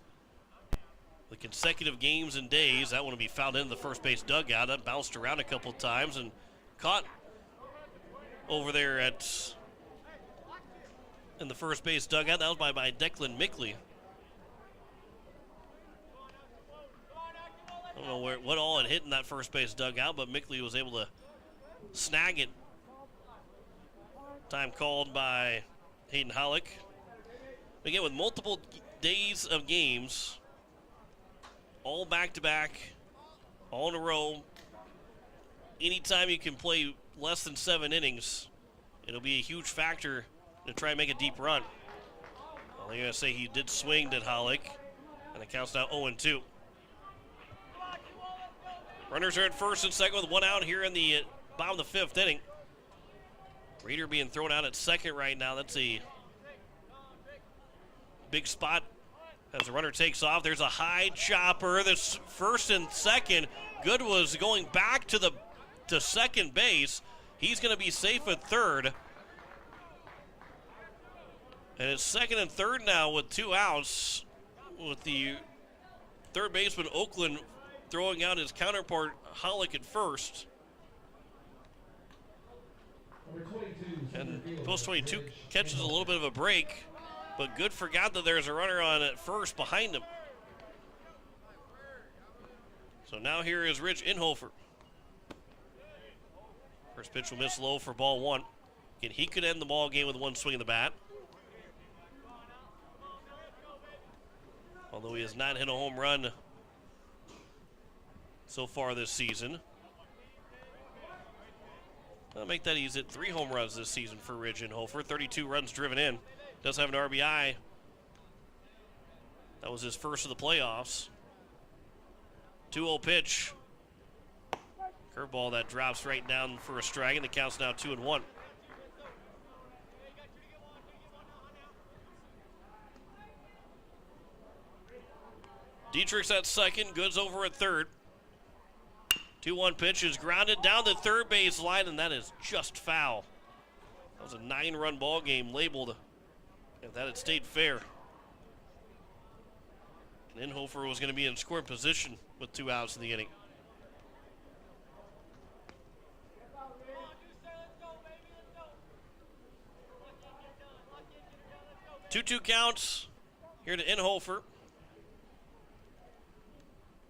the consecutive games and days, that one will be fouled into the first base dugout. That bounced around a couple times and caught over there in the first base dugout. That was by Declan Mickley. I don't know what all it hit in that first base dugout, but Mickley was able to snag it. Time called by Hayden Hullock. Again, with multiple days of games, all back-to-back, all in a row, anytime you can play less than 7 innings, it'll be a huge factor to try and make a deep run. Well, they're going to say he did swing, did Hullock, and it counts now 0-2. Runners are at first and second with 1 out here in the bottom of the 5th inning. Reeder being thrown out at second right now. That's a big spot as the runner takes off. There's a high chopper. This first and second. Good was going back to second base. He's going to be safe at third. And it's second and third now with 2 outs, with the third baseman Oakland throwing out his counterpart Hullock at first. And post 22 catches a little bit of a break, but Good forgot that there's a runner on at first behind him. So now here is Rich Inhofer. First pitch will miss low for ball 1. Again, he could end the ball game with 1 swing of the bat. Although he has not hit a home run so far this season. I'll make that he's hit 3 home runs this season for Rich Inhofer. 32 runs driven in. Does have an RBI. That was his first of the playoffs. 2-0 pitch. Curveball that drops right down for a strike, and the count's now 2-1. Dietrich's at second. Good's over at third. 2-1 pitch is grounded down the third base line, and that is just foul. That was a 9-run ball game labeled if that had stayed fair. And Inhofer was going to be in scoring position with 2 outs in the inning. Two counts here to Inhofer.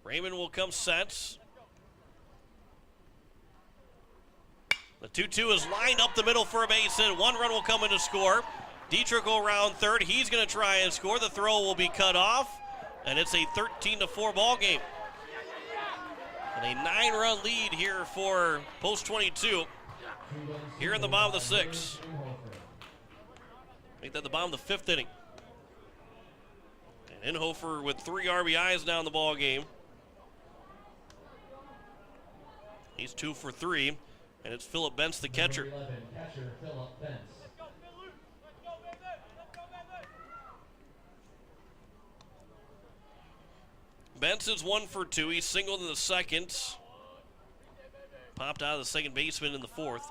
Raymond will come set. The 2-2 is lined up the middle for a base hit. 1 run will come in to score. Dietrich will round third. He's going to try and score. The throw will be cut off, and it's a 13-4 ball game. And a 9-run lead here for post 22 here in the bottom of the 6th. Make that the bottom of the 5th inning. And Inhofer with 3 RBIs now in the ball game. He's 2 for 3. And it's Phillip Bentz, the catcher. 11, catcher Phillip Bentz. Benson's 1 for 2. He's singled in the second. Popped out of the second baseman in the fourth.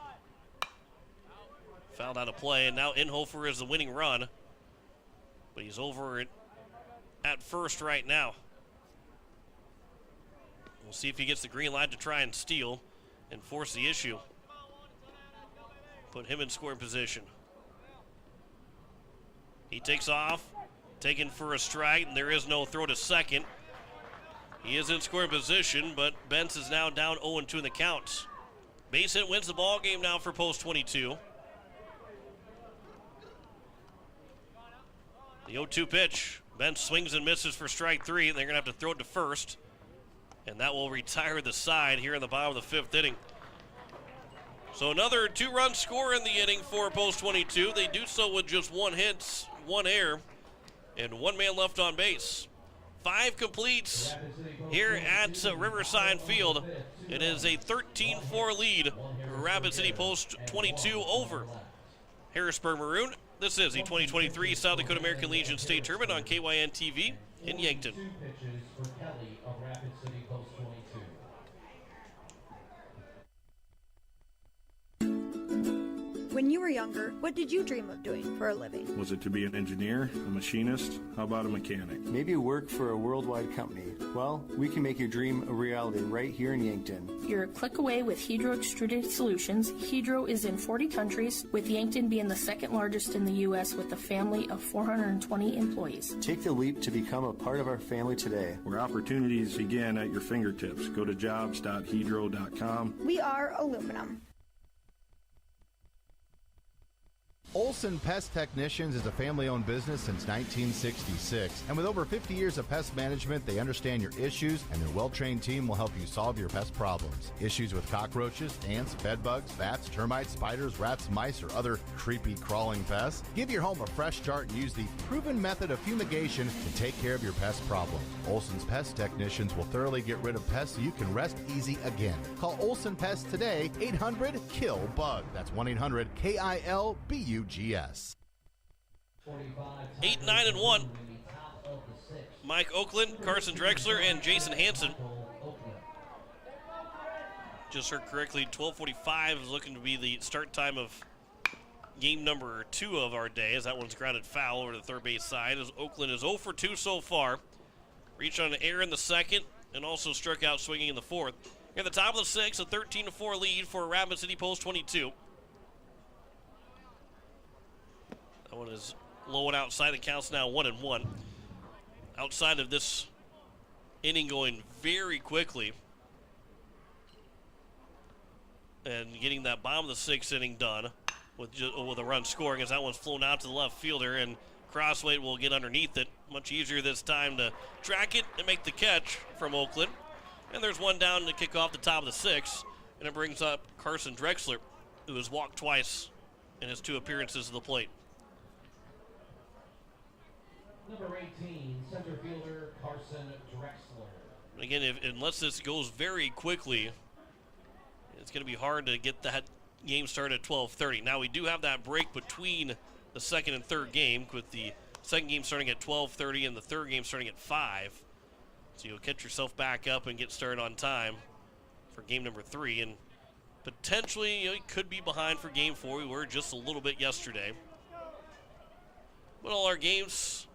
Fouled out of play, and now Inhofer is the winning run. But he's over at first right now. We'll see if he gets the green light to try and steal and force the issue. Put him in scoring position. He takes off, taken for a strike, and there is no throw to second. He is in scoring position, but Benz is now down 0-2 in the count. Base hit wins the ball game now for post 22. The 0-2 pitch. Benz swings and misses for strike 3, and they're going to have to throw it to first. And that will retire the side here in the bottom of the fifth inning. So another 2-run score in the inning for post 22. They do so with just 1 hit, 1 error, and 1 man left on base. 5 completes here at Riverside Field. It is a 13-4 lead for Rapid City Post 22 over Harrisburg Maroon. This is the 2023 South Dakota American Legion State Tournament on KYN-TV in Yankton. When you were younger, what did you dream of doing for a living? Was it to be an engineer, a machinist? How about a mechanic? Maybe work for a worldwide company. Well, we can make your dream a reality right here in Yankton. You're a click away with Hedro Extruded Solutions. Hedro is in 40 countries, with Yankton being the second largest in the U.S. with a family of 420 employees. Take the leap to become a part of our family today. Where opportunities begin at your fingertips. Go to jobs.hedro.com. We are aluminum. Olson Pest Technicians is a family-owned business since 1966. And with over 50 years of pest management, they understand your issues, and their well-trained team will help you solve your pest problems. Issues with cockroaches, ants, bedbugs, bats, termites, spiders, rats, mice, or other creepy crawling pests? Give your home a fresh start and use the proven method of fumigation to take care of your pest problem. Olson's Pest Technicians will thoroughly get rid of pests so you can rest easy again. Call Olson Pest today, 800-KILL-BUG. That's 1-800-KILBUGS. 8, 9, and 1. Mike Oakland, Carson Drexler, and Jason Hansen. Just heard correctly, 12:45 is looking to be the start time of game number 2 of our day, as that one's grounded foul over the third base side, as Oakland is 0 for 2 so far. Reached on an error in the second, and also struck out swinging in the fourth. Here at the top of the 6th, a 13-4 lead for Rapid City Post 22. That one is low and outside. The count's now 1-1. Outside of this inning going very quickly and getting that bottom of the 6th inning done with a run scoring, as that one's flown out to the left fielder, and Crossway will get underneath it. Much easier this time to track it and make the catch from Oakland. And there's one down to kick off the top of the 6th, and it brings up Carson Drexler, who has walked twice in his 2 appearances at the plate. Number 18, center fielder Carson Drexler. Again, unless this goes very quickly, it's going to be hard to get that game started at 12:30. Now, we do have that break between the second and third game, with the second game starting at 12:30 and the third game starting at 5. So you'll catch yourself back up and get started on time for game number 3. And potentially, you could be behind for game 4. We were just a little bit yesterday. But all our games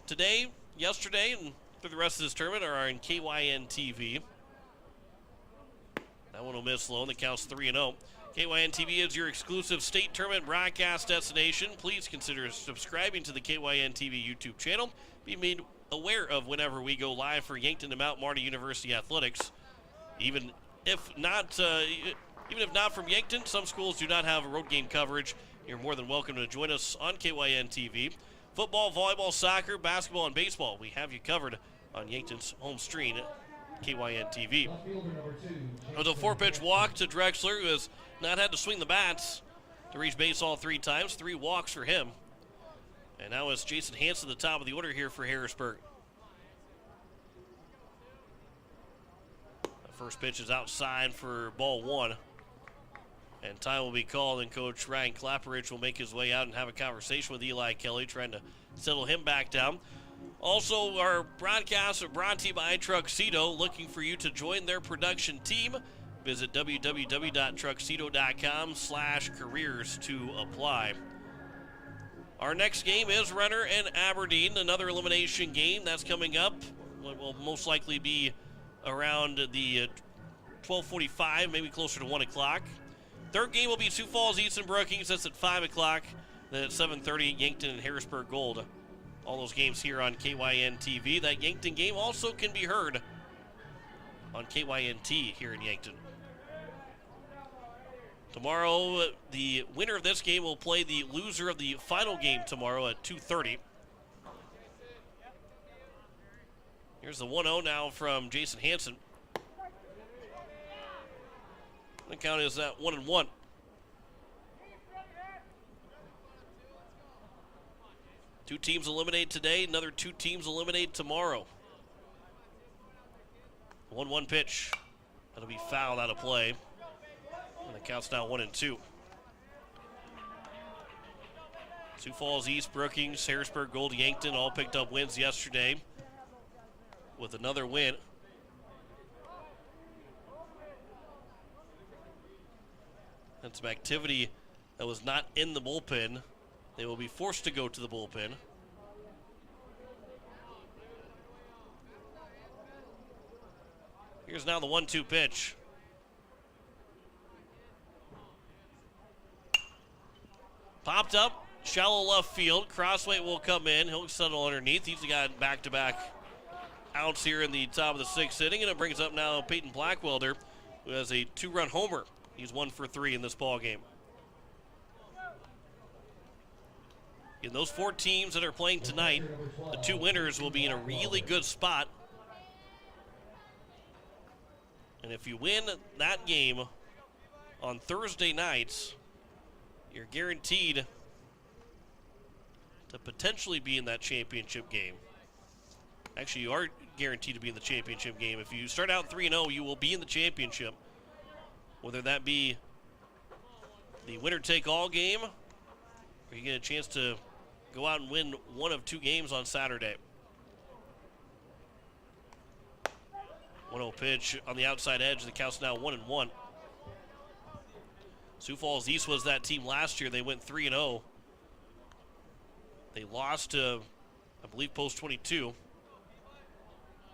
today, yesterday, and through the rest of this tournament are on KYN-TV. That one will miss low, and the count's 3-0. KYN-TV is your exclusive state tournament broadcast destination. Please consider subscribing to the KYN-TV YouTube channel. Be made aware of whenever we go live for Yankton and Mount Marty University athletics. Even if not from Yankton, some schools do not have a road game coverage. You're more than welcome to join us on KYN-TV. Football, volleyball, soccer, basketball, and baseball. We have you covered on Yankton's home stream, KYN-TV. It was a 4-pitch walk to Drexler, who has not had to swing the bats to reach base all 3 times. 3 walks for him. And now it's Jason Hansen at the top of the order here for Harrisburg. The first pitch is outside for ball 1. And time will be called, and Coach Ryan Clapperidge will make his way out and have a conversation with Eli Kelly, trying to settle him back down. Also, our broadcasts are brought to you by Truxedo, looking for you to join their production team. Visit www.truxedo.com/careers to apply. Our next game is Renner and Aberdeen, another elimination game. That's coming up. It will most likely be around the 12:45, maybe closer to 1 o'clock. Third game will be Sioux Falls East and Brookings. That's at 5 o'clock. Then at 7:30, Yankton and Harrisburg Gold. All those games here on KYN TV. That Yankton game also can be heard on KYNT here in Yankton. Tomorrow, the winner of this game will play the loser of the final game tomorrow at 2:30. Here's the 1-0 now from Jason Hansen. The count is at 1-1. Two teams eliminate today, another two teams eliminate tomorrow. 1-1 pitch. That'll be fouled out of play. And the count's now 1-2. Sioux Falls East, Brookings, Harrisburg Gold, Yankton all picked up wins yesterday with another win. And some activity that was not in the bullpen. They will be forced to go to the bullpen. Here's now the 1-2 pitch. Popped up, shallow left field. Crossway will come in. He'll settle underneath. He's got back-to-back outs here in the top of the 6th inning, and it brings up now Peyton Blackwelder, who has a 2-run homer. He's 1 for 3 in this ball game. In those 4 teams that are playing tonight, the 2 winners will be in a really good spot. And if you win that game on Thursday nights, you're guaranteed to potentially be in that championship game. Actually, you are guaranteed to be in the championship game. If you start out 3-0, you will be in the championship. Whether that be the winner-take-all game, or you get a chance to go out and win one of 2 games on Saturday. 1-0 pitch on the outside edge. The count's now 1-1. Sioux Falls East was that team last year. They went 3-0. They lost to, I believe, Post 22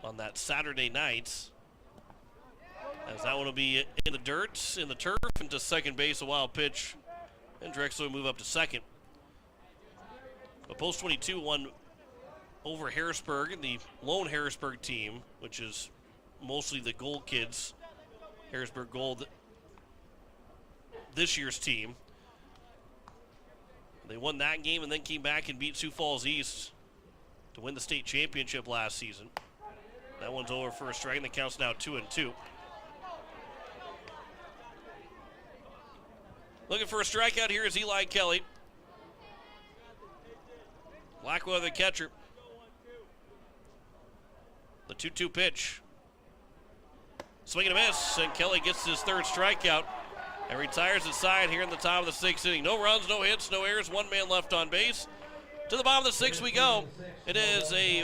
on that Saturday night. As that one will be in the dirt, in the turf, into second base, a wild pitch. And Drexler will move up to second. But Post 22 won over Harrisburg, the lone Harrisburg team, which is mostly the Gold kids. Harrisburg Gold, this year's team. They won that game and then came back and beat Sioux Falls East to win the state championship last season. That one's over for a strike, and the count's now 2-2. Looking for a strikeout here is Eli Kelly. Blackwell, the catcher. The 2-2 pitch. Swing and a miss, and Kelly gets his 3rd strikeout and retires at side here in the top of the 6th inning. No runs, no hits, no errors, 1 man left on base. To the bottom of the 6th we go. It is a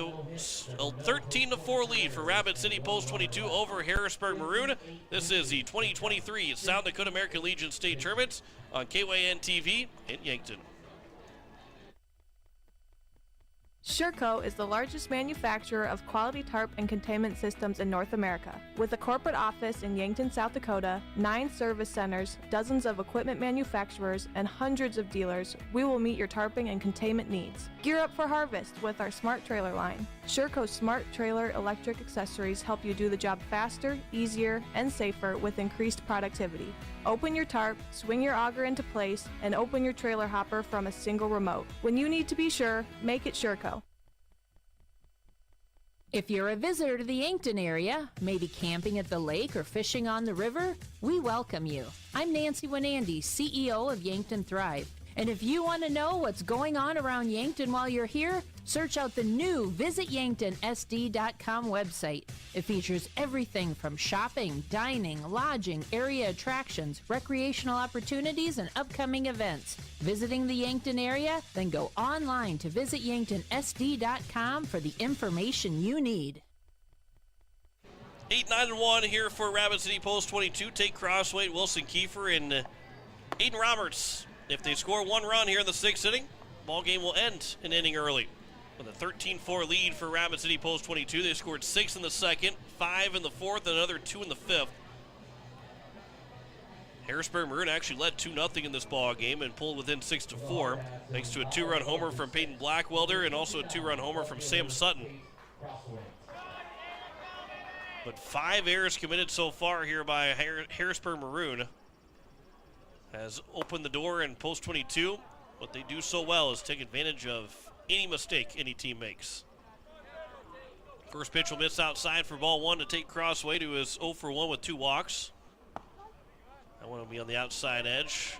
13-4 lead for Rapid City Post 22 over Harrisburg Maroon. This is the 2023 South Dakota American Legion State Tournament on KYN TV in Yankton. Sherco is the largest manufacturer of quality tarp and containment systems in North America. With a corporate office in Yankton, South Dakota, 9 service centers, dozens of equipment manufacturers, and hundreds of dealers, we will meet your tarping and containment needs. Gear up for harvest with our Smart Trailer line. Sherco's Smart Trailer electric accessories help you do the job faster, easier, and safer with increased productivity. Open your tarp, swing your auger into place, and open your trailer hopper from a single remote. When you need to be sure, make it Sherco. If you're a visitor to the Yankton area, maybe camping at the lake or fishing on the river, we welcome you. I'm Nancy Winandy, CEO of Yankton Thrive. And if you want to know what's going on around Yankton while you're here, search out the new visityanktonsd.com website. It features everything from shopping, dining, lodging, area attractions, recreational opportunities, and upcoming events. Visiting the Yankton area? Then go online to visityanktonsd.com for the information you need. 8-9-1 here for Rapid City Post 22. Take Crossway, Wilson Kiefer, and Aiden Roberts. If they score one run here in the 6th inning, ball game will end an inning early. With a 13-4 lead for Rapid City Post 22, they scored 6 in the 2nd, 5 in the 4th, and another 2 in the 5th. Harrisburg Maroon actually led 2-0 in this ball game and pulled within 6-4, thanks to a 2-run homer from Peyton Blackwelder and also a 2-run homer from Sam Sutton. But 5 errors committed so far here by Harrisburg Maroon has opened the door in Post 22. What they do so well is take advantage of any mistake any team makes. First pitch will miss outside for ball 1 to take Crossway, who is 0 for 1 with 2 walks. That one will be on the outside edge,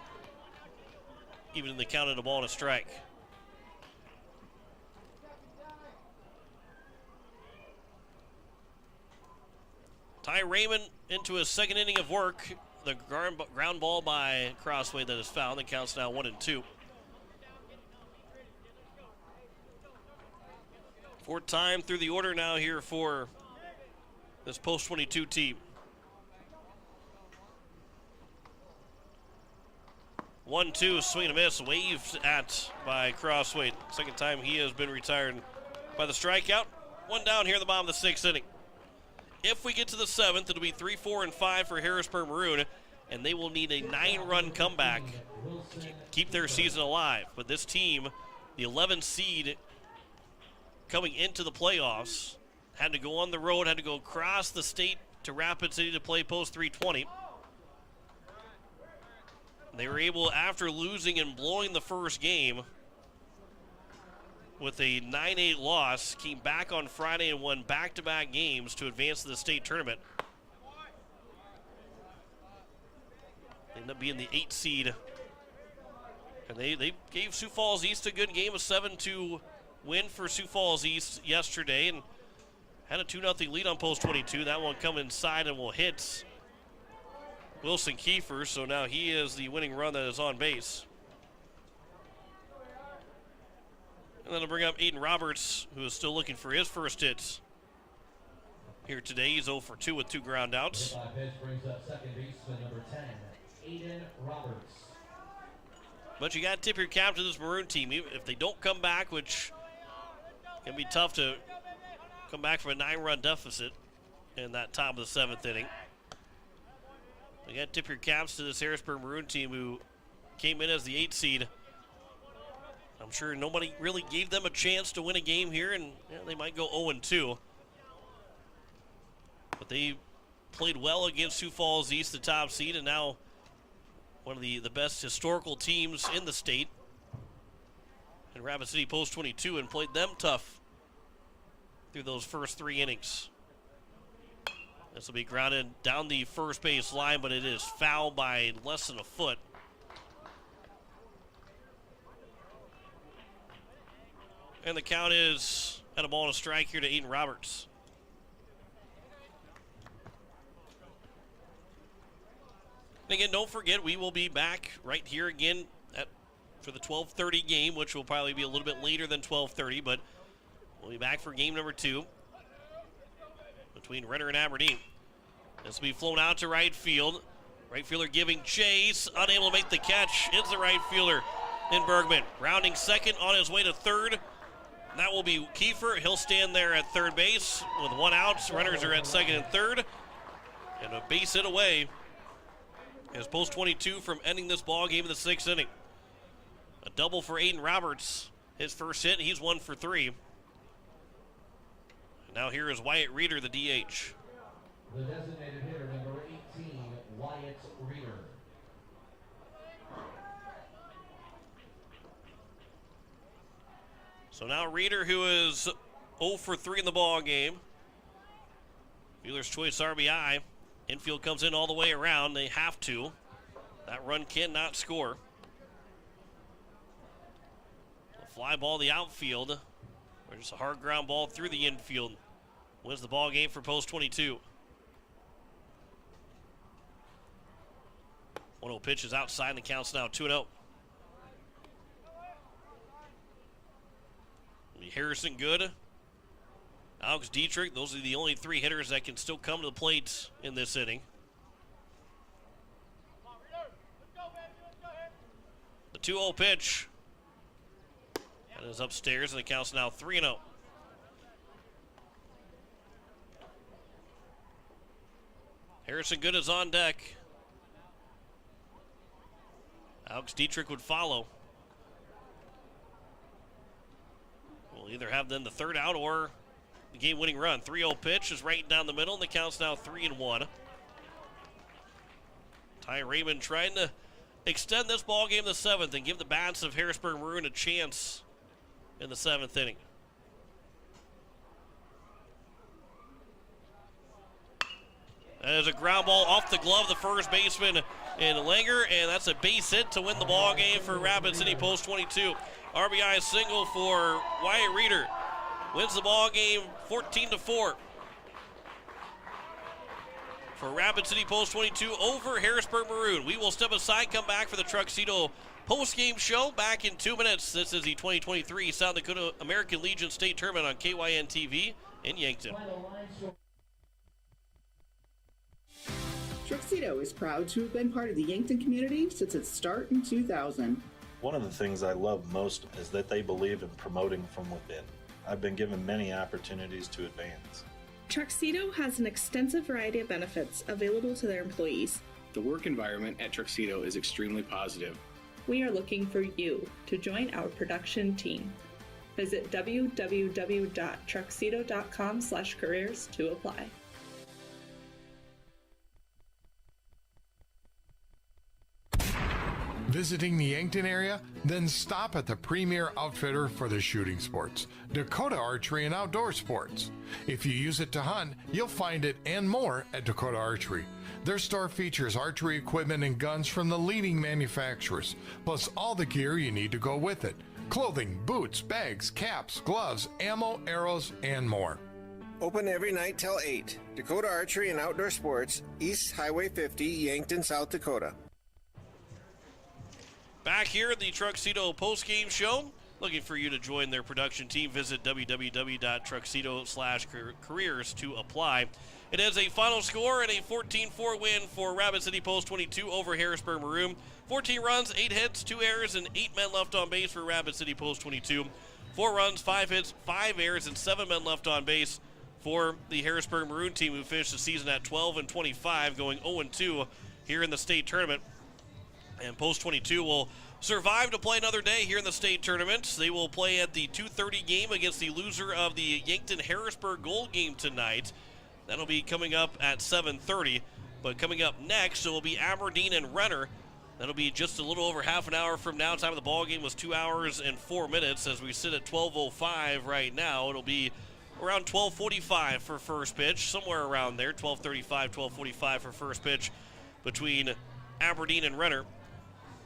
even in the count of a ball and a strike. Ty Raymond into his 2nd inning of work. The ground ball by Crossway that is fouled. The count's now 1-2. 4th time through the order now here for this Post 22 team. 1-2, swing and a miss, waved at by Crossway. 2nd time he has been retired by the strikeout. 1 down here in the bottom of the 6th inning. If we get to the 7th, it'll be 3, 4, and 5 for Harrisburg Maroon, and they will need a 9-run comeback to keep their season alive. But this team, the 11th seed coming into the playoffs, had to go on the road, had to go across the state to Rapid City to play Post 320. They were able, after losing and blowing the first game, with a 9-8 loss, came back on Friday and won back-to-back games to advance to the state tournament. They ended up being the 8th seed. And they gave Sioux Falls East a good game, a 7-2 win for Sioux Falls East yesterday, and had a 2-0 lead on Post 22. That one come inside and will hit Wilson Kiefer, so now he is the winning run that is on base. And then I'll bring up Aiden Roberts, who is still looking for his first hits here today. He's 0 for 2 with 2 ground outs. Pitch brings up second baseman number 10, Aiden Roberts. But you got to tip your cap to this Maroon team. If they don't come back, which can be tough to come back from a 9-run deficit in that top of the 7th inning. You got to tip your caps to this Harrisburg Maroon team, who came in as the 8th seed. I'm sure nobody really gave them a chance to win a game here, and they might go 0-2. But they played well against Sioux Falls East, the top seed, and now one of the best historical teams in the state. And Rapid City Post 22, and played them tough through those first 3 innings. This will be grounded down the first base line, but it is foul by less than a foot. And the count is at a ball and a strike here to Aiden Roberts. And again, don't forget, we will be back right here again for the 12:30 game, which will probably be a little bit later than 12:30, but we'll be back for game number 2 between Renner and Aberdeen. This will be flown out to right field. Right fielder giving chase, unable to make the catch. It's the right fielder in Bergman. Rounding second on his way to third. That will be Kiefer. He'll stand there at third base with 1 out. Runners are at second and third. And a base hit away as Post 22 from ending this ball game in the 6th inning. A double for Aiden Roberts. His first hit, he's 1 for 3. And now here is Wyatt Reeder, the DH. The designated hitter, number 18, Wyatt Reeder. So now Reeder, who is 0 for 3 in the ball game. Fielder's choice RBI. Infield comes in all the way around. They have to. That run cannot score. fly ball to the outfield, or just a hard ground ball through the infield. Wins the ball game for post 22. 1-0 pitch is outside, and the count's now 2-0. Harrison good. Alex Dietrich, those are the only three hitters that can still come to the plate in this inning. The 2-0 pitch. That is upstairs, and the count's now 3-0. Harrison Good is on deck. Alex Dietrich would follow. We'll either have then the third out or the game-winning run. 3-0 pitch is right down the middle, and the count's now 3-1. Ty Raymond trying to extend this ball game to the seventh and give the bats of Harrisburg Maroon a chance in the seventh inning. That is a ground ball off the glove of the first baseman in Langer, and that's a base hit to win the ball game for Rapid City post 22. RBI single for Wyatt Reeder. Wins the ball game 14-4. For Rapid City post 22 over Harrisburg Maroon. We will step aside, come back for the Truxedo post-game show back in 2 minutes. This is the 2023 South Dakota American Legion State Tournament on KYN TV in Yankton. Truxedo is proud to have been part of the Yankton community since its start in 2000. One of the things I love most is that they believe in promoting from within. I've been given many opportunities to advance. Truxedo has an extensive variety of benefits available to their employees. The work environment at Truxedo is extremely positive. We are looking for you to join our production team. Visit www.truxedo.com/careers to apply. Visiting the Yankton area? Then stop at the premier outfitter for the shooting sports, Dakota Archery and Outdoor Sports. If you use it to hunt, you'll find it and more at Dakota Archery. Their store features archery equipment and guns from the leading manufacturers, plus all the gear you need to go with it. Clothing, boots, bags, caps, gloves, ammo, arrows, and more. Open every night till 8. Dakota Archery and Outdoor Sports, East Highway 50, Yankton, South Dakota. Back here at the Truxedo postgame show. Looking for you to join their production team. Visit www.truxedo.com/careers to apply. It is a final score and a 14-4 win for Rapid City Post 22 over Harrisburg Maroon. 14 runs, 8 hits, 2 errors, and 8 men left on base for Rapid City Post 22. 4 runs, 5 hits, 5 errors, and 7 men left on base for the Harrisburg Maroon team, who finished the season at 12-25, going 0-2 here in the state tournament. And Post 22 will survive to play another day here in the state tournament. They will play at the 2:30 game against the loser of the Yankton-Harrisburg Gold game tonight. That'll be coming up at 7:30. But coming up next, it will be Aberdeen and Renner. That'll be just a little over half an hour from now. Time of the ball game was 2 hours and 4 minutes. As we sit at 12:05 right now, it'll be around 12:45 for first pitch, somewhere around there. 12:35, 12:45 for first pitch between Aberdeen and Renner.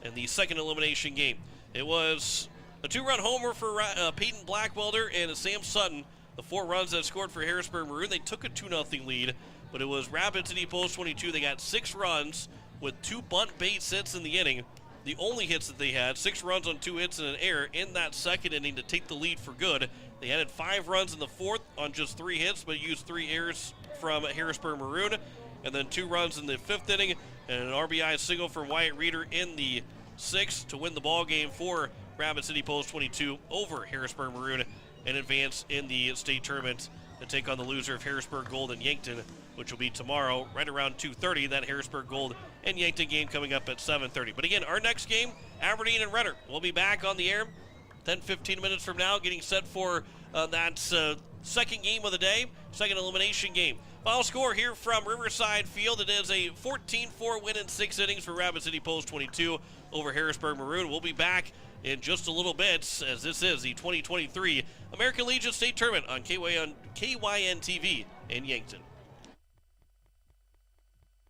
In the second elimination game, it was a 2-run homer for Peyton Blackwelder and Sam Sutton. The 4 runs that scored for Harrisburg Maroon, they took a 2-0 lead, but it was Rapid City Post 22. They got 6 runs with 2 bunt base hits in the inning. The only hits that they had, 6 runs on 2 hits and an error in that second inning to take the lead for good. They added 5 runs in the fourth on just 3 hits, but used 3 errors from Harrisburg Maroon, and then 2 runs in the 5th inning, and an RBI single from Wyatt Reeder in the 6th to win the ball game for Rapid City Post 22 over Harrisburg Maroon and advance in the state tournament to take on the loser of Harrisburg Gold and Yankton, which will be tomorrow right around 2:30. That Harrisburg Gold and Yankton game coming up at 7:30. But again, our next game, Aberdeen and Renner. We'll be back on the air 10-15 minutes from now, getting set for that second game of the day, second elimination game. Final score here from Riverside Field. It is a 14-4 win in 6 innings for Rapid City Post 22 over Harrisburg Maroon. We'll be back in just a little bit, as this is the 2023 American Legion State Tournament on KYN TV in Yankton.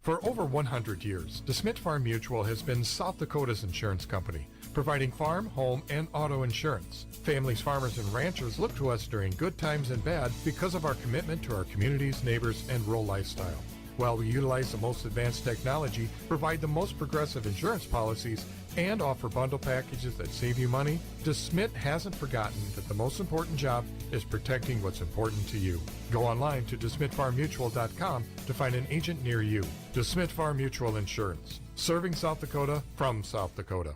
For over 100 years, DeSmit Farm Mutual has been South Dakota's insurance company, providing farm, home, and auto insurance. Families, farmers, and ranchers look to us during good times and bad because of our commitment to our communities, neighbors, and rural lifestyle. While we utilize the most advanced technology, provide the most progressive insurance policies, and offer bundle packages that save you money, DeSmit hasn't forgotten that the most important job is protecting what's important to you. Go online to DeSmitFarmMutual.com to find an agent near you. DeSmit Farm Mutual Insurance, serving South Dakota from South Dakota.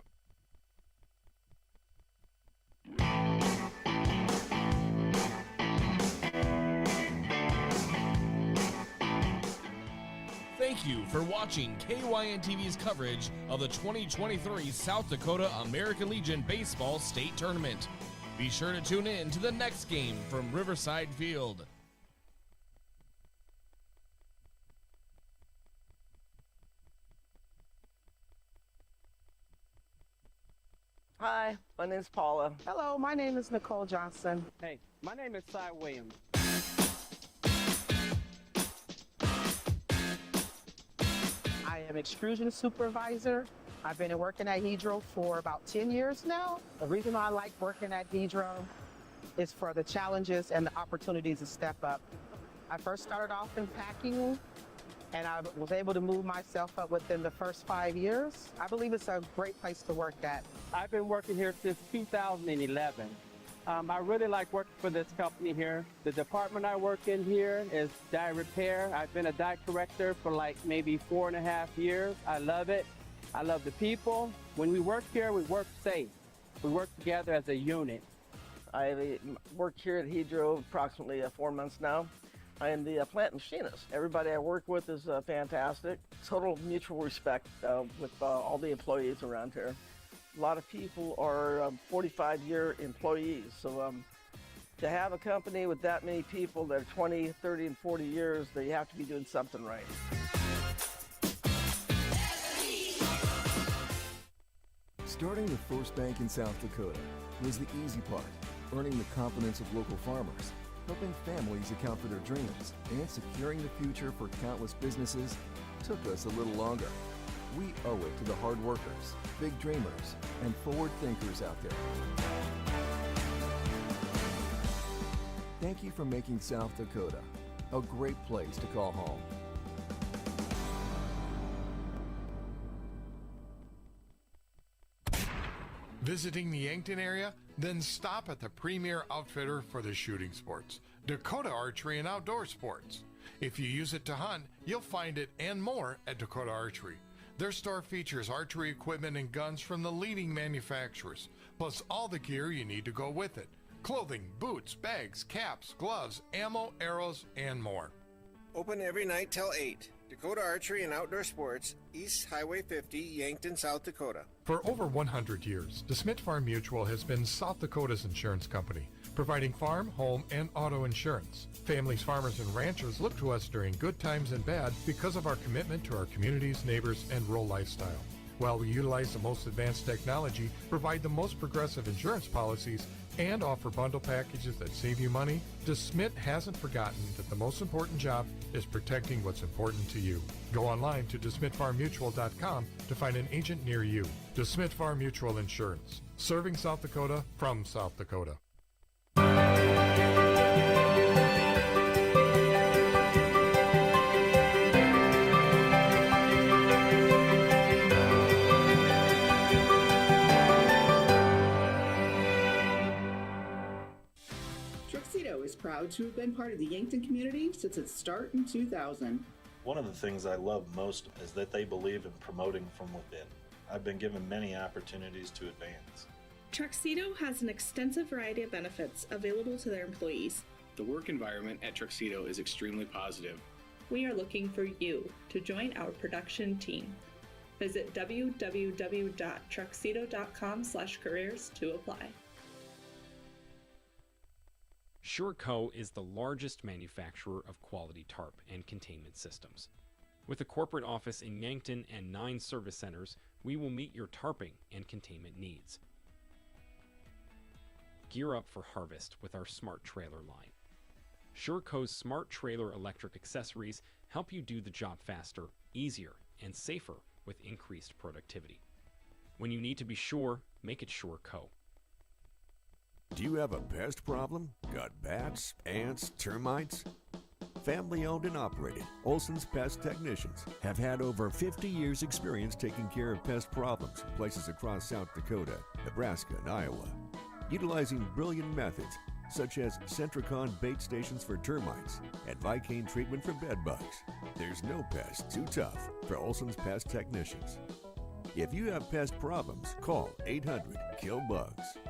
Thank you for watching KYNTV's coverage of the 2023 South Dakota American Legion Baseball State Tournament. Be sure to tune in to the next game from Riverside Field. Hi, my name's Paula. Hello, my name is Nicole Johnson. Hey, my name is Cy Williams. I am extrusion supervisor. I've been working at Hedro for about 10 years now. The reason I like working at Hedro is for the challenges and the opportunities to step up. I first started off in packing, and I was able to move myself up within the first 5 years. I believe it's a great place to work at. I've been working here since 2011. I really like working for this company here. The department I work in here is dye repair. I've been a dye corrector for like maybe 4.5 years. I love it. I love the people. When we work here, we work safe. We work together as a unit. I work here at Hedro approximately 4 months now. I am the plant machinist. Everybody I work with is fantastic. Total mutual respect with all the employees around here. A lot of people are 45-year employees, so to have a company with that many people that are 20, 30, and 40 years, they have to be doing something right. Starting the first bank in South Dakota was the easy part, earning the confidence of local farmers, helping families account for their dreams, and securing the future for countless businesses took us a little longer. We owe it to the hard workers, big dreamers, and forward thinkers out there. Thank you for making South Dakota a great place to call home. Visiting the Yankton area? Then stop at the premier outfitter for the shooting sports, Dakota Archery and Outdoor Sports. If you use it to hunt, you'll find it and more at Dakota Archery. Their store features archery equipment and guns from the leading manufacturers, plus all the gear you need to go with it. Clothing, boots, bags, caps, gloves, ammo, arrows, and more. Open every night till 8. Dakota Archery and Outdoor Sports, East Highway 50, Yankton, South Dakota. For over 100 years, DeSmit Farm Mutual has been South Dakota's insurance company, providing farm, home, and auto insurance. Families, farmers, and ranchers look to us during good times and bad because of our commitment to our communities, neighbors, and rural lifestyle. While we utilize the most advanced technology, provide the most progressive insurance policies, and offer bundle packages that save you money, DeSmit hasn't forgotten that the most important job is protecting what's important to you. Go online to DeSmitFarmMutual.com to find an agent near you. DeSmit Farm Mutual Insurance, serving South Dakota from South Dakota. Is proud to have been part of the Yankton community since its start in 2000. One of the things I love most is that they believe in promoting from within. I've been given many opportunities to advance. Tuxedo has an extensive variety of benefits available to their employees. The work environment at Tuxedo is extremely positive. We are looking for you to join our production team. Visit www.truxedo.com/careers to apply. SureCo is the largest manufacturer of quality tarp and containment systems. With a corporate office in Yankton and 9 service centers, we will meet your tarping and containment needs. Gear up for harvest with our smart trailer line. SureCo's smart trailer electric accessories help you do the job faster, easier, and safer with increased productivity. When you need to be sure, make it Sure Co. Do you have a pest problem? Got bats, ants, termites? Family owned and operated, Olson's Pest Technicians have had over 50 years experience taking care of pest problems in places across South Dakota, Nebraska, and Iowa. Utilizing brilliant methods such as Centricon bait stations for termites and Vicane treatment for bed bugs. There's no pest too tough for Olson's Pest Technicians. If you have pest problems, call 800-KILL-BUGS.